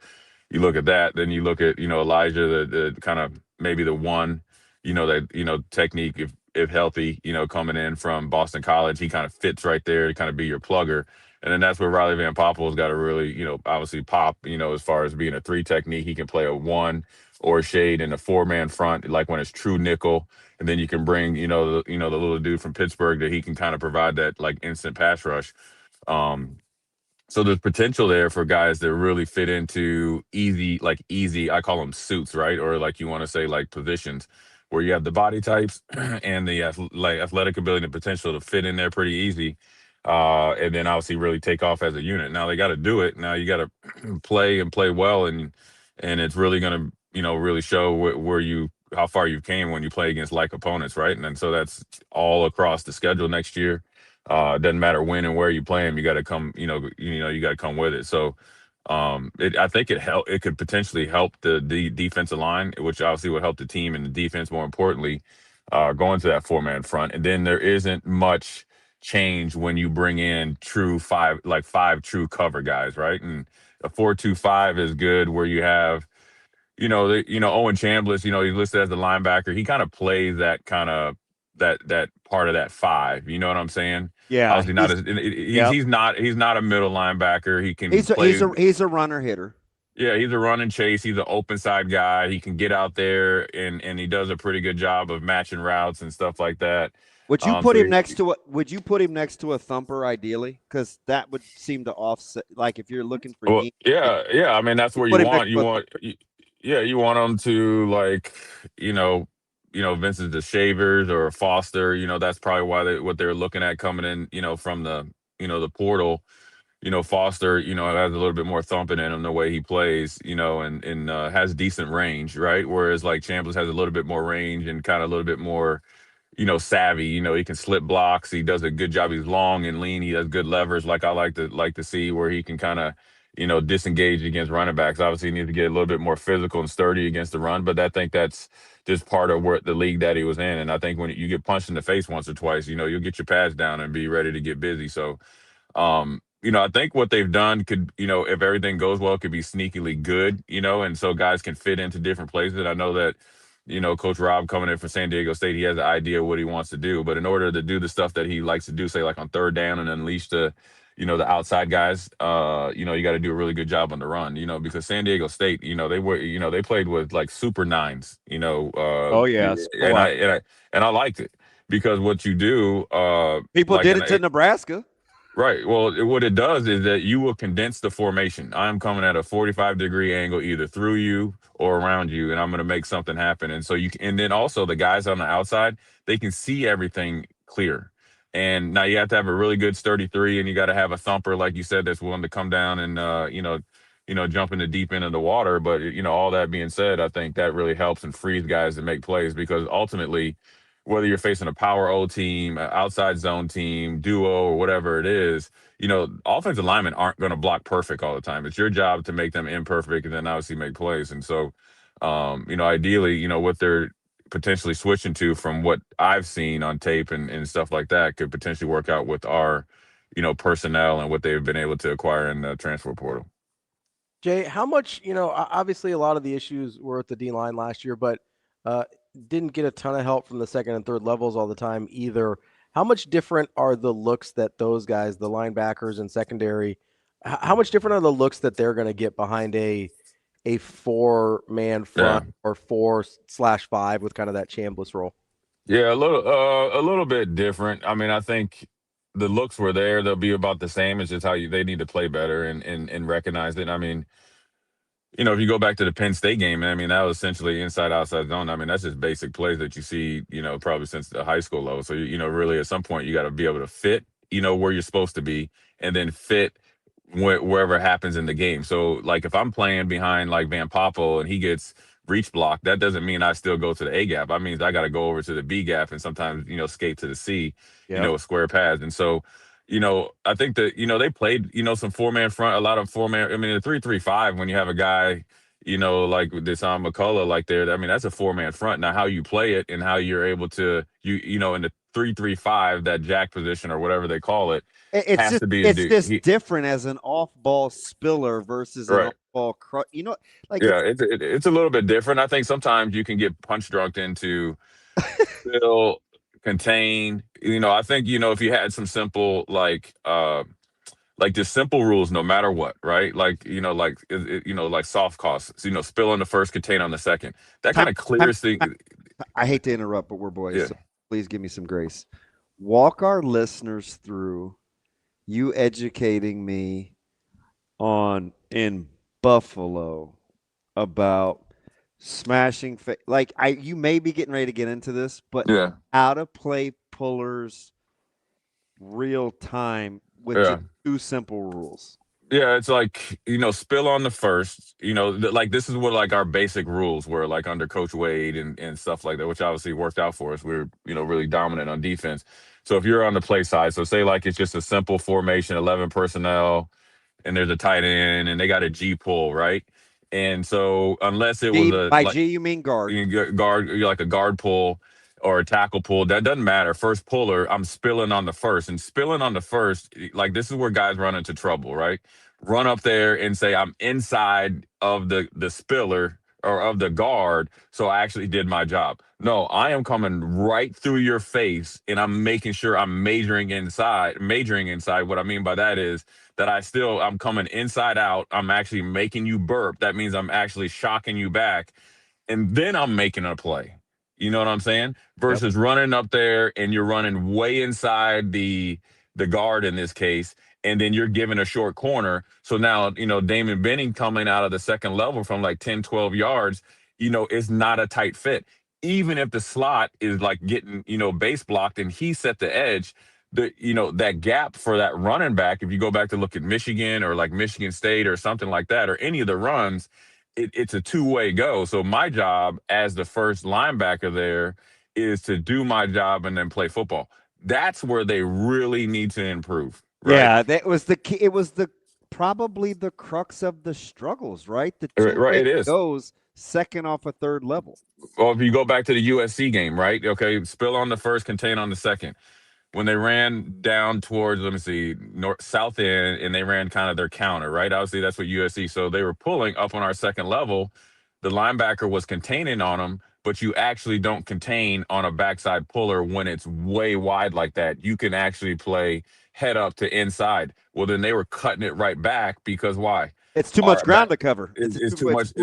you look at that, then you look at, Elijah, the kind of maybe the one, that, technique, if healthy, coming in from Boston College, he kind of fits right there to kind of be your plugger. And then that's where Riley Van Poppel's got to really, obviously pop, as far as being a 3 technique. He can play a 1 or shade in a 4-man front, like when it's true nickel. And then you can bring, the little dude from Pittsburgh that he can kind of provide that like instant pass rush. So there's potential there for guys that really fit into easy, I call them suits, right? Or like you want to say like positions where you have the body types and the athletic ability and potential to fit in there pretty easy. And then obviously really take off as a unit. Now they got to do it. Now you got to play well. And it's really going to, really show how far you came when you play against like opponents, right? And then so that's all across the schedule next year. It doesn't matter when and where you play them. You got to come, you got to come with it. So, I think it could potentially help the defensive line, which obviously would help the team and the defense more importantly, going to that 4-man front. And then there isn't much change when you bring in five true cover guys, right? And a 4-2-5 is good where you have, Owen Chambliss, he's listed as the linebacker. He kind of plays that kind of that part of that 5. You know what I'm saying? Yeah, obviously he's not a middle linebacker. He can he's a runner hitter. Yeah, he's a run and chase. He's an open side guy. He can get out there and he does a pretty good job of matching routes and stuff like that. Would you put him next to a thumper ideally? Because that would seem to offset. Like if you're looking for yeah. I mean that's where you want him to like Vincent DeShavers or Foster, that's probably why what they're looking at coming in, from the, the portal. Foster, has a little bit more thumping in him the way he plays, and has decent range, right? Whereas like Chambliss has a little bit more range and kind of a little bit more, savvy. He can slip blocks. He does a good job. He's long and lean. He has good levers, like I like to see, where he can kind of, disengage against running backs. Obviously, he needs to get a little bit more physical and sturdy against the run, but I think that's just part of the league that he was in. And I think when you get punched in the face once or twice, you'll get your pads down and be ready to get busy. So, I think what they've done could, if everything goes well, could be sneakily good, and so guys can fit into different places. I know that, Coach Rob coming in from San Diego State, he has an idea of what he wants to do, but in order to do the stuff that he likes to do, say like on third down and unleash the outside guys, you got to do a really good job on the run, because San Diego State, they played with like super nines, oh yeah, and I liked it because what you do, people did it to Nebraska. Right. Well, what it does is that you will condense the formation. I'm coming at a 45-degree angle, either through you or around you, and I'm going to make something happen. And so and then also the guys on the outside, they can see everything clear. And now you have to have a really good sturdy 3, and you got to have a thumper, like you said, that's willing to come down and, jump in the deep end of the water. But, all that being said, I think that really helps and frees guys to make plays because ultimately, whether you're facing a power O team, an outside zone team, duo, or whatever it is, offensive linemen aren't going to block perfect all the time. It's your job to make them imperfect and then obviously make plays. And so, ideally, what they're potentially switching to from what I've seen on tape and stuff like that could potentially work out with our, personnel and what they've been able to acquire in the transfer portal. Jay, how much, obviously a lot of the issues were with the D-line last year, but didn't get a ton of help from the second and third levels all the time either. How much different are the looks that those guys, the linebackers and secondary, how much different are the looks that they're going to get behind a 4-man front or 4/5 with kind of that Chambliss role? Yeah, a little bit different. I mean, I think the looks were there. They'll be about the same. It's just how they need to play better and recognize it. I mean, if you go back to the Penn State game, I mean, that was essentially inside, outside zone. I mean, that's just basic plays that you see, probably since the high school level. So, really at some point you got to be able to fit, where you're supposed to be and then fit wherever happens in the game. So, like, if I'm playing behind, like, Van Poppel and he gets reach block, that doesn't mean I still go to the A gap. I mean, I got to go over to the B gap and sometimes, skate to the C, with square pads. And so, I think that, they played, some 4-man front, a lot of 4-man. I mean, the 3-3-5, when you have a guy, like this on McCullough, like there, I mean, that's a 4-man front. Now, how you play it and how you're able to, in the 3-3-5, that jack position or whatever they call it, it's different as an off-ball spiller versus an off-ball it's a little bit different. I think sometimes you can get punch drunked into still contain. I think if you had some simple like like just simple rules, no matter what, right? Like like soft costs, spill on the first, contain on the second. That kind of clears things. I hate to interrupt, but we're boys, Yeah. so please give me some grace. Walk our listeners through you educating me on in Buffalo about smashing you may be getting ready to get into this, but Yeah. how to play pullers real time with Yeah. just 2 simple rules. Yeah, it's like, spill on the first, like this is what like our basic rules were, like under Coach Wade and stuff like that, which obviously worked out for us. We were, really dominant on defense. So if you're on the play side, so say like it's just a simple formation, 11 personnel, and there's a tight end and they got a G pull, right? And so unless it was By G you mean guard. You're like a guard pull or a tackle pull, that doesn't matter. First puller, I'm spilling on the first. And spilling on the first, like this is where guys run into trouble, right? Run up there and say I'm inside of the spiller or of the guard, so I actually did my job. No, I am coming right through your face and I'm making sure I'm majoring inside. What I mean by that is that I'm coming inside out. I'm actually making you burp. That means I'm actually shocking you back. And then I'm making a play. You know what I'm saying? Versus running up there and you're running way inside the guard in this case, and then you're giving a short corner. So now, Damon Benning coming out of the second level from like 10, 12 yards, it's not a tight fit. Even if the slot is like getting, base blocked and he set the edge, that gap for that running back, if you go back to look at Michigan or like Michigan State or something like that, or any of the runs, it's a two-way go. So my job as the first linebacker there is to do my job and then play football. That's where they really need to improve. Right? Yeah, that was the key. It was probably the crux of the struggles, right? The Right, it is. Goes second off a third level. Well, if you go back to the USC game, right? Okay, spill on the first, contain on the second. When they ran down towards, south end, and they ran kind of their counter, right? Obviously, that's what USC. So they were pulling up on our second level. The linebacker was containing on them, but you actually don't contain on a backside puller when it's way wide like that. You can actually play head up to inside. Well, then they were cutting it right back because why? It's too much ground to cover. It's too much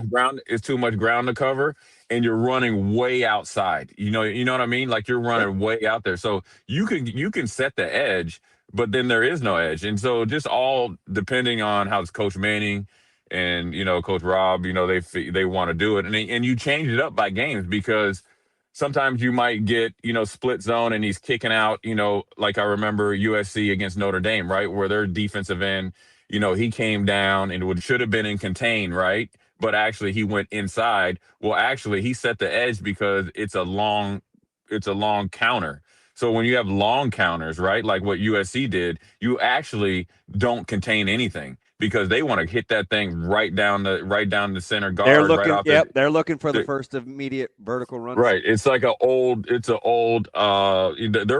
ground. It's too much ground to cover, and you're running way outside. You know what I mean? Like you're running way out there. So you can set the edge, but then there is no edge. And so just all depending on how it's Coach Manning and Coach Rob, they want to do it, and you change it up by games because sometimes you might get split zone and he's kicking out. Like I remember USC against Notre Dame, right, where their defensive end. He came down and should have been in contain, right? But actually he went inside. Well, actually he set the edge because it's a long counter. So when you have long counters, right, like what USC did, you actually don't contain anything because they want to hit that thing right down the center guard. They're looking, right off they're looking for the first immediate vertical run. Right. It's like their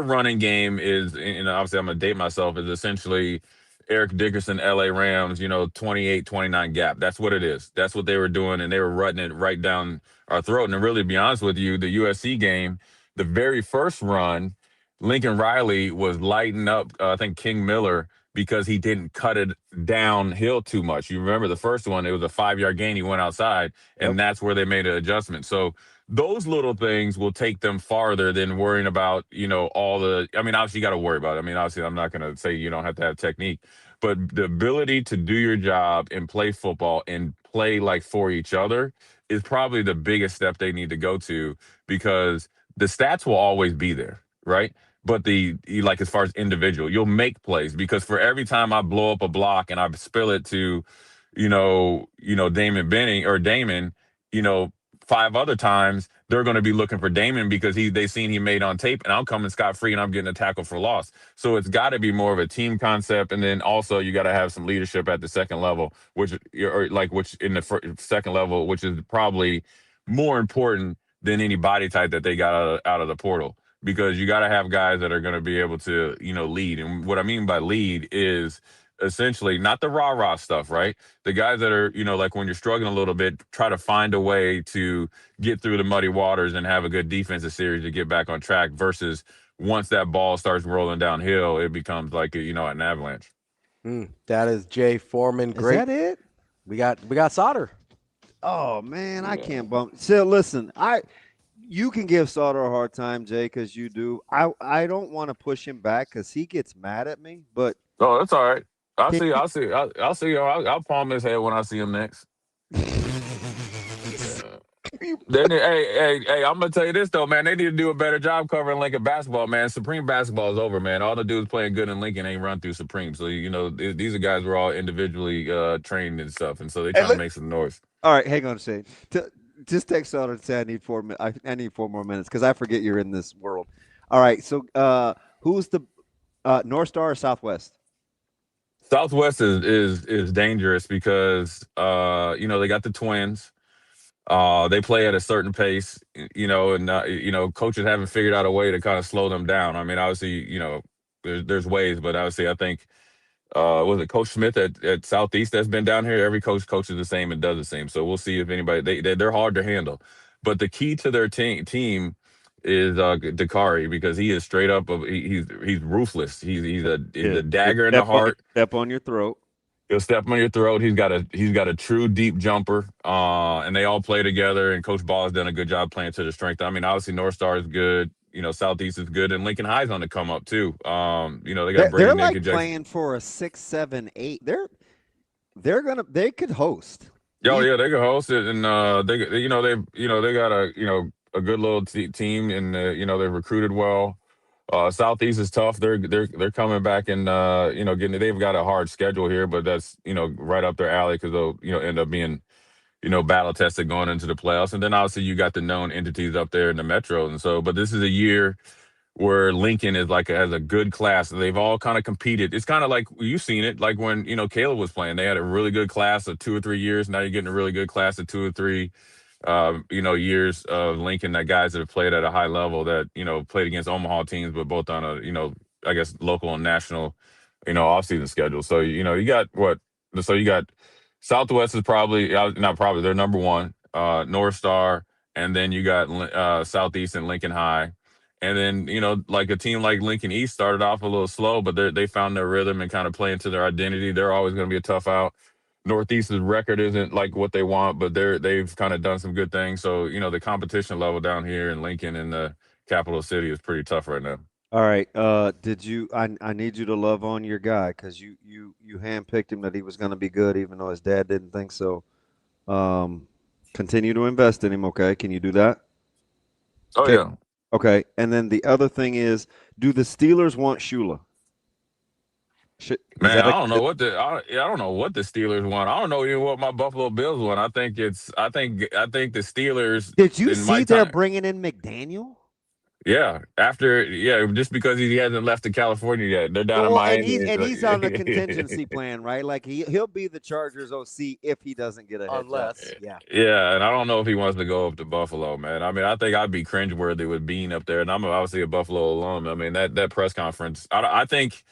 running game is, obviously I'm gonna date myself, is essentially Eric Dickerson, LA Rams, 28-29 gap. That's what it is. That's what they were doing, and they were running it right down our throat. And to really be honest with you, the USC game, the very first run, Lincoln Riley was lighting up, I think, King Miller because he didn't cut it downhill too much. You remember the first one, it was a 5-yard gain. He went outside, and that's where they made an adjustment. So those little things will take them farther than worrying about, obviously you got to worry about it. Obviously I'm not going to say you don't have to have technique, but the ability to do your job and play football and play like for each other is probably the biggest step they need to go to, because the stats will always be there, right? But as far as individual, you'll make plays, because for every time I blow up a block and I spill it to, Damon Benning or Damon, 5 other times they're going to be looking for Damon because they seen he made on tape, and I'm coming scot-free and I'm getting a tackle for loss. So it's got to be more of a team concept, and then also you got to have some leadership at the second level, which in the second level, which is probably more important than any body type that they got out of the portal, because you got to have guys that are going to be able to lead. And what I mean by lead is essentially not the rah-rah stuff, right? The guys that are, like when you're struggling a little bit, try to find a way to get through the muddy waters and have a good defensive series to get back on track, versus once that ball starts rolling downhill, it becomes like, an avalanche. That is Jay Foreman. Great. Is that it? We got Sautter. Oh man, I can't bump. So listen, you can give Sautter a hard time, Jay, because you do. I don't want to push him back because he gets mad at me. But Oh, that's all right. I'll see. I'll palm his head when I see him next. Then, hey, I'm gonna tell you this though, man. They need to do a better job covering Lincoln basketball, man. Supreme basketball is over, man. All the dudes playing good in Lincoln ain't run through Supreme. So these are guys who are all individually trained and stuff, and so they trying to make some noise. All right, hang on a second. Just text Sautter and say I need 4 minutes. I need 4 more minutes because I forget you're in this world. All right, so who's the North Star or Southwest? Southwest is dangerous because they got the Twins. They play at a certain pace, and coaches haven't figured out a way to kind of slow them down. I mean, obviously, there's ways, but obviously, I think was it Coach Smith at Southeast that's been down here? Every coach coaches the same and does the same. So we'll see if anybody they're hard to handle. But the key to their team is Dakari because he is straight up he's ruthless. He's a dagger in the heart. Step on your throat. He'll step on your throat. He's got a true deep jumper. And they all play together. And Coach Ball has done a good job playing to their strength. I mean, obviously North Star is good. Southeast is good, and Lincoln High's on the come up too. They got They're Braden like playing for a 6, 7, 8. They could host. Oh yeah, they could host it, and they got a good little team, and they've recruited well. Southeast is tough. They're coming back and they've got a hard schedule here, but that's right up their alley because they'll end up being battle tested going into the playoffs. And then obviously you got the known entities up there in the Metro, and so but this is a year where Lincoln is has a good class. They've all kind of competed. It's kind of like you've seen it, like when Caleb was playing. They had a really good class of 2 or 3 years. Now you're getting a really good class of 2 or 3 years of Lincoln, that guys that have played at a high level that, played against Omaha teams, but both on a, I guess local and national, off-season schedule. So, you got you got Southwest is probably, not probably, they're number 1, North Star, and then you got Southeast and Lincoln High. And then, like a team like Lincoln East started off a little slow, but they found their rhythm and kind of play into their identity. They're always going to be a tough out. Northeast's record isn't like what they want, but they've kind of done some good things. So, the competition level down here in Lincoln and the capital city is pretty tough right now. All right. I need you to love on your guy because you handpicked him that he was going to be good, even though his dad didn't think so. Continue to invest in him, okay? Can you do that? Oh, okay. Yeah. Okay. And then the other thing is, do the Steelers want Shula? Man, I don't know what the Steelers want. I don't know even what my Buffalo Bills want. I think the Steelers. Did you see they're bringing in McDaniel? Yeah, just because he hasn't left to California yet. They're down in Miami. And he's on the contingency plan, right? Like he'll be the Chargers OC if he doesn't get a head job. Yeah, and I don't know if he wants to go up to Buffalo, man. I mean, I think I'd be cringeworthy with being up there, and I'm obviously a Buffalo alum. I mean, that press conference, I think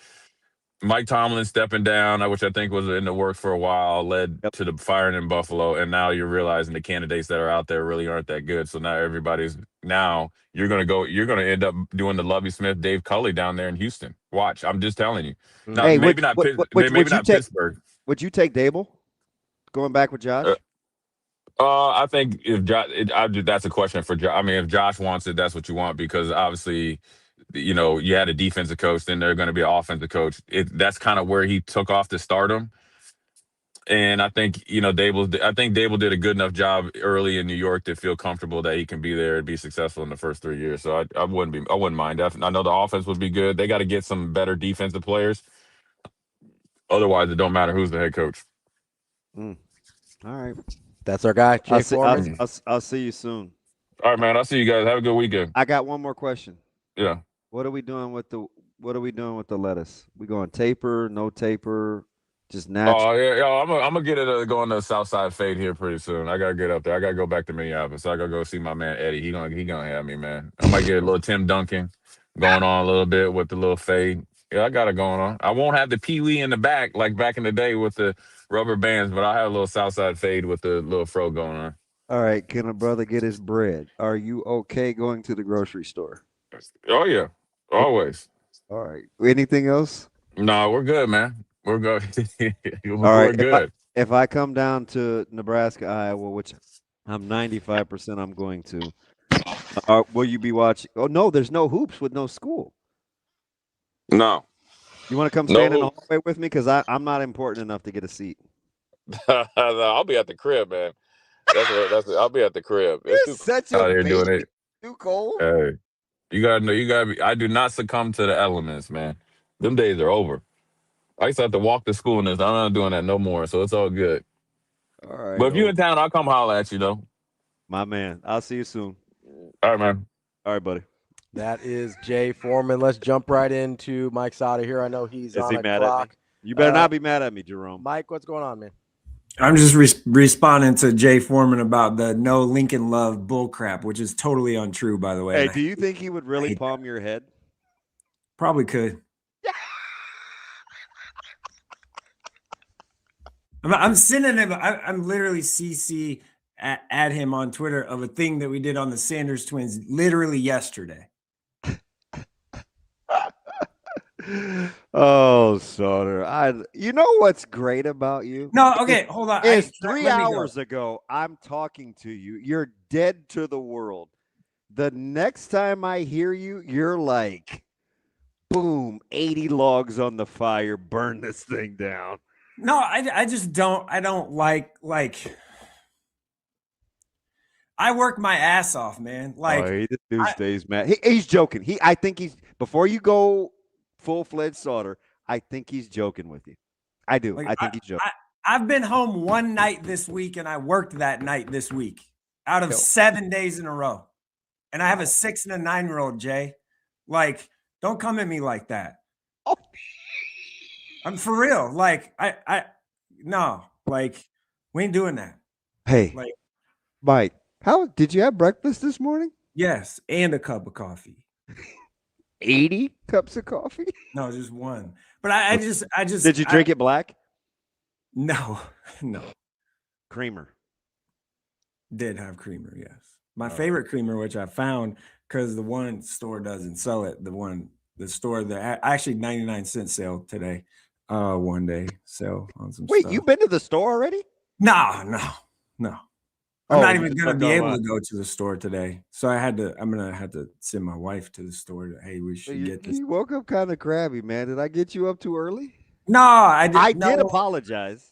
Mike Tomlin stepping down, which I think was in the works for a while, led to the firing in Buffalo, and now you're realizing the candidates that are out there really aren't that good. So now you're gonna end up doing the Lovie Smith, Dave Culley down there in Houston. Watch, I'm just telling you. Now, Hey, maybe not Pittsburgh. Would you take Dable going back with Josh? I think if that's a question for Josh. I mean, if Josh wants it, that's what you want because obviously, you had a defensive coach, then they're going to be an offensive coach. That's kind of where he took off to stardom. And I think, Dable did a good enough job early in New York to feel comfortable that he can be there and be successful in the first 3 years. So I wouldn't mind. I know the offense would be good. They got to get some better defensive players. Otherwise, it don't matter who's the head coach. All right. That's our guy, Jay Foreman. I'll see you soon. All right, man. I'll see you guys. Have a good weekend. I got one more question. Yeah. What are we doing with the lettuce? We going taper, no taper, just natural? Oh yeah, I'm gonna get it going to South Side Fade here pretty soon. I gotta get up there. I gotta go back to Minneapolis. I gotta go see my man Eddie. He gonna have me, man. I might get a little Tim Duncan going on a little bit with the little fade. Yeah, I got it going on. I won't have the Pee-wee in the back like back in the day with the rubber bands, but I'll have a little South Side Fade with the little fro going on. All right, can a brother get his bread? Are you okay going to the grocery store? Oh yeah, always. All right. Anything else? No, we're good, man. We're good. All We're right. good. If I come down to Nebraska, Iowa, which I'm 95% I'm going to, will you be watching? Oh, no, there's no hoops with no school. No. You want to come No stand in the hoops. hallway with me? Because I'm not important enough to get a seat. No, I'll be at the crib, man. I'll be at the crib. It's too Such cold a out here doing baby. it. Too cold. Hey, you gotta know. You gotta be. I do not succumb to the elements, man. Them days are over. I used to have to walk to school and this. I'm not doing that no more. So it's all good. All right. But if you in town, I'll come holler at you though. My man. I'll see you soon. All right, man. All right, buddy. That is Jay Foreman. Let's jump right into Mike Sautter here. I know he's Is on he a mad clock. at me? You better not be mad at me, Jerome. Mike, what's going on, man? I'm just responding to Jay Foreman about the no Lincoln love bullcrap, which is totally untrue, by the way. Hey, do you think he would really palm your head? Probably could. I'm sending him. I'm literally CC at him on Twitter of a thing that we did on the Sanders twins literally yesterday. Oh, Sautter. You know what's great about you? No, okay, hold on. It's 3 hours ago. I'm talking to you. You're dead to the world. The next time I hear you, you're like, boom, 80 logs on the fire. Burn this thing down. No, I just don't. I don't like. I work my ass off, man. Like, this dude stays mad. He's joking. I think he's before you go full-fledged Sautter. I think he's joking with you. I do. Like, I think he's joking. I've been home one night this week, and I worked that night this week out of 7 days in a row. And I have a 6 and a 9-year-old, Jay. Like, don't come at me like that. Oh. I'm for real. Like, no, like, we ain't doing that. Hey, like, Mike, how did you have breakfast this morning? Yes, and a cup of coffee. 80 cups of coffee? No, just one. But I just. Did you drink it black? No. Creamer. Did have creamer, yes. My favorite creamer, which I found because the one store doesn't sell it. The store that actually 99-cent sale today. One day sale on some Wait, stuff. you've been to the store already? No. I'm not even gonna be able to go to the store today. So I'm gonna have to send my wife to the store. Hey, we should get this. You woke up kind of crabby, man. Did I get you up too early? No, I did apologize.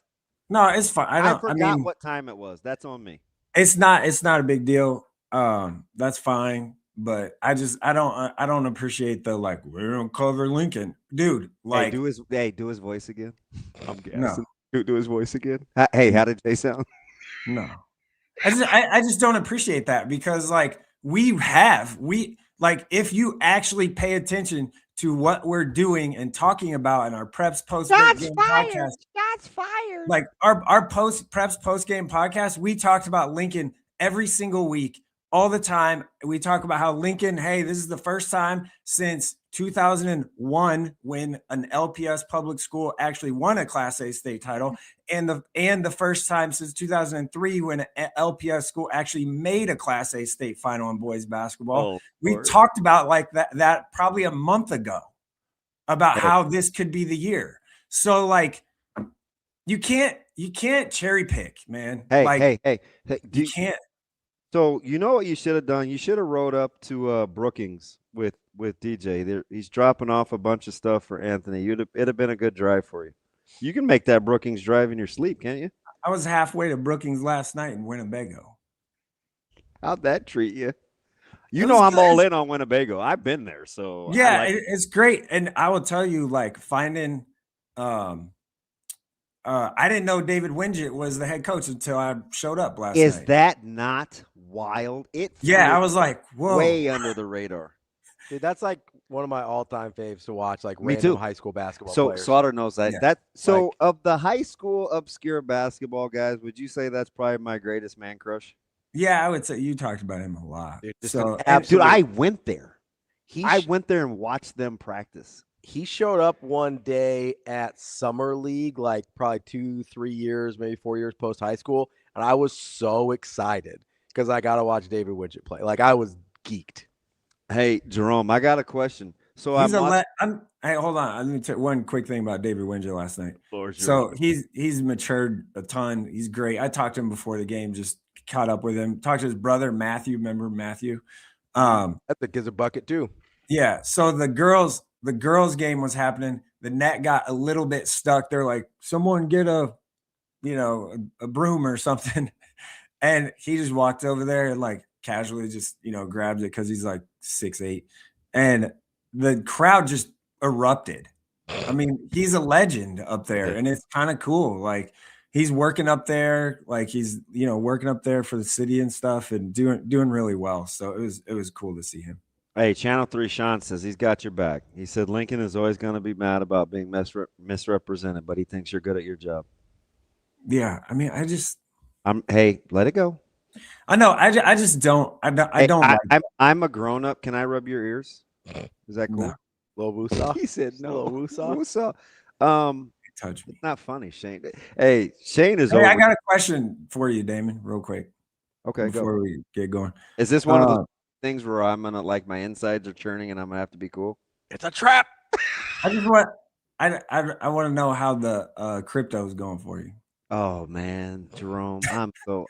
No, it's fine. I forgot what time it was. That's on me. It's not a big deal. That's fine. But I don't appreciate the like we don't cover Lincoln, dude. Like do his voice again. I'm guessing. No. Do his voice again. Hey, how did Jay sound? No, I just don't appreciate that because like if you actually pay attention to what we're doing and talking about in our preps post game podcast. Shots fired. Like our preps post game podcast, we talked about Lincoln every single week. All the time, we talk about how Lincoln, hey, this is the first time since 2001 when an LPS public school actually won a Class A state title, and the first time since 2003 when an LPS school actually made a Class A state final in boys basketball. We talked about like that probably a month ago about how this could be the year. So like, you can't cherry pick, man. Hey, you can't. So you know what you should have done? You should have rode up to Brookings with DJ. He's dropping off a bunch of stuff for Anthony. It'd have been a good drive for you. You can make that Brookings drive in your sleep, can't you? I was halfway to Brookings last night in Winnebago. How'd that treat you? You know I'm all in on Winnebago. I've been there, so yeah, it's great. And I will tell you, like finding I didn't know David Wingett was the head coach until I showed up last night. Is that not wild? I was like, whoa. Way under the radar. Dude, that's like one of my all-time faves to watch, like Me random too. high school basketball So players. Sautter knows that. Of the high school obscure basketball guys, would you say that's probably my greatest man crush? Yeah, I would say you talked about him a lot. Dude, I went there. I went there and watched them practice. He showed up one day at Summer League, like probably 2-3 years, maybe 4 years post high school. And I was so excited because I got to watch David Wingett play. Like I was geeked. Hey, Jerome, I got a question. So He's I'm hey, hold on. Let me tell you one quick thing about David Winger last night. Floor's So yours. he's matured a ton. He's great. I talked to him before the game, just caught up with him. Talked to his brother Matthew. Remember Matthew? I think is a bucket too. Yeah. So the girls game was happening. The net got a little bit stuck. They're like, someone get a broom or something. And he just walked over there and like casually just, grabs it because he's like 6'8". And the crowd just erupted. I mean, he's a legend up there, and it's kind of cool. Like he's working up there, like he's working up there for the city and stuff, and doing really well. So it was cool to see him. Hey, Channel 3 Sean says he's got your back. He said Lincoln is always going to be mad about being misrepresented, but he thinks you're good at your job. Yeah, I mean, hey, let it go. I know. I just don't. I don't. I'm a grown up. Can I rub your ears? Is that cool? No. Little woosah. He said no. Little woosah. Touch me. It's not funny, Shane. Hey, Shane is. Hey, I got a question for you, Damon, real quick. Okay, before we get going. Is this one of those things where I'm gonna like my insides are churning and I'm gonna have to be cool? It's a trap. I just want. I want to know how the crypto is going for you. Oh man, Jerome,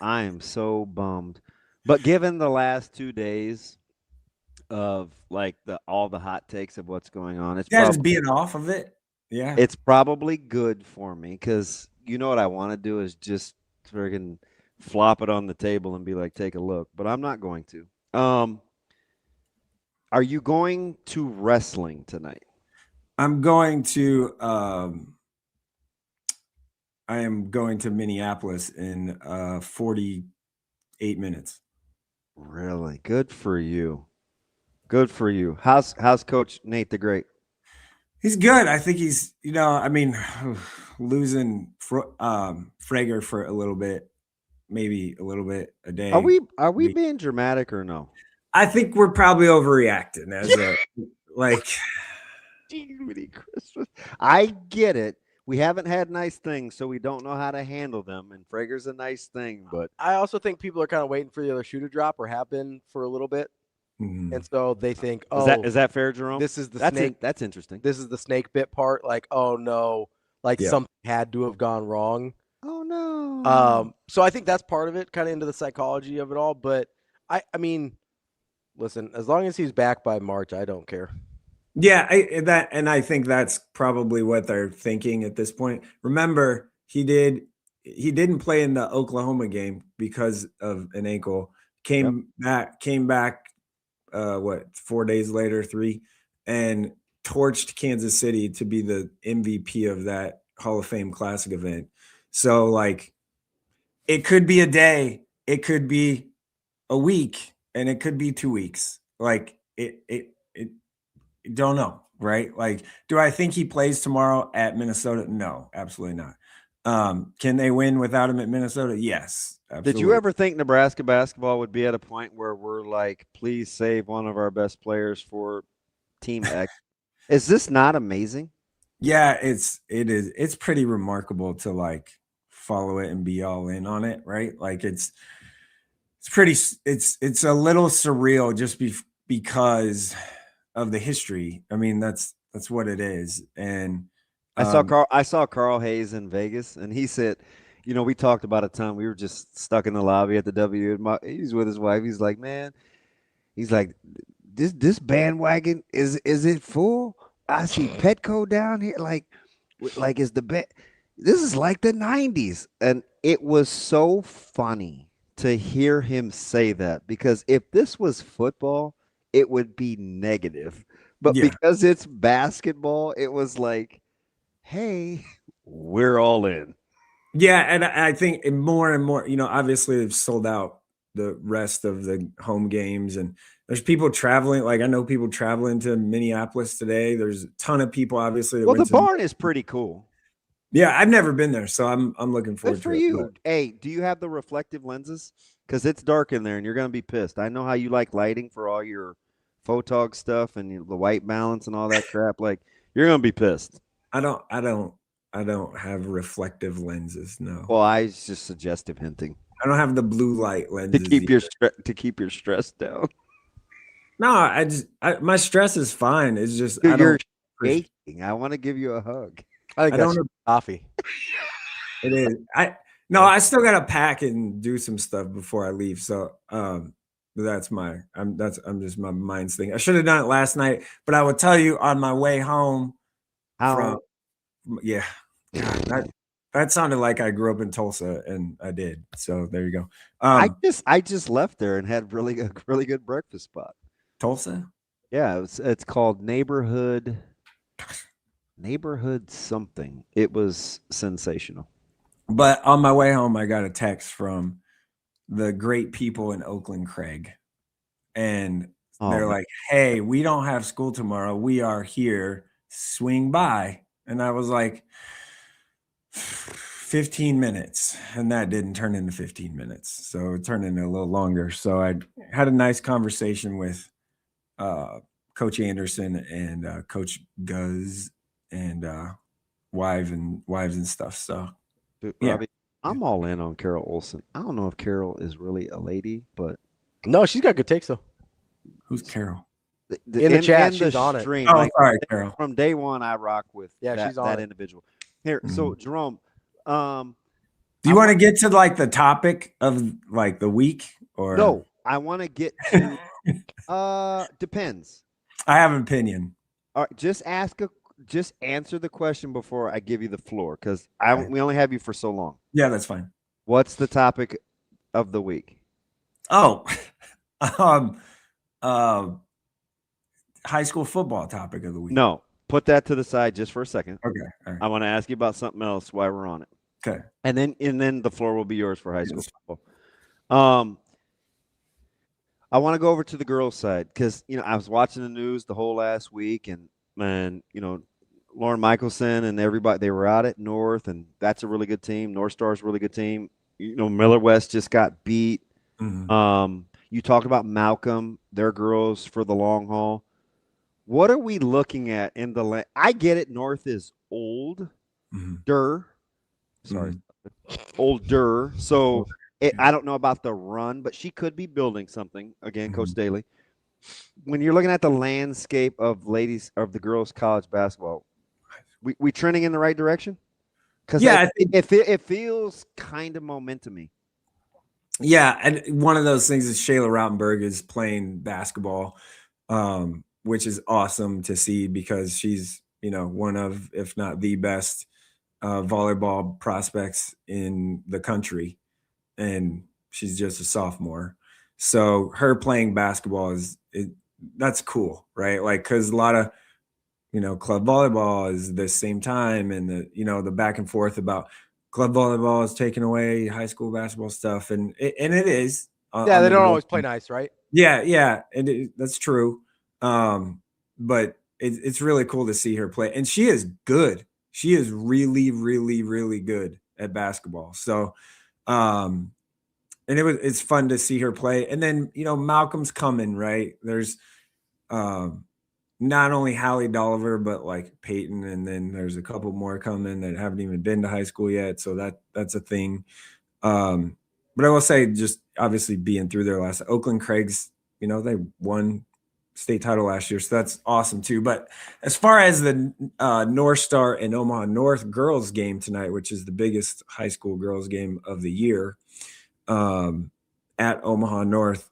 I am so bummed. But given the last 2 days of like all the hot takes of what's going on, it's just being off of it. Yeah, it's probably good for me because you know what I want to do is just friggin' flop it on the table and be like, take a look. But I'm not going to. Are you going to wrestling tonight? I'm going to. I am going to Minneapolis in 48 minutes. Really? Good for you. Good for you. How's Coach Nate the Great? He's good. I think he's, losing Frager for a little bit, maybe a little bit a day. Are we being dramatic or no? I think we're probably overreacting as a like. Christmas. I get it. We haven't had nice things, so we don't know how to handle them. And Frager's a nice thing, but I also think people are kind of waiting for the other shoe to drop, or have been for a little bit, and so they think, is that fair, Jerome? This is the snake. That's interesting. This is the snake bit part. Like, oh no, something had to have gone wrong. Oh no. So I think that's part of it, kind of into the psychology of it all. But I mean, listen, as long as he's back by March, I don't care. Yeah, I think that's probably what they're thinking at this point. Remember, he didn't play in the Oklahoma game because of an ankle. Came back 4 days later, 3, and torched Kansas City to be the MVP of that Hall of Fame Classic event. So like, it could be a day, it could be a week, and it could be 2 weeks. Like it don't know, right? Like, do I think he plays tomorrow at Minnesota? No, absolutely not. Can they win without him at Minnesota? Yes, absolutely. Did you ever think Nebraska basketball would be at a point where we're like, please save one of our best players for Team X? Is this not amazing? Yeah, it is. It's pretty remarkable to like follow it and be all in on it, right? Like it's a little surreal just because of the history. I mean, that's what it is. And I saw Carl Hayes in Vegas, and he said, we talked about a time we were just stuck in the lobby at the W. He's with his wife. He's like, man, he's like, this bandwagon is it full? I see Petco down here. Like is the bet? This is like the 90s, and it was so funny to hear him say that, because if this was football, it would be negative, but because it's basketball, it was like, hey, we're all in. Yeah, and I think more and more, obviously they've sold out the rest of the home games, and there's people traveling. Like, I know people traveling to Minneapolis today. There's a ton of people, obviously. Well, the barn is pretty cool. Yeah, I've never been there, so I'm looking forward to it. Good for you. Hey, do you have the reflective lenses? Because it's dark in there, and you're going to be pissed. I know how you like lighting for all your photog stuff and the white balance and all that crap. Like, you're gonna be pissed. I don't have reflective lenses. No. Well, I was just suggestive hinting. I don't have the blue light lenses to keep your stress down. No, my stress is fine. It's just Dude, I you're don't. shaking. I want to give you a hug. I think I that's don't. coffee. It is. I still gotta pack and do some stuff before I leave. So that's I'm just my mind's thing. I should have done it last night, but I would tell you on my way home from yeah. God, that sounded like I grew up in Tulsa and I did. So there you go. I just left there and had a really good breakfast spot. Tulsa? Yeah, it's called Neighborhood something. It was sensational. But on my way home, I got a text from the great people in Oakland Craig. And they're like, hey, we don't have school tomorrow. We are here. Swing by. And I was like, 15 minutes. And that didn't turn into 15 minutes. So it turned into a little longer. So I had a nice conversation with Coach Anderson and Coach Guz and wives and stuff. So yeah. Robbie, I'm all in on Carol Olson. I don't know if Carol is really a lady, but no, she's got good takes though. Who's Carol? In the chat, she's on it. Oh, sorry, Carol. From day one, I rock with she's on that it. individual. Here, so Jerome, do you want to get to like the topic of like the week or no? I want to get to depends. I have an opinion. All right, just answer the question before I give you the floor because we only have you for so long. Yeah, that's fine. What's the topic of the week? Oh, high school football topic of the week. No, put that to the side just for a second. Okay. All right. I want to ask you about something else while we're on it. Okay. And then the floor will be yours for high school football. I want to go over to the girls' side because I was watching the news the whole last week and Lauren Michelson and everybody, they were out at North, and that's a really good team. North Star's a really good team. Miller West just got beat. Mm-hmm. You talked about Malcolm, their girls for the long haul. What are we looking at in the land? I get it. North is older. Sorry. Older. So I don't know about the run, but she could be building something. Again, Coach Daly. When you're looking at the landscape of the girls' college basketball, we trending in the right direction? Because it feels kind of momentum-y. Yeah, and one of those things is Shayla Rautenberg is playing basketball, which is awesome to see because she's one of, if not the best volleyball prospects in the country, and she's just a sophomore. So her playing basketball that's cool, right? Like, because a lot of club volleyball is the same time, and the back and forth about club volleyball is taking away high school basketball stuff, and it is. Yeah, they don't always play nice, right? Yeah, that's true. But it's really cool to see her play, and she is good. She is really, really, really good at basketball. So, and it's fun to see her play. And then Malcolm's coming, right? There's not only Hallie Dolliver, but like Peyton, and then there's a couple more coming that haven't even been to high school yet. So that's a thing. But I will say, just obviously being through their last Oakland Craigs, they won state title last year, so that's awesome too. But as far as the North Star and Omaha North girls game tonight, which is the biggest high school girls game of the year, at Omaha North,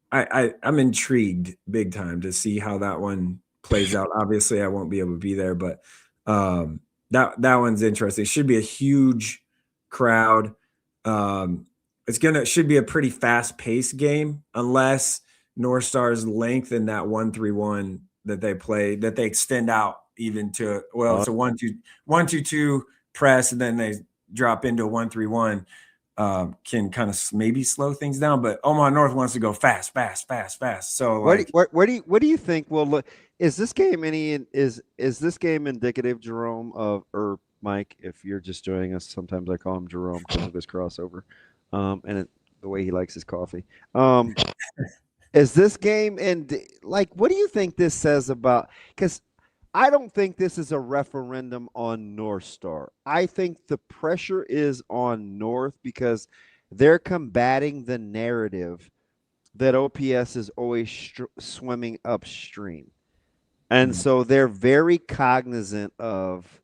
I'm intrigued big time to see how that one plays out. Obviously, I won't be able to be there, but that one's interesting. It should be a huge crowd. Should be a pretty fast-paced game unless North Star's lengthen that 1-3-1 that they play, that they extend out even to it's a 1-2-2 press, and then they drop into a 1-3-1. Can kind of maybe slow things down, but Omaha North wants to go fast. So where do you think is this game is this game indicative, Jerome, or Mike, if you're just joining us? Sometimes I call him Jerome because of his crossover, and the way he likes his coffee. Is this game what do you think this says about? Because I don't think this is a referendum on North Star. I think the pressure is on North because they're combating the narrative that OPS is always swimming upstream. And so they're very cognizant of,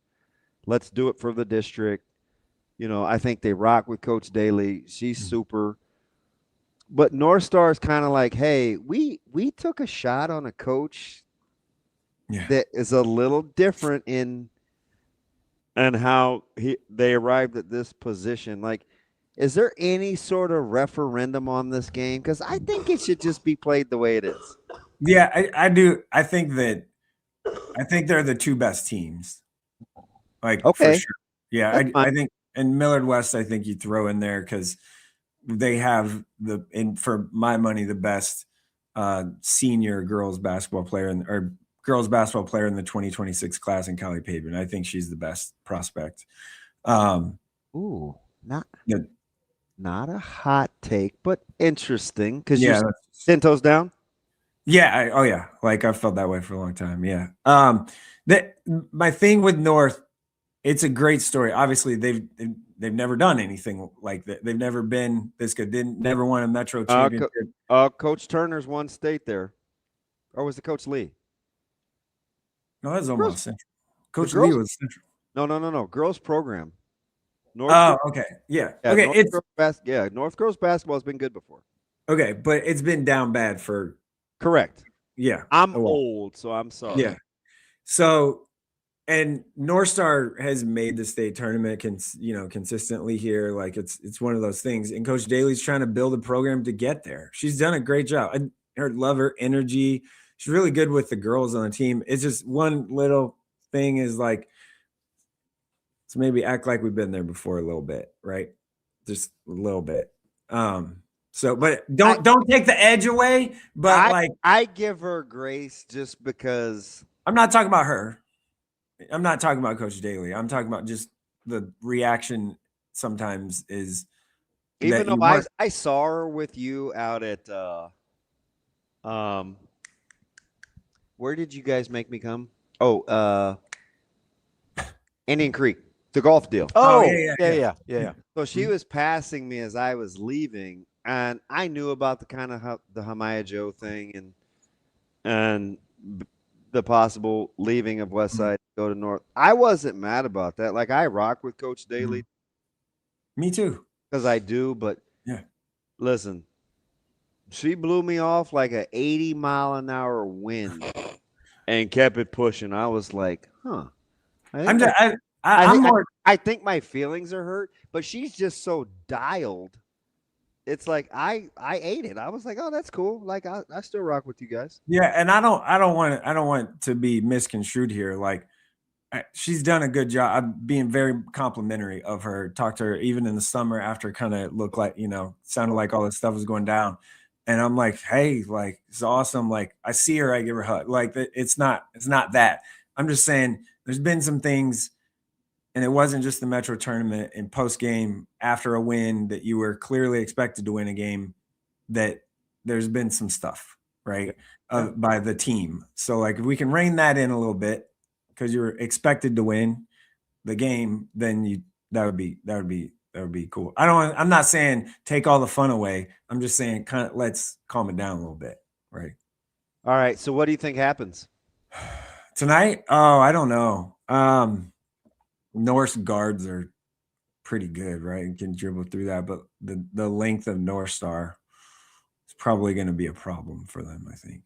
let's do it for the district. I think they rock with Coach Daly. She's super. But North Star is kind of like, hey, we took a shot on a coach that is a little different in how they arrived at this position. Like, is there any sort of referendum on this game? Because I think it should just be played the way it is. Yeah, I do. I think they're the two best teams. Like, for sure. Yeah, I think, and Millard West, I think you throw in there because they have for my money, the best senior girls basketball player in the 2026 class in Callie Pavin. I think she's the best prospect. Not a hot take, but interesting because Cinto's down. Yeah. Like I've felt that way for a long time. Yeah. My thing with North, it's a great story. Obviously, they've never done anything like that. They've never been this good. Never won a Metro championship. Coach Turner's won state there, or was it Coach Lee? No, that was almost Central. Coach Lee was Central. No. Girls program. Okay. Yeah. Okay. North Girls basketball has been good before. Okay, but it's been down bad for. Correct. Yeah. I'm old, so I'm sorry. Yeah. So, and North Star has made the state tournament, consistently here. Like it's one of those things. And Coach Daly's trying to build a program to get there. She's done a great job. I love her energy. She's really good with the girls on the team. It's just one little thing is like, so maybe act like we've been there before a little bit, right? Just a little bit. But don't take the edge away. But I give her grace just because I'm not talking about her. I'm not talking about Coach Daly. I'm talking about just the reaction sometimes is. Even though I saw her with you out at where did you guys make me come? Indian Creek. The golf deal. Yeah. So she was passing me as I was leaving, and I knew about the kind of the Hamaya Joe thing and the possible leaving of Westside to go to North. I wasn't mad about that. Like, I rock with Coach Daly. Me too. Because I do, but listen, she blew me off like an 80-mile-an-hour wind and kept it pushing. I was like, huh. I think my feelings are hurt, but she's just so dialed. It's like I ate it. I was like, oh, that's cool. Like I still rock with you guys. Yeah, and I don't want to be misconstrued here. Like, she's done a good job. I'm being very complimentary of her. Talked to her even in the summer after kind of looked like, sounded like all this stuff was going down. And I'm like, hey, like, it's awesome. Like, I see her, I give her a hug. Like, it's not that. I'm just saying there's been some things, and it wasn't just the Metro tournament and post game after a win that you were clearly expected to win a game, that there's been some stuff, right, by the team. So, like, if we can rein that in a little bit, because you were expected to win the game, then that would be cool. I'm not saying take all the fun away. I'm just saying kind of let's calm it down a little bit, right? All right. So what do you think happens tonight? Oh, I don't know. North's guards are pretty good, right? You can dribble through that, but the length of North Star is probably going to be a problem for them, I think.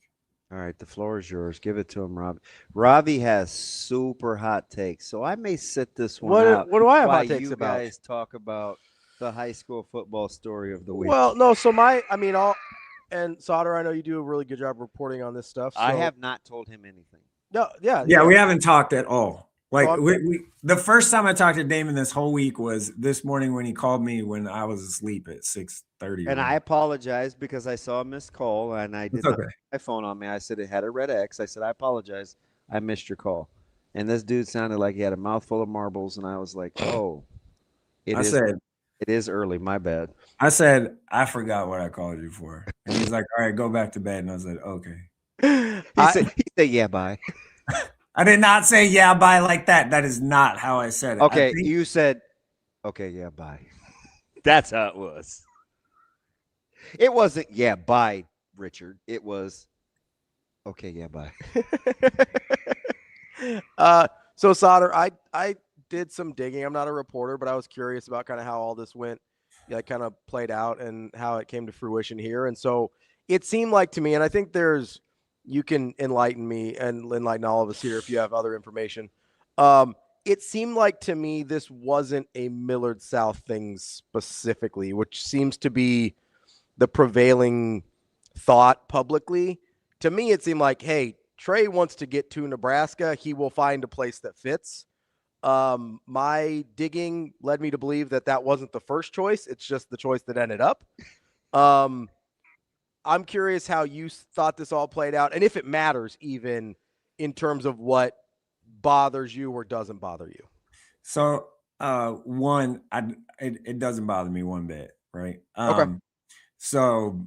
All right, the floor is yours. Give it to him, Rob. Ravi has super hot takes, so I may sit this one out. What do I have hot takes you about? guys talk about the high school football story of the week. Well, no. So and Sautter, I know you do a really good job reporting on this stuff. So. I have not told him anything. No, yeah. We haven't talked at all. Like, the first time I talked to Damon this whole week was this morning when he called me when I was asleep at 6:30. And I apologize because I saw a missed call and I did not have my phone on me. I said it had a red X. I said, I apologize. I missed your call. And this dude sounded like he had a mouthful of marbles. And I was like, oh, it is early. My bad. I said, I forgot what I called you for. And he's like, all right, go back to bed. And I was like, okay. He said, yeah, bye. I did not say yeah, bye like that. That is not how I said it. Okay, you said, okay, yeah, bye. That's how it was. It wasn't, yeah, bye, Richard. It was okay. Yeah, bye. So Sautter, I did some digging. I'm not a reporter, but I was curious about kind of how all this went, kind of played out and how it came to fruition here. And so it seemed like to me, and I think you can enlighten me and enlighten all of us here if you have other information. It seemed like to me this wasn't a Millard South thing specifically, which seems to be the prevailing thought publicly. To me, it seemed like, hey, Trae wants to get to Nebraska. He will find a place that fits. My digging led me to believe that wasn't the first choice. It's just the choice that ended up. I'm curious how you thought this all played out, and if it matters even in terms of what bothers you or doesn't bother you. So, one, it doesn't bother me one bit, right? Okay. So,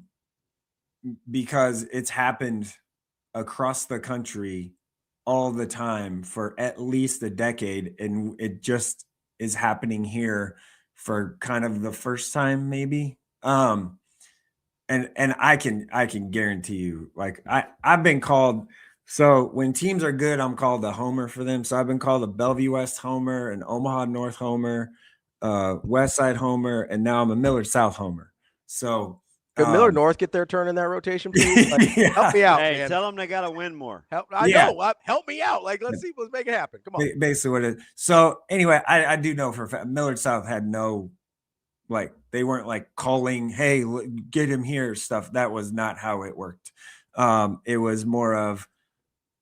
because it's happened across the country all the time for at least a decade, and it just is happening here for kind of the first time, maybe. And I can guarantee you, like I've been called. So when teams are good, I'm called a homer for them. So I've been called a Bellevue West homer, an Omaha North homer, West Side homer, and now I'm a Millard South homer. So could Millard North get their turn in that rotation, please? Like, help me out, Hey, man. tell them they got to win more. Know. Help me out. Like, let's make it happen. Come on. Basically what it is. So anyway, I do know for a fact Millard South had no, like, they weren't like calling, hey, get him here stuff. That was not how it worked. It was more of,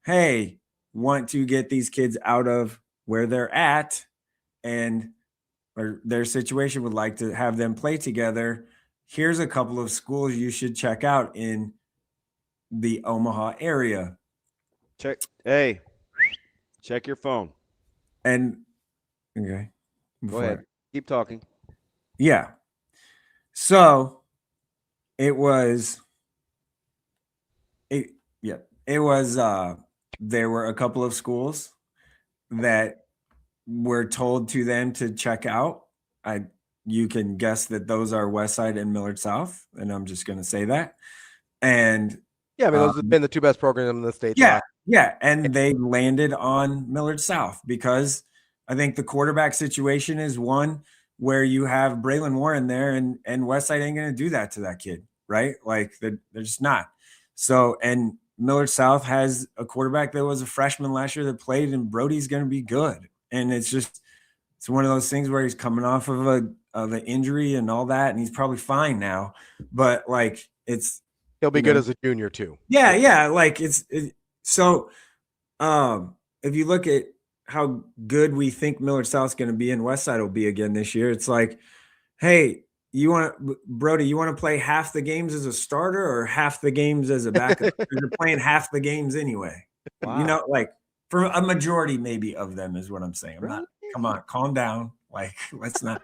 hey, want to get these kids out of where they're at and or their situation, would like to have them play together. Here's a couple of schools you should check out in the Omaha area. Check your phone. And okay. Go ahead. Keep talking. Yeah. So it was there were a couple of schools that were told to them to check out. You can guess that those are Westside and Millard South, and I'm just going to say that. And yeah, I mean, those have been the two best programs in the state. Yeah, and they landed on Millard South because I think the quarterback situation is one where you have Braylon Warren there, and Westside ain't going to do that to that kid, right? Like they're just not. So, and Millard South has a quarterback that was a freshman last year that played, and Brody's going to be good. And it's one of those things where he's coming off of an injury and all that, and he's probably fine now. But like he'll be good as a junior too. Yeah. Like so. If you look at how good we think Millard South's going to be and Westside will be again this year, it's like, hey, Brody, you want to play half the games as a starter or half the games as a backup? You're playing half the games anyway. Wow. You know, like for a majority maybe of them is what I'm saying. I'm not. Come on, calm down. Like, let's not.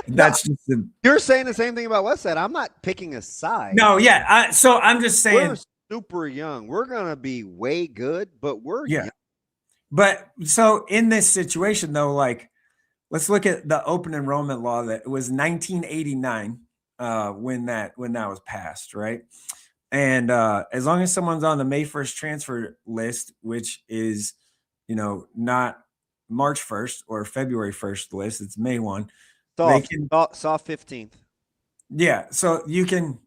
That's just You're saying the same thing about Westside. I'm not picking a side. No, yeah. So I'm just saying we're super young. We're gonna be way good, but we're young. But so in this situation though, like let's look at the open enrollment law that was 1989 when that was passed, right? And as long as someone's on the May 1st transfer list, which is, not March 1st or February 1st list, it's May 1. Saw 15th. Yeah, so you can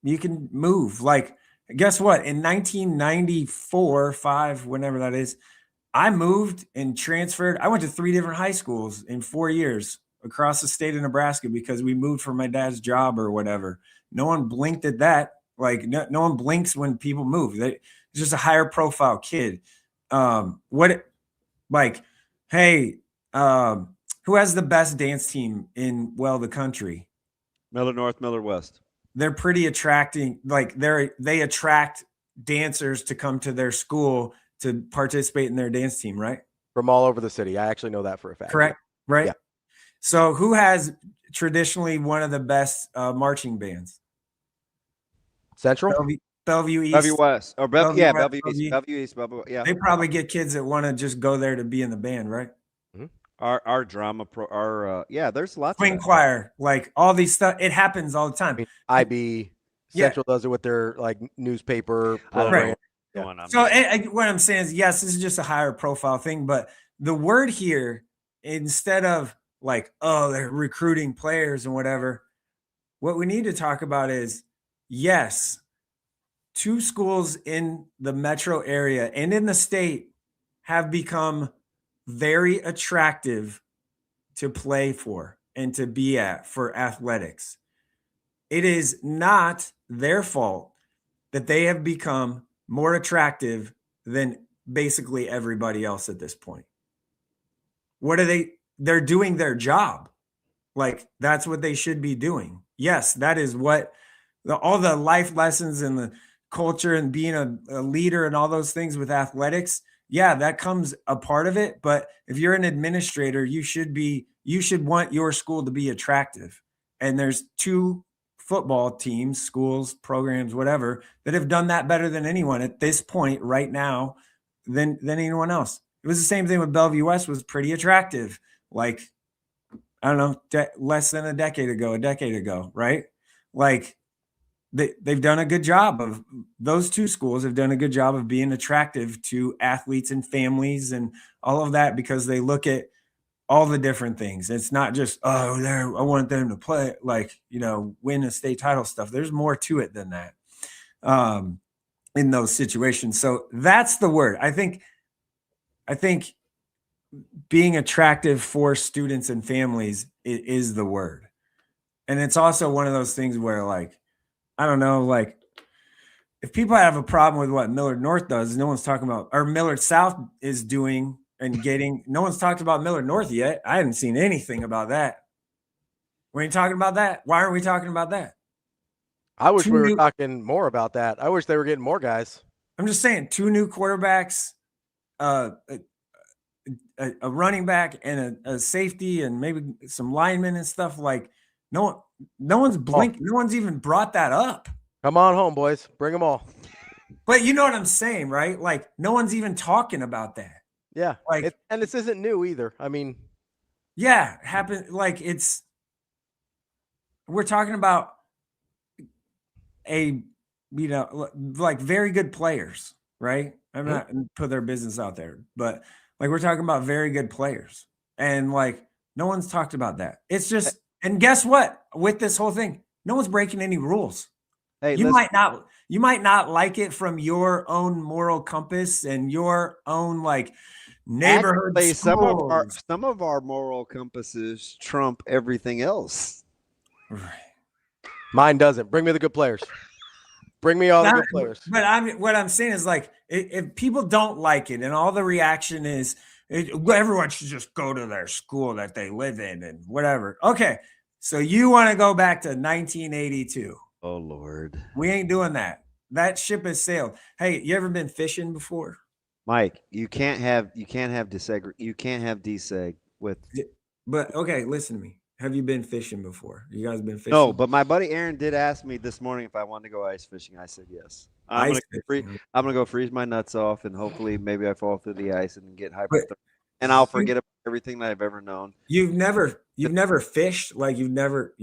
move. Like, guess what? In 1994, 5, whenever that is, I moved and transferred. I went to 3 different high schools in 4 years across the state of Nebraska because we moved for my dad's job or whatever. No one blinked at that. Like no one blinks when people move. It's just a higher profile kid. Who has the best dance team in the country? Millard North, Millard West. They're pretty attracting. Like they attract dancers to come to their school to participate in their dance team, right? From all over the city. I actually know that for a fact. Correct. Right. Yeah. So who has traditionally one of the best marching bands? Central? Bellevue East. Bellevue West. Or Bellevue East. Bellevue East. Yeah. They probably get kids that want to just go there to be in the band, right? Mm-hmm. Our drama there's lots swing of choir, like all these stuff. It happens all the time. IB. Central does it with their like newspaper program. Right. So what I'm saying is, yes, this is just a higher profile thing, but the word here, instead of like, oh, they're recruiting players and whatever, what we need to talk about is, yes, 2 schools in the metro area and in the state have become very attractive to play for and to be at for athletics. It is not their fault that they have become more attractive than basically everybody else at this point. What are they? They're doing their job. Like, that's what they should be doing. Yes, that is what all the life lessons and the culture and being a leader and all those things with athletics. Yeah, that comes a part of it. But if you're an administrator, you should want your school to be attractive. And there's 2 football teams, schools, programs, whatever, that have done that better than anyone at this point right now than anyone else. It was the same thing with Bellevue West, was pretty attractive. Like, I don't know, less than a decade ago, right? Like, they've done a good job of, those 2 schools have done a good job of being attractive to athletes and families and all of that, because they look at all the different things. It's not just, oh, I want them to play, like, win a state title stuff. There's more to it than that in those situations. So that's the word. I think being attractive for students and families is the word. And it's also one of those things where, like, I don't know, like, if people have a problem with what Millard North does, no one's talking about, or Millard South is doing and getting, no one's talked about Millard North yet. I haven't seen anything about that. We ain't talking about that. Why aren't we talking about that? I wish we were talking more about that. I wish they were getting more guys. I'm just saying, 2 new quarterbacks, a running back, and a safety, and maybe some linemen and stuff. Like, no one's blinked. No one's even brought that up. Come on home, boys. Bring them all. But you know what I'm saying, right? Like, no one's even talking about that. Yeah. Like, and this isn't new either. I mean, yeah, happened. Like, we're talking about like very good players, right? I'm not going to put their business out there, but like, we're talking about very good players, and like, no one's talked about that. It's just, and guess what? With this whole thing, no one's breaking any rules. Hey, you might not like it from your own moral compass and your own, like, neighborhood. Actually, some of our moral compasses trump everything else. Right. Mine doesn't. Bring me the good players. Bring me all the good players. But what I'm saying is, like, if people don't like it and all the reaction is everyone should just go to their school that they live in and whatever. Okay, so you want to go back to 1982? Oh Lord, we ain't doing that. That ship has sailed. Hey, you ever been fishing before? Mike, you can't have deseg with. But okay, listen to me. Have you been fishing before? You guys been fishing? No, but my buddy Aaron did ask me this morning if I wanted to go ice fishing. I said yes. I'm gonna go freeze my nuts off, and hopefully maybe I fall through the ice and get hypothermia, and I'll forget about everything that I've ever known. You've never fished? Like, you never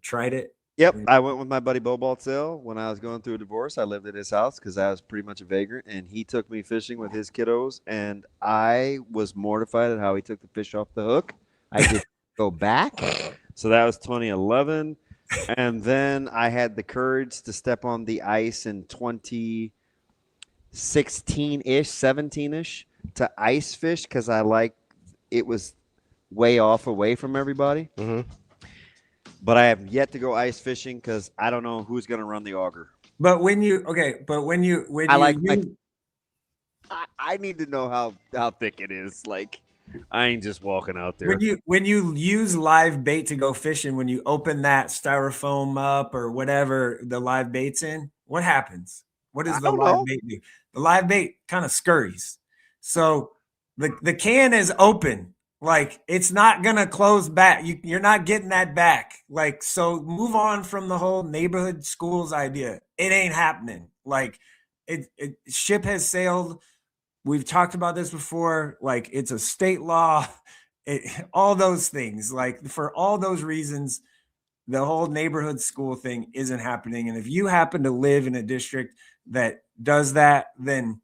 tried it? Yep, I went with my buddy Bo Baltzell when I was going through a divorce. I lived at his house because I was pretty much a vagrant, and he took me fishing with his kiddos, and I was mortified at how he took the fish off the hook. I did go back, so that was 2011, and then I had the courage to step on the ice in 2016-ish, 17-ish to ice fish because it was way off away from everybody. Mm-hmm. But I have yet to go ice fishing because I don't know who's going to run the auger. But I need to know how thick it is. Like, I ain't just walking out there. When you use live bait to go fishing, when you open that styrofoam up or whatever the live bait's in, what happens? What does the live bait do? The live bait kind of scurries. So the can is open. Like, it's not going to close back. You're not getting that back. Like, so move on from the whole neighborhood schools idea. It ain't happening. Like, ship has sailed. We've talked about this before. Like, it's a state law. All those things. Like, for all those reasons, the whole neighborhood school thing isn't happening. And if you happen to live in a district that does that, then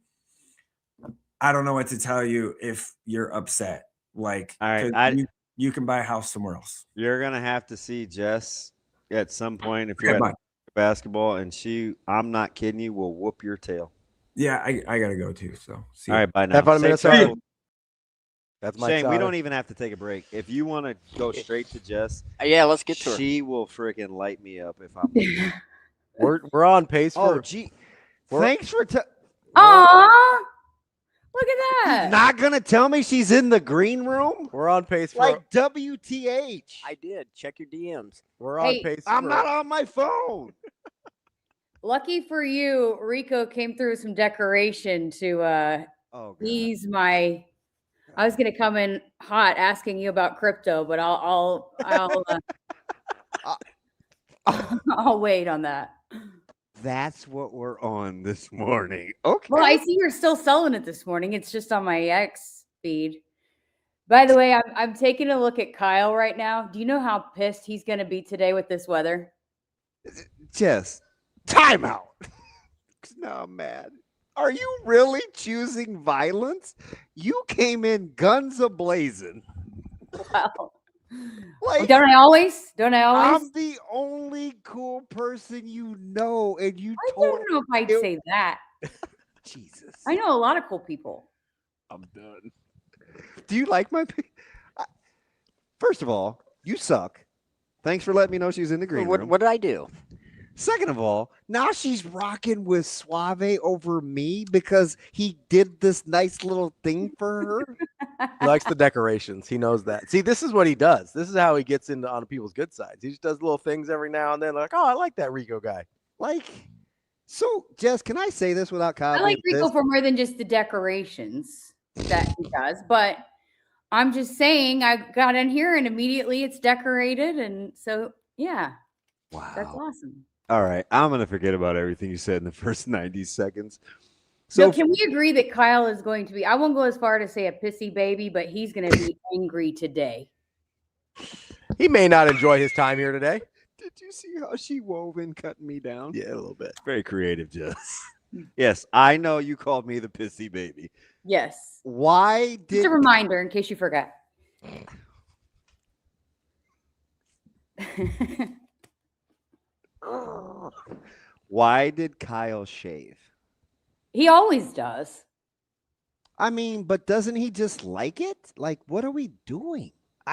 I don't know what to tell you if you're upset. Like, All right, you can buy a house somewhere else. You're gonna have to see Jess at some point if Okay, you're at bye. basketball, and I'm not kidding you, will whoop your tail. Yeah, I gotta go too. So see All ya. right, bye now. Have fun in Safe Minnesota. travel. That's my Shane, we Sautter. don't even have to take a break. If you want to go straight to Jess, Yeah, let's get to her. She will freaking light me up if I'm. We're on pace for. Oh, gee, thanks for. Aw, look at that. You're not gonna tell me she's in the green room? We're on pace for. Like WTH. I did. Check your DMs. We're on Hey, pace. I'm for- not on my phone. Lucky for you, Rico came through with some decoration to ease my. I was gonna come in hot asking you about crypto, but I'll I'll wait on that. That's what we're on this morning. Okay. Well, I see you're still selling it this morning. It's just on my X feed. By the way, I'm taking a look at Kyle right now. Do you know how pissed he's gonna be today with this weather? Jess, timeout. Now I'm mad. Are you really choosing violence? You came in guns a-blazing. Wow. Like, Don't I always? Don't I always? I'm the only cool person you know, and you I told don't know if I'd say that. Jesus. I know a lot of cool people. I'm done. Do you like my First of all, you suck. Thanks for letting me know she's in the green room. What did I do? Second of all, now she's rocking with Suave over me because he did this nice little thing for her. He likes the decorations. He knows that. See, this is what he does. This is how he gets into on people's good sides. He just does little things every now and then, like, oh, I like that Rico guy. Like, so Jess, can I say this without I copying? like Rico for more than just the decorations that he does, but I'm just saying I got in here and immediately it's decorated, and so yeah. Wow. That's awesome. All right, I'm gonna forget about everything you said in the first 90 seconds. So can we agree that Kyle is going to be, I won't go as far to say a pissy baby, but he's going to be angry today. He may not enjoy his time here today. Did you see how she wove in cutting me down? Yeah, a little bit. Very creative, Jess. Yes, I know you called me the pissy baby. Yes. Why did Just a reminder in case you forgot. Why did Kyle shave? He always does. I mean, but doesn't he just like it? Like, what are we doing?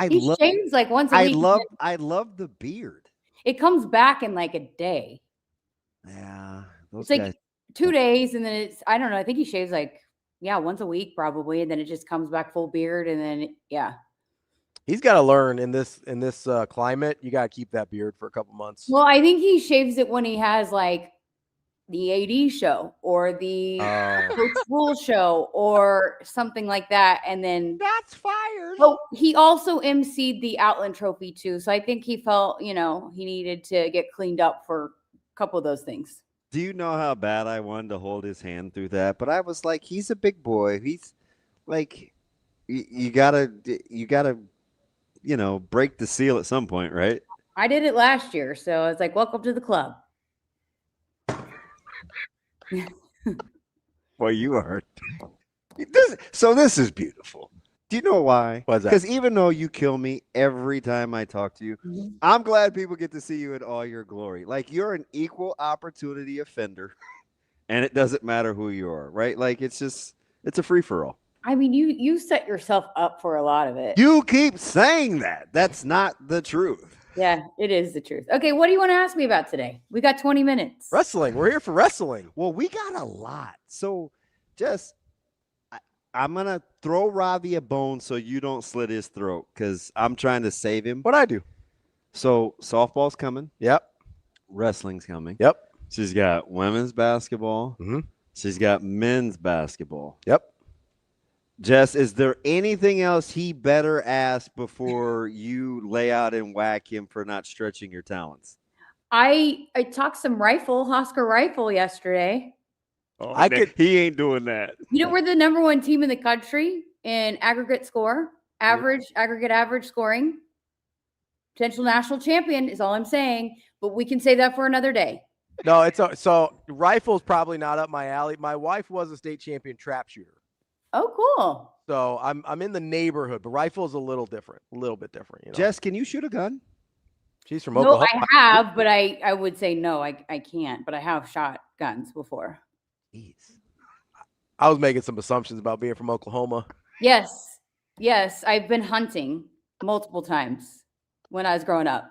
He shaves like once a week. I love the beard. It comes back in like a day. Yeah. It's like 2 days, and then it's, I don't know, I think he shaves like, once a week probably, and then it just comes back full beard, and then He's got to learn in this climate. You got to keep that beard for a couple months. Well, I think he shaves it when he has like the AD show or the Coach Rhule show or something like that, and then that's fired. Oh, he also emceed the Outland Trophy too, so I think he felt he needed to get cleaned up for a couple of those things. Do you know how bad I wanted to hold his hand through that? But I was like, he's a big boy. He's like, you gotta, break the seal at some point, right? I did it last year, so I was like, welcome to the club. Well, you are. This is beautiful. Do you know why? Why's that? Because even though you kill me every time I talk to you, I'm glad people get to see you in all your glory. Like, you're an equal opportunity offender, and it doesn't matter who you are, right? Like, it's a free-for-all. I mean, you set yourself up for a lot of it. You keep saying that. That's not the truth. Yeah, it is the truth. Okay, what do you want to ask me about today? We got 20 minutes. Wrestling. We're here for wrestling. Well, we got a lot. So, just I'm going to throw Ravi a bone so you don't slit his throat because I'm trying to save him. What'd I do? So, softball's coming. Yep. Wrestling's coming. Yep. She's got women's basketball. Mm-hmm. She's got men's basketball. Yep. Jess, is there anything else he better ask before you lay out and whack him for not stretching your talents? I talked some Husker rifle yesterday. Oh, he ain't doing that. We're the #1 team in the country in aggregate score, aggregate average scoring. potential national champion is all I'm saying, but we can say that for another day. No, so rifle's probably not up my alley. My wife was a state champion trap shooter. Oh, cool. So I'm in the neighborhood, but rifle's a little bit different. Jess, can you shoot a gun? She's from No, Oklahoma. I have, but I would say no, I can't, but I have shot guns before. I was making some assumptions about being from Oklahoma. Yes. I've been hunting multiple times when I was growing up.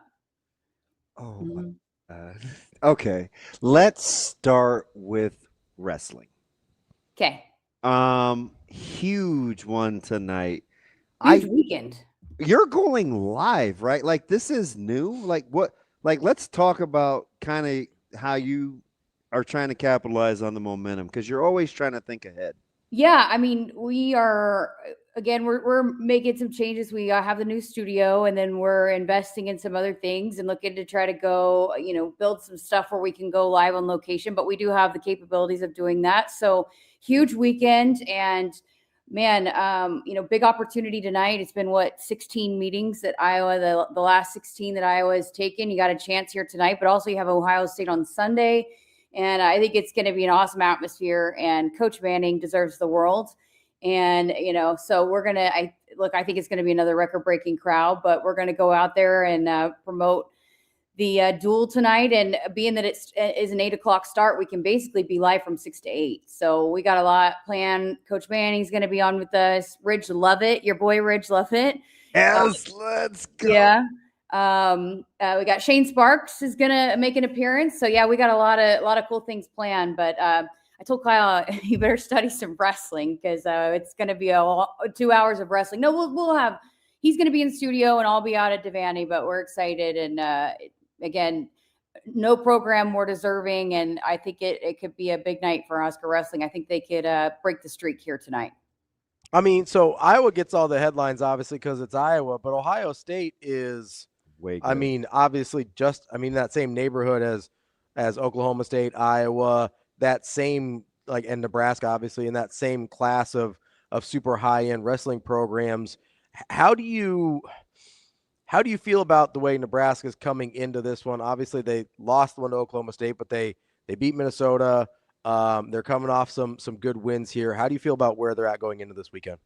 Oh, my God. Okay. Let's start with wrestling. Okay. Huge one tonight. Huge weekend. You're going live, right? Like, this is new. Like, what? Like, let's talk about kind of how you are trying to capitalize on the momentum, because you're always trying to think ahead. Yeah, I mean, we are, again, we're making some changes. We have the new studio, and then we're investing in some other things and looking to try to go, build some stuff where we can go live on location, but we do have the capabilities of doing that. So huge weekend, and man, big opportunity tonight. It's been 16 meetings that Iowa, the last 16 that Iowa has taken. You got a chance here tonight, but also you have Ohio State on Sunday. And I think it's going to be an awesome atmosphere, and Coach Manning deserves the world. And, so we're going to, I think it's going to be another record-breaking crowd, but we're going to go out there and promote the duel tonight. And being that it is an 8:00 start, we can basically be live from 6 to 8. So we got a lot planned. Coach Manning's going to be on with us. Ridge Lovett, your boy Ridge Lovett. Yes, let's go. Yeah. We got Shane Sparks is gonna make an appearance. So yeah, we got a lot of cool things planned. But I told Kyle, you better study some wrestling, because it's gonna be 2 hours of wrestling. No, we'll have. He's gonna be in studio, and I'll be out at Dannen. But we're excited, and again, no program more deserving, and I think it could be a big night for Husker wrestling. I think they could break the streak here tonight. I mean, so Iowa gets all the headlines, obviously, because it's Iowa, but Ohio State is. I mean, obviously, that same neighborhood as Oklahoma State, Iowa, that same and Nebraska, obviously, in that same class of super high end wrestling programs. How do you feel about the way Nebraska is coming into this one? Obviously, they lost one to Oklahoma State, but they beat Minnesota. They're coming off some good wins here. How do you feel about where they're at going into this weekend?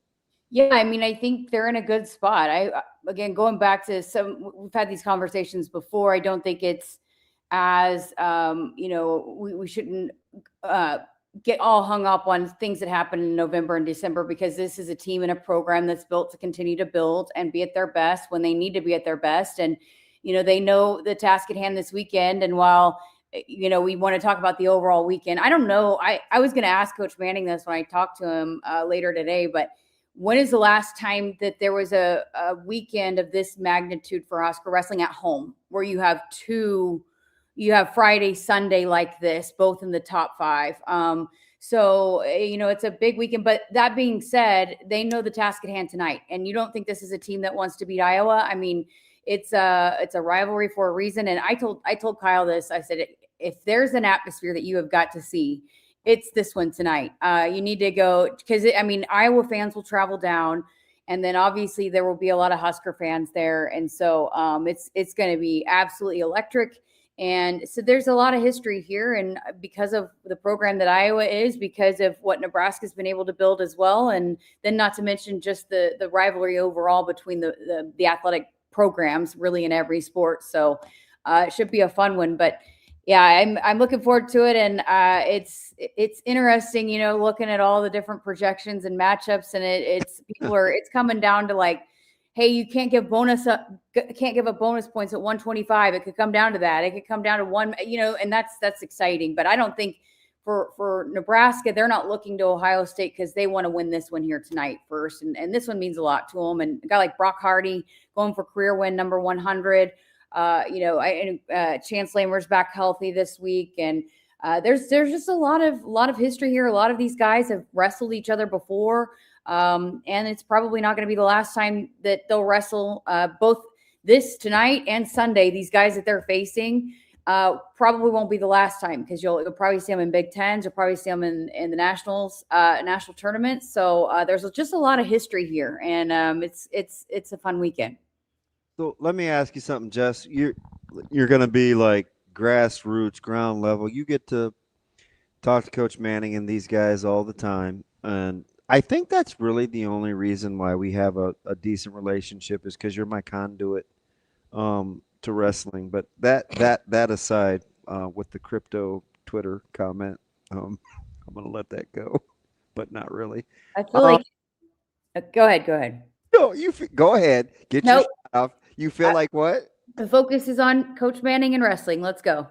Yeah, I mean, I think they're in a good spot. Again, going back to we've had these conversations before. I don't think it's as, we shouldn't get all hung up on things that happen in November and December, because this is a team and a program that's built to continue to build and be at their best when they need to be at their best. And, they know the task at hand this weekend. And while, we want to talk about the overall weekend, I don't know. I was going to ask Coach Manning this when I talked to him later today, but when is the last time that there was a weekend of this magnitude for Husker wrestling at home, where you have Friday, Sunday like this, both in the top 5? So, it's a big weekend. But that being said, they know the task at hand tonight. And you don't think this is a team that wants to beat Iowa? I mean, it's a rivalry for a reason. And I told Kyle this. I said, if there's an atmosphere that you have got to see, it's this one tonight. You need to go, because Iowa fans will travel down, and then obviously there will be a lot of Husker fans there. And so it's going to be absolutely electric. And so there's a lot of history here, and because of the program that Iowa is, because of what Nebraska's been able to build as well. And then not to mention just the rivalry overall between the athletic programs really in every sport. So it should be a fun one. But yeah, I'm looking forward to it, and it's interesting, looking at all the different projections and matchups, and it's coming down to hey, you can't give a bonus points at 125. It could come down to that. It could come down to one, and that's exciting. But I don't think for Nebraska, they're not looking to Ohio State because they want to win this one here tonight first, and this one means a lot to them. And a guy like Brock Hardy going for career win number 100. Chance Lamer's back healthy this week, and there's just a lot of history here. A lot of these guys have wrestled each other before, and it's probably not going to be the last time that they'll wrestle. Both this tonight and Sunday, these guys that they're facing probably won't be the last time, because you'll probably see them in Big Tens. You'll probably see them in the national tournaments. So there's just a lot of history here, and it's a fun weekend. So let me ask you something, Jess. You're going to be like grassroots, ground level. You get to talk to Coach Manning and these guys all the time, and I think that's really the only reason why we have a decent relationship is because you're my conduit to wrestling. But that aside, with the crypto Twitter comment, I'm going to let that go, but not really. I feel like. Go ahead. No, go ahead. Get your shit off. You feel like what? The focus is on Coach Manning and wrestling. Let's go.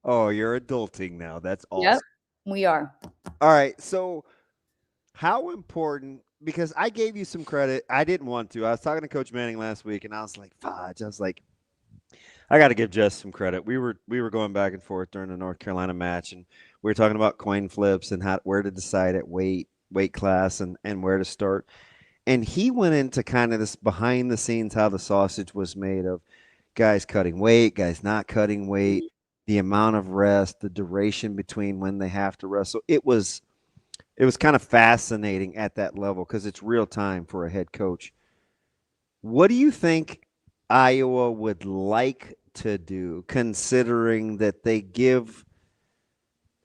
Oh, you're adulting now. That's awesome. Yep, we are. All right. So, how important? Because I gave you some credit. I didn't want to. I was talking to Coach Manning last week, and I was like, "Fudge!" I was like, "I got to give Jess some credit." We were going back and forth during the North Carolina match, and we were talking about coin flips and where to decide at weight class and where to start. And he went into kind of this behind the scenes, how the sausage was made of guys cutting weight, guys not cutting weight, the amount of rest, the duration between when they have to wrestle. It was kind of fascinating at that level because it's real time for a head coach. What do you think Iowa would like to do, considering that they give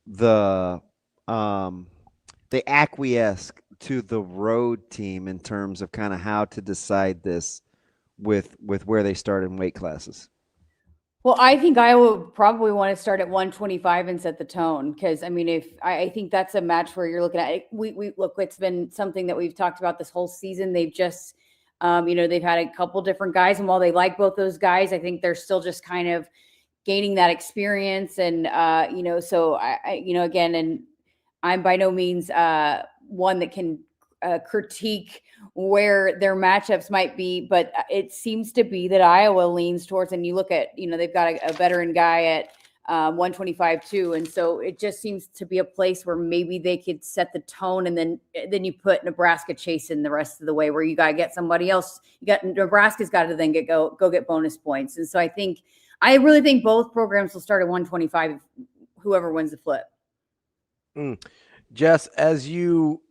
they acquiesce to the road team in terms of kind of how to decide this with where they start in weight classes? Well, I think Iowa would probably want to start at 125 and set the tone. Because I mean, I think that's a match where you're looking at it. We look, it's been something that we've talked about this whole season. They've just, they've had a couple different guys, and while they like both those guys, I think they're still just kind of gaining that experience. And so again, and I'm by no means one that can critique where their matchups might be, but it seems to be that Iowa leans towards, and you look at, they've got a veteran guy at 125 too. And so it just seems to be a place where maybe they could set the tone, and then you put Nebraska chasing the rest of the way, where you got to get somebody else. Nebraska's got to then go get bonus points. And so I really think both programs will start at 125, whoever wins the flip. Jess, as you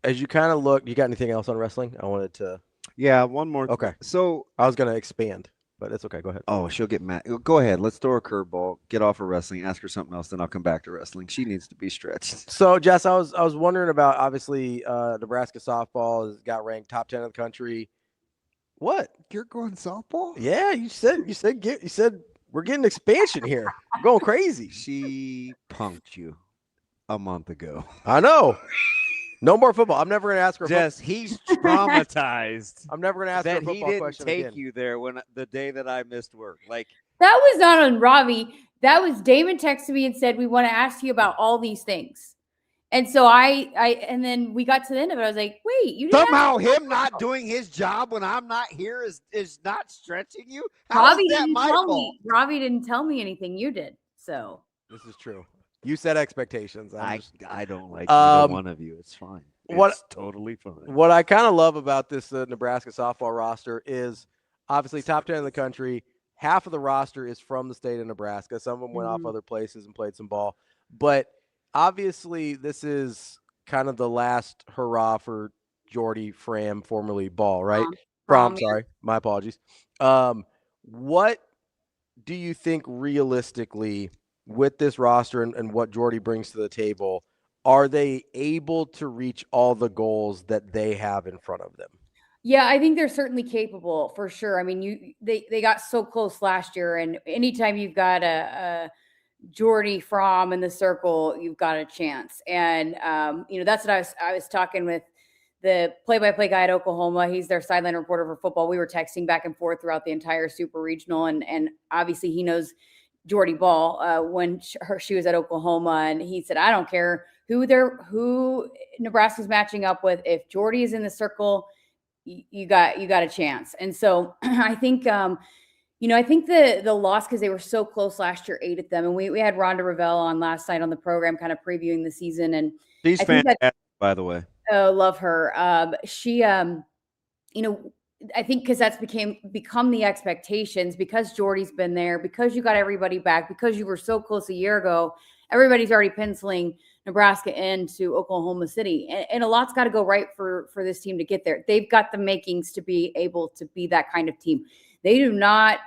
kind of look, you got anything else on wrestling? I wanted to. Yeah, one more. Okay. So I was going to expand, but it's okay. Go ahead. Oh, she'll get mad. Go ahead. Let's throw a curveball. Get off of wrestling. Ask her something else. Then I'll come back to wrestling. She needs to be stretched. So, Jess, I was wondering about, obviously, Nebraska softball has got ranked top 10 in the country. What? You're going softball? Yeah, you said we're getting expansion here. We're going crazy. She punked you a month ago. I know. No more football. I'm never going to ask her. Jess, he's traumatized. I'm never going to ask her a football question that he again. didn't take you there the day that I missed work. Like, that was not on Ravi. That was Damon texted me and said, we want to ask you about all these things. And so and then we got to the end of it. I was like, wait, you didn't somehow him not doing his job when I'm not here is not stretching you? Ravi didn't tell me. Ravi didn't tell me anything. You did. So this is true. You set expectations. I don't like either one of you. It's fine. It's totally fine. What I kind of love about this Nebraska softball roster is obviously top 10 in the country. Half of the roster is from the state of Nebraska. Some of them went off other places and played some ball. But obviously this is kind of the last hurrah for Jordy Fram, formerly Ball, right? Sorry. My apologies. What do you think realistically with this roster and what Jordy brings to the table, are they able to reach all the goals that they have in front of them? Yeah, I think they're certainly capable for sure. I mean, they got so close last year, and anytime you've got a Jordy Fromm in the circle, you've got a chance. And that's what I was talking with the play-by-play guy at Oklahoma. He's their sideline reporter for football. We were texting back and forth throughout the entire Super Regional, and obviously he knows Jordy Ball when she was at Oklahoma, and he said, I don't care who Nebraska's matching up with. If Jordy is in the circle, you got a chance. And so I think I think the loss, because they were so close last year, ate at them. And we had Rhonda Ravel on last night on the program, kind of previewing the season. And she's fantastic, by the way. Oh, love her. She I think because that's become the expectations, because Jordy's been there, because you got everybody back, because you were so close a year ago, everybody's already penciling Nebraska into Oklahoma City. And a lot's got to go right for this team to get there. They've got the makings to be able to be that kind of team. They do not.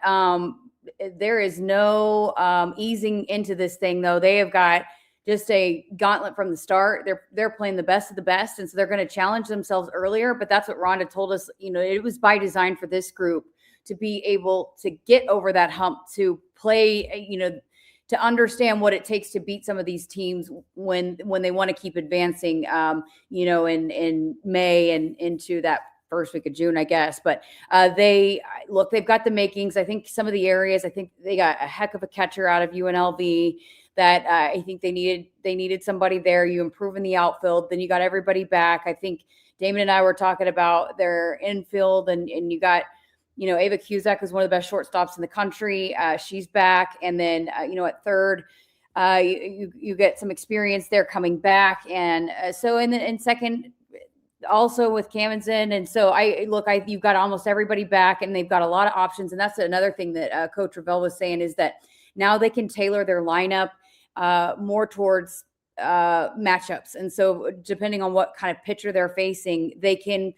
There is no easing into this thing, though. They have got just a gauntlet from the start. They're playing the best of the best, and so they're going to challenge themselves earlier. But that's what Rhonda told us. It was by design for this group to be able to get over that hump, to play, to understand what it takes to beat some of these teams when they want to keep advancing, in May and into that first week of June, I guess. But they've got the makings. I think some of the areas, I think they got a heck of a catcher out of UNLV that I think they needed somebody there. You improve in the outfield, then you got everybody back. I think Damon and I were talking about their infield, and you got, Ava Cusack is one of the best shortstops in the country. She's back. And then, at third, you get some experience there coming back. And in second, also with Kaminson. And so you've got almost everybody back, and they've got a lot of options. And that's another thing that Coach Revelle was saying, is that now they can tailor their lineup more towards matchups. And so depending on what kind of pitcher they're facing, they can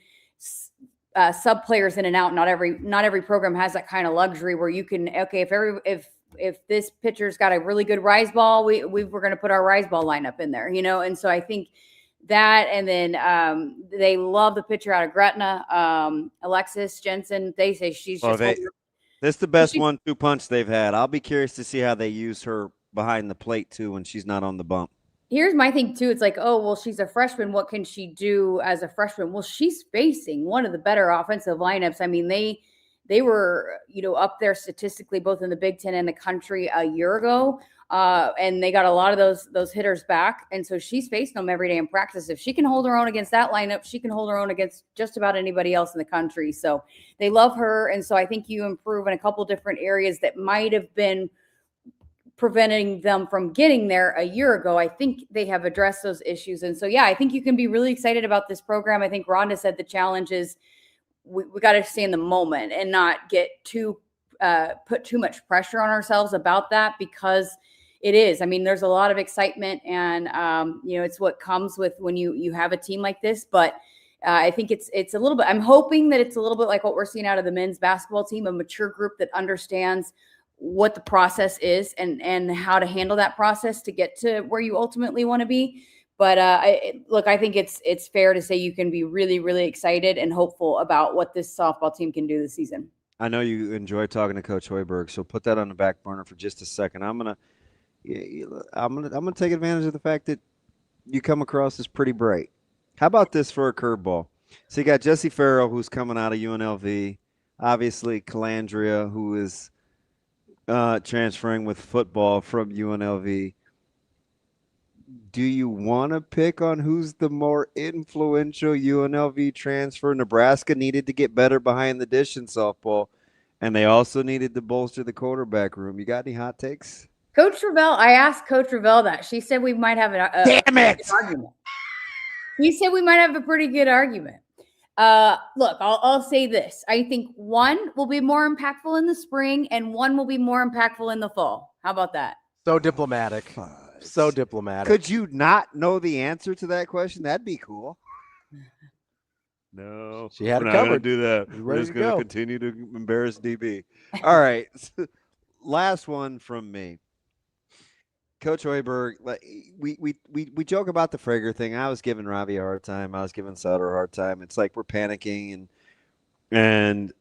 sub players in and out. Not every program has that kind of luxury where you can, if this pitcher's got a really good rise ball, we're going to put our rise ball lineup in there, And so I think that, and then they love the pitcher out of Gretna, Alexis Jensen. They say she's this is the best 1-2 punch they've had. I'll be curious to see how they use her behind the plate too when she's not on the bump. Here's my thing too. It's like, oh, well, she's a freshman. What can she do as a freshman? Well, she's facing one of the better offensive lineups. I mean, they were, up there statistically, both in the Big Ten and the country a year ago. And they got a lot of those hitters back. And so she's facing them every day in practice. If she can hold her own against that lineup, she can hold her own against just about anybody else in the country. So they love her. And so I think you improve in a couple different areas that might have been preventing them from getting there a year ago. I think they have addressed those issues. And so, yeah, I think you can be really excited about this program. I think Rhonda said the challenge is we got to stay in the moment and not get put too much pressure on ourselves about that, because it is. I mean, there's a lot of excitement, and it's what comes with when you have a team like this. But I think it's a little bit. I'm hoping that it's a little bit like what we're seeing out of the men's basketball team, a mature group that understands what the process is and how to handle that process to get to where you ultimately want to be. But I think it's fair to say you can be really, really excited and hopeful about what this softball team can do this season. I know you enjoy talking to Coach Hoiberg, so put that on the back burner for just a second. I'm gonna take advantage of the fact that you come across as pretty bright. How about this for a curveball? So you got Jesse Farrell, who's coming out of UNLV. Obviously, Calandria, who is transferring with football from UNLV. Do you want to pick on who's the more influential UNLV transfer? Nebraska needed to get better behind the dish in softball, and they also needed to bolster the quarterback room. You got any hot takes? Coach Revelle, I asked Coach Revelle that. She said we might have Damn it! Argument. He said we might have a pretty good argument. Look, I'll say this. I think one will be more impactful in the spring and one will be more impactful in the fall. How about that? So diplomatic. So diplomatic. Could you not know the answer to that question? That'd be cool. No, she had we're it not covered. going to do that. We're just going to continue to embarrass DB. All right. Last one from me. Coach Hoiberg, we joke about the Frager thing. I was giving Ravi a hard time. I was giving Sautter a hard time. It's like we're panicking and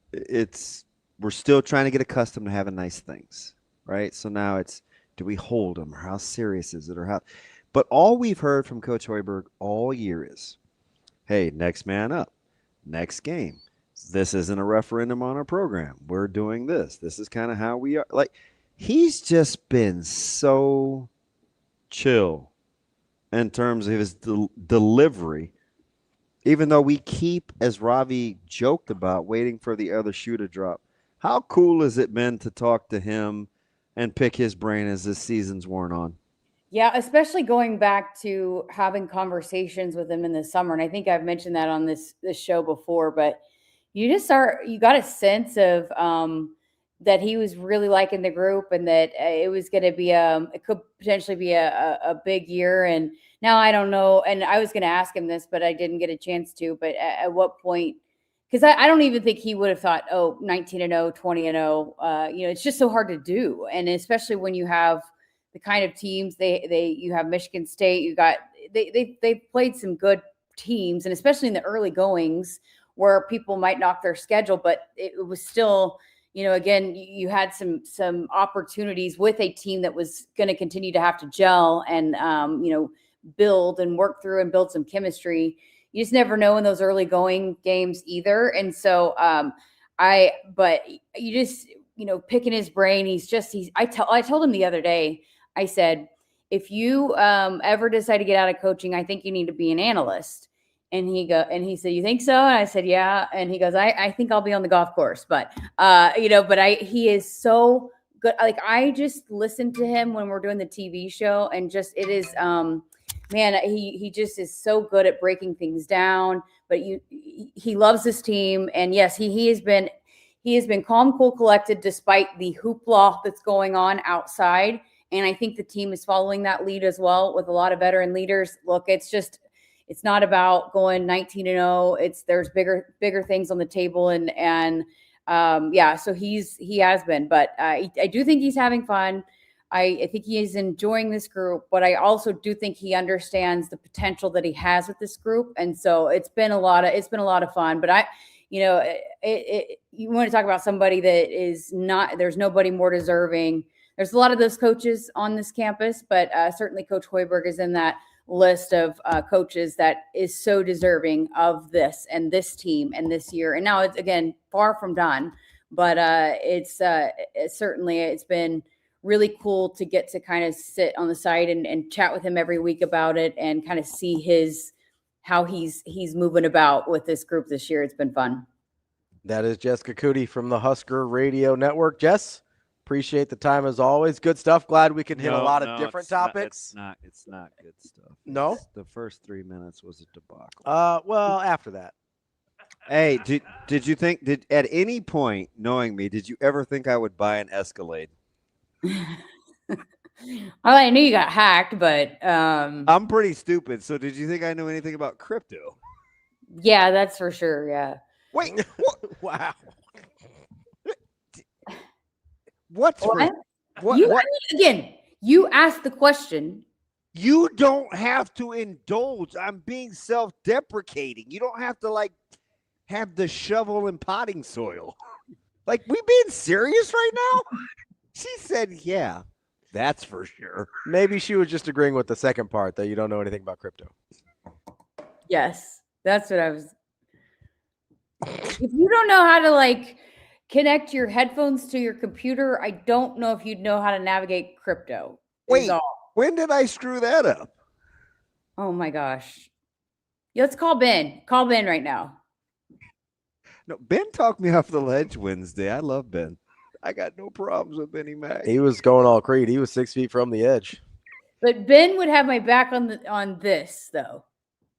we're still trying to get accustomed to having nice things, right? So now it's, do we hold them, or how serious is it, or how? But all we've heard from Coach Hoiberg all year is, hey, next man up, next game. This isn't a referendum on our program. We're doing this. This is kind of how we are. Like, he's just been so chill in terms of his delivery, even though we keep, as Ravi joked about, waiting for the other shoe to drop. How cool has it been to talk to him and pick his brain as this season's worn on? Yeah, especially going back to having conversations with him in the summer. And I think I've mentioned that on this show before, but you got a sense of that he was really liking the group, and that it was going to be it could potentially be a big year. And now I don't know. And I was going to ask him this, but I didn't get a chance to, but at what point because I don't even think he would have thought, 19-0, 20-0. It's just so hard to do. And especially when you have the kind of teams you have Michigan State, they played some good teams, and especially in the early goings where people might knock their schedule, but it was still, again, you had some opportunities with a team that was going to continue to have to gel and, build and work through and build some chemistry. You just never know in those early going games either. And so, but you just, picking his brain, I told him the other day, I said, if you ever decide to get out of coaching, I think you need to be an analyst. And he said, you think so? And I said, yeah. And he goes, I think I'll be on the golf course, but he is so good. Like, I just listened to him when we're doing the TV show, and just, it is, man, he just is so good at breaking things down, but he loves this team. And yes, he has been calm, cool, collected despite the hoopla that's going on outside. And I think the team is following that lead as well with a lot of veteran leaders. Look, it's not about going 19-0. There's bigger things on the table. So he has been, but I do think he's having fun. I think he is enjoying this group, but I also do think he understands the potential that he has with this group. And so it's been a lot of fun, but you want to talk about somebody that is not, there's nobody more deserving. There's a lot of those coaches on this campus, but certainly Coach Hoiberg is in that list of coaches that is so deserving of this and this team and this year. And now it's, again, far from done, but it's been really cool to get to kind of sit on the side and chat with him every week about it and kind of see how he's moving about with this group this year. It's been fun. That is Jessica COODY from the Husker Radio Network. Jess, appreciate the time as always. Good stuff. Glad we can hit a lot of different topics. It's not good stuff. No? The first 3 minutes was a debacle. Well, after that. Hey, did you think, at any point, knowing me, did you ever think I would buy an Escalade? Well, I knew you got hacked, but I'm pretty stupid. So did you think I knew anything about crypto? Yeah, that's for sure. Yeah. Wait, what? Wow. What? Again, you asked the question. You don't have to indulge. I'm being self-deprecating. You don't have to have the shovel and potting soil. We being serious right now? She said, yeah, that's for sure. Maybe she was just agreeing with the second part, that you don't know anything about crypto. Yes, that's what I was. If you don't know how to connect your headphones to your computer, I don't know if you'd know how to navigate crypto. Wait, when did I screw that up? Oh my gosh. Let's call Ben. Call Ben right now. No, Ben talked me off the ledge Wednesday. I love Ben. I got no problems with Benny Mac. He was going all Creed. He was 6 feet from the edge. But Ben would have my back on this, though.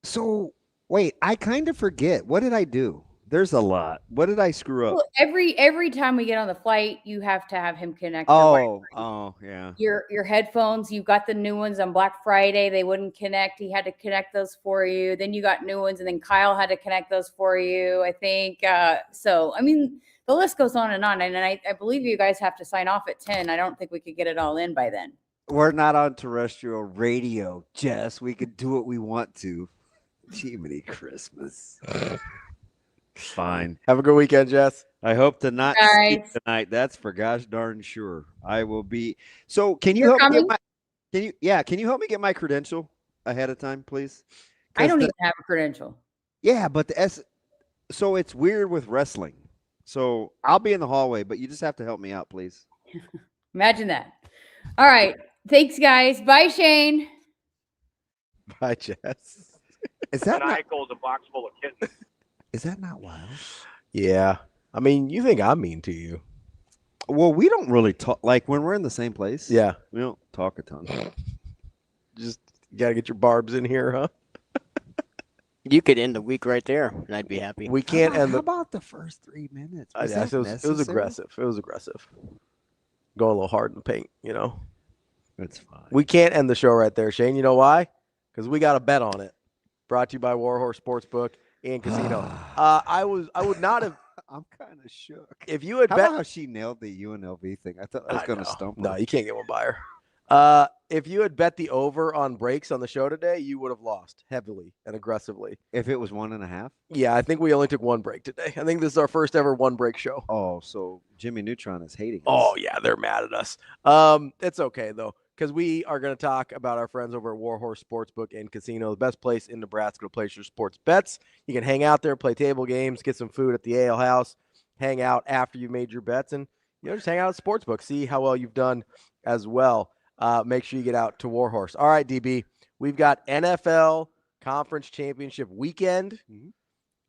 So, wait, I kind of forget. What did I do? There's a lot. What did I screw up? Well, every time we get on the flight, you have to have him connect. Yeah. Your headphones. You got the new ones on Black Friday. They wouldn't connect. He had to connect those for you. Then you got new ones, and then Kyle had to connect those for you. I think so. I mean, the list goes on, and I believe you guys have to sign off at 10. I don't think we could get it all in by then. We're not on terrestrial radio, Jess. We could do what we want to. Jiminy Christmas. Fine. Have a good weekend, Jess. I hope to not sleep tonight. That's for gosh darn sure. I will be. So can you help me can you help me get my credential ahead of time, please? I don't even have a credential. Yeah, but so it's weird with wrestling. So I'll be in the hallway, but you just have to help me out, please. Imagine that. All right. Thanks, guys. Bye, Shane. Bye, Jess. Is that maniacal as a box full of kittens? Is that not wild? Yeah. I mean, you think I'm mean to you. Well, we don't really talk. When we're in the same place. Yeah. We don't talk a ton. Just got to get your barbs in here, huh? You could end the week right there, and I'd be happy. We can't end How about the first 3 minutes? It was aggressive. It was aggressive. Going a little hard in the paint, That's fine. We can't end the show right there, Shane. You know why? Because we got a bet on it. Brought to you by Warhorse Sportsbook. and casino. I would not have. I'm kind of shook. If you had How bet, about how she nailed the UNLV thing? I thought I was going to stump her. No, you can't get one by her. If you had bet the over on breaks on the show today, you would have lost heavily and aggressively. If it was 1.5? Yeah, I think we only took one break today. I think this is our first ever one break show. Oh, so Jimmy Neutron is hating us. Oh, yeah, they're mad at us. It's okay, though, because we are going to talk about our friends over at Warhorse Sportsbook and Casino, the best place in Nebraska to place your sports bets. You can hang out there, play table games, get some food at the ale house, hang out after you've made your bets, and just hang out at the sportsbook, see how well you've done as well. Make sure you get out to Warhorse. All right, DB, we've got NFL Conference Championship weekend,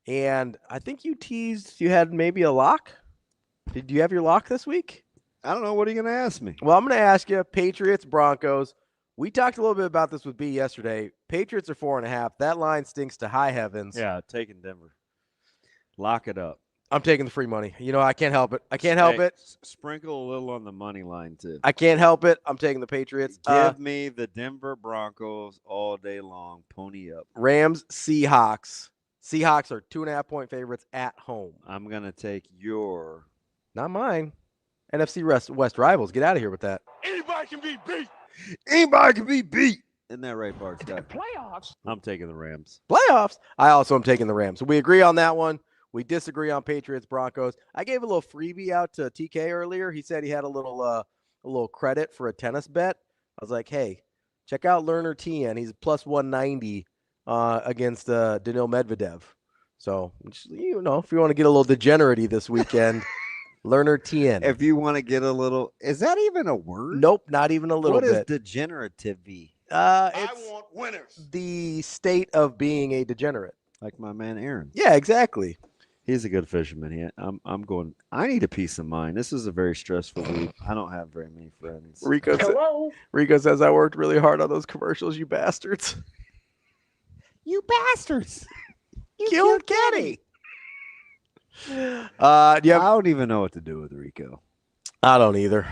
and I think you teased you had maybe a lock. Did you have your lock this week? I don't know. What are you going to ask me? Well, I'm going to ask you Patriots, Broncos. We talked a little bit about this with B yesterday. Patriots are 4.5. That line stinks to high heavens. Yeah, taking Denver. Lock it up. I'm taking the free money. I can't help it. I can't help it. Sprinkle a little on the money line, too. I can't help it. I'm taking the Patriots. Give me the Denver Broncos all day long. Pony up. Rams, Seahawks. Seahawks are 2.5-point favorites at home. I'm going to take your. Not mine. NFC West rivals. Get out of here with that. Anybody can be beat. Anybody can be beat. Isn't that right, Bart Scott? Playoffs. I'm taking the Rams. Playoffs. I also am taking the Rams. So we agree on that one. We disagree on Patriots, Broncos. I gave a little freebie out to TK earlier. He said he had a little credit for a tennis bet. I was like, hey, check out Lerner TN. He's plus 190 against Daniil Medvedev. So, if you want to get a little degenerate this weekend, Lerner TN. If you want to get a little, is that even a word? Nope, not even a little bit. What is degenerative? It's I want winners. The state of being a degenerate. Like my man Aaron. Yeah, exactly. He's a good fisherman. I'm going. I need a peace of mind. This is a very stressful week. I don't have very many friends. Rico says I worked really hard on those commercials. You bastards. You bastards. You killed Kenny. I don't even know what to do with Rico. I don't either.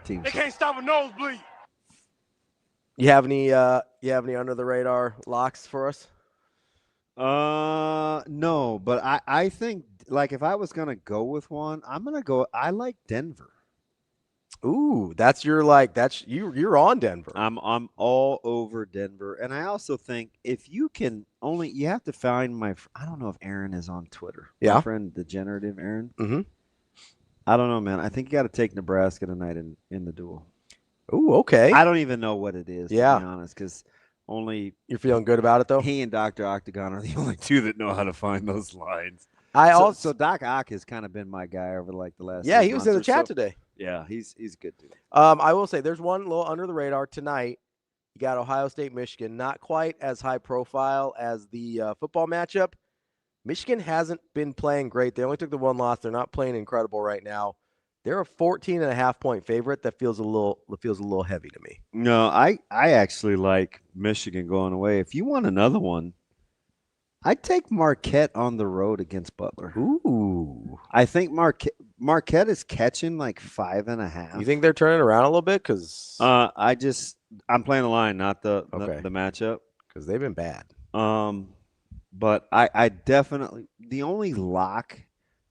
They can't stop a nosebleed. You have any under the radar locks for us? No, but I think like if I was gonna go with one, I'm gonna go. I like Denver. Ooh, you're on Denver. I'm all over Denver, and I also think if you have to find I don't know if Aaron is on Twitter. Yeah, my friend Degenerative Aaron. Mm-hmm. I don't know, man. I think you got to take Nebraska tonight in the duel. Ooh, okay. I don't even know what it is. Yeah, to be honest, because you're feeling good about it though. He and Dr. Octagon are the only two that know how to find those lines. So Doc Ock has kind of been my guy over the last. Yeah, he was in the chat today. Yeah, he's good dude. I will say there's one little under the radar tonight. You got Ohio State, Michigan, not quite as high profile as the football matchup. Michigan hasn't been playing great. They only took the one loss. They're not playing incredible right now. They're a 14.5-point favorite. That feels a little heavy to me. No, I actually like Michigan going away. If you want another one, I'd take Marquette on the road against Butler. Ooh. I think Marquette is catching like 5.5. You think they're turning around a little bit? Because I'm playing the line, not the matchup. Because they've been bad. But I definitely – the only lock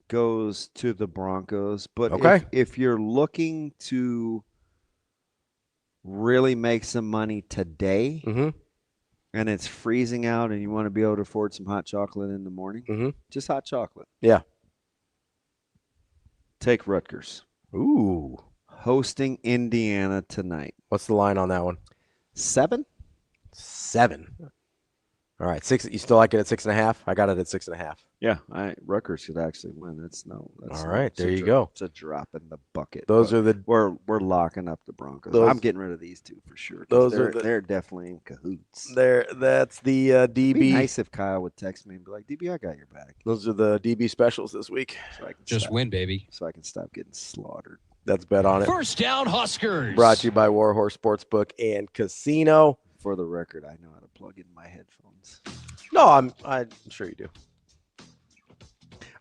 goes to the Broncos. But if you're looking to really make some money today and it's freezing out and you want to be able to afford some hot chocolate in the morning, just hot chocolate. Yeah. Take Rutgers. Ooh. Hosting Indiana tonight. What's the line on that one? 7? 7. All right, 6. You still like it at 6.5? I got it at 6.5. Yeah, Rutgers should actually win. All right, there you go. It's a drop in the bucket. We're locking up the Broncos. I'm getting rid of these two for sure. They're definitely in cahoots. That's the DB. It'd be nice if Kyle would text me and be like, "DB, I got your back." Those are the DB specials this week. So I can just win, baby. So I can stop getting slaughtered. That's bet on it. First down, Huskers. Brought to you by Warhorse Sportsbook and Casino. For the record, I know how to plug in my headphones. No, I'm sure you do.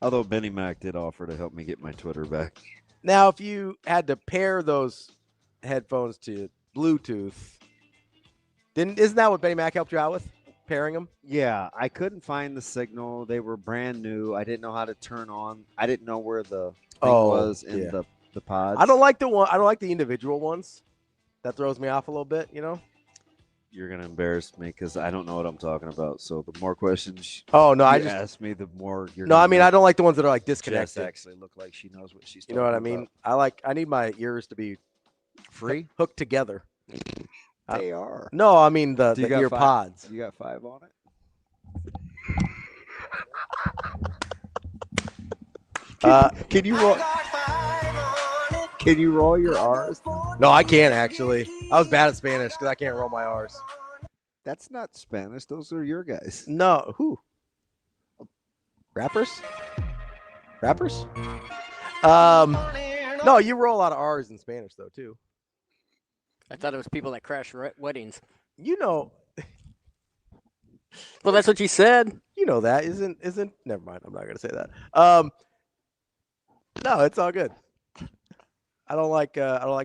Although Benny Mac did offer to help me get my Twitter back. Now, if you had to pair those headphones to Bluetooth, isn't that what Benny Mac helped you out with? pairing them? Yeah, I couldn't find the signal. They were brand new. I didn't know how to turn on. I didn't know where the thing was in the pods. I don't like the individual ones. That throws me off a little bit, you know? You're gonna embarrass me because I don't know what I'm talking about. So the more questions ask me, the more you're. No, I mean I don't like the ones that are like Jess disconnected. actually look like she knows what she's. You know what I talking mean? I need my ears to be free, hooked together. They are. No, I mean the You got ear 5? pods. You got 5 on it. Can you roll? Can you roll your R's? No, I can't actually. I was bad at Spanish because I can't roll my R's. That's not Spanish. Those are your guys. No, who? Rappers? No, you roll a lot of R's in Spanish though too. I thought it was people that crash weddings. You know. Well, that's what you said. You know that isn't. Never mind. I'm not gonna say that. No, it's all good. I don't like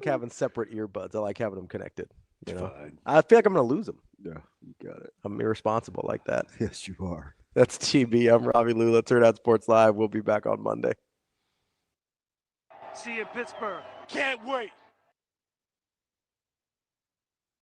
having separate earbuds. I like having them connected. You know, fine. I feel like I'm gonna lose them. Yeah, you got it. I'm irresponsible like that. Yes, you are. That's GB. I'm Ravi Lulla. Hurrdat Sports Live. We'll be back on Monday. See you in Pittsburgh. Can't wait.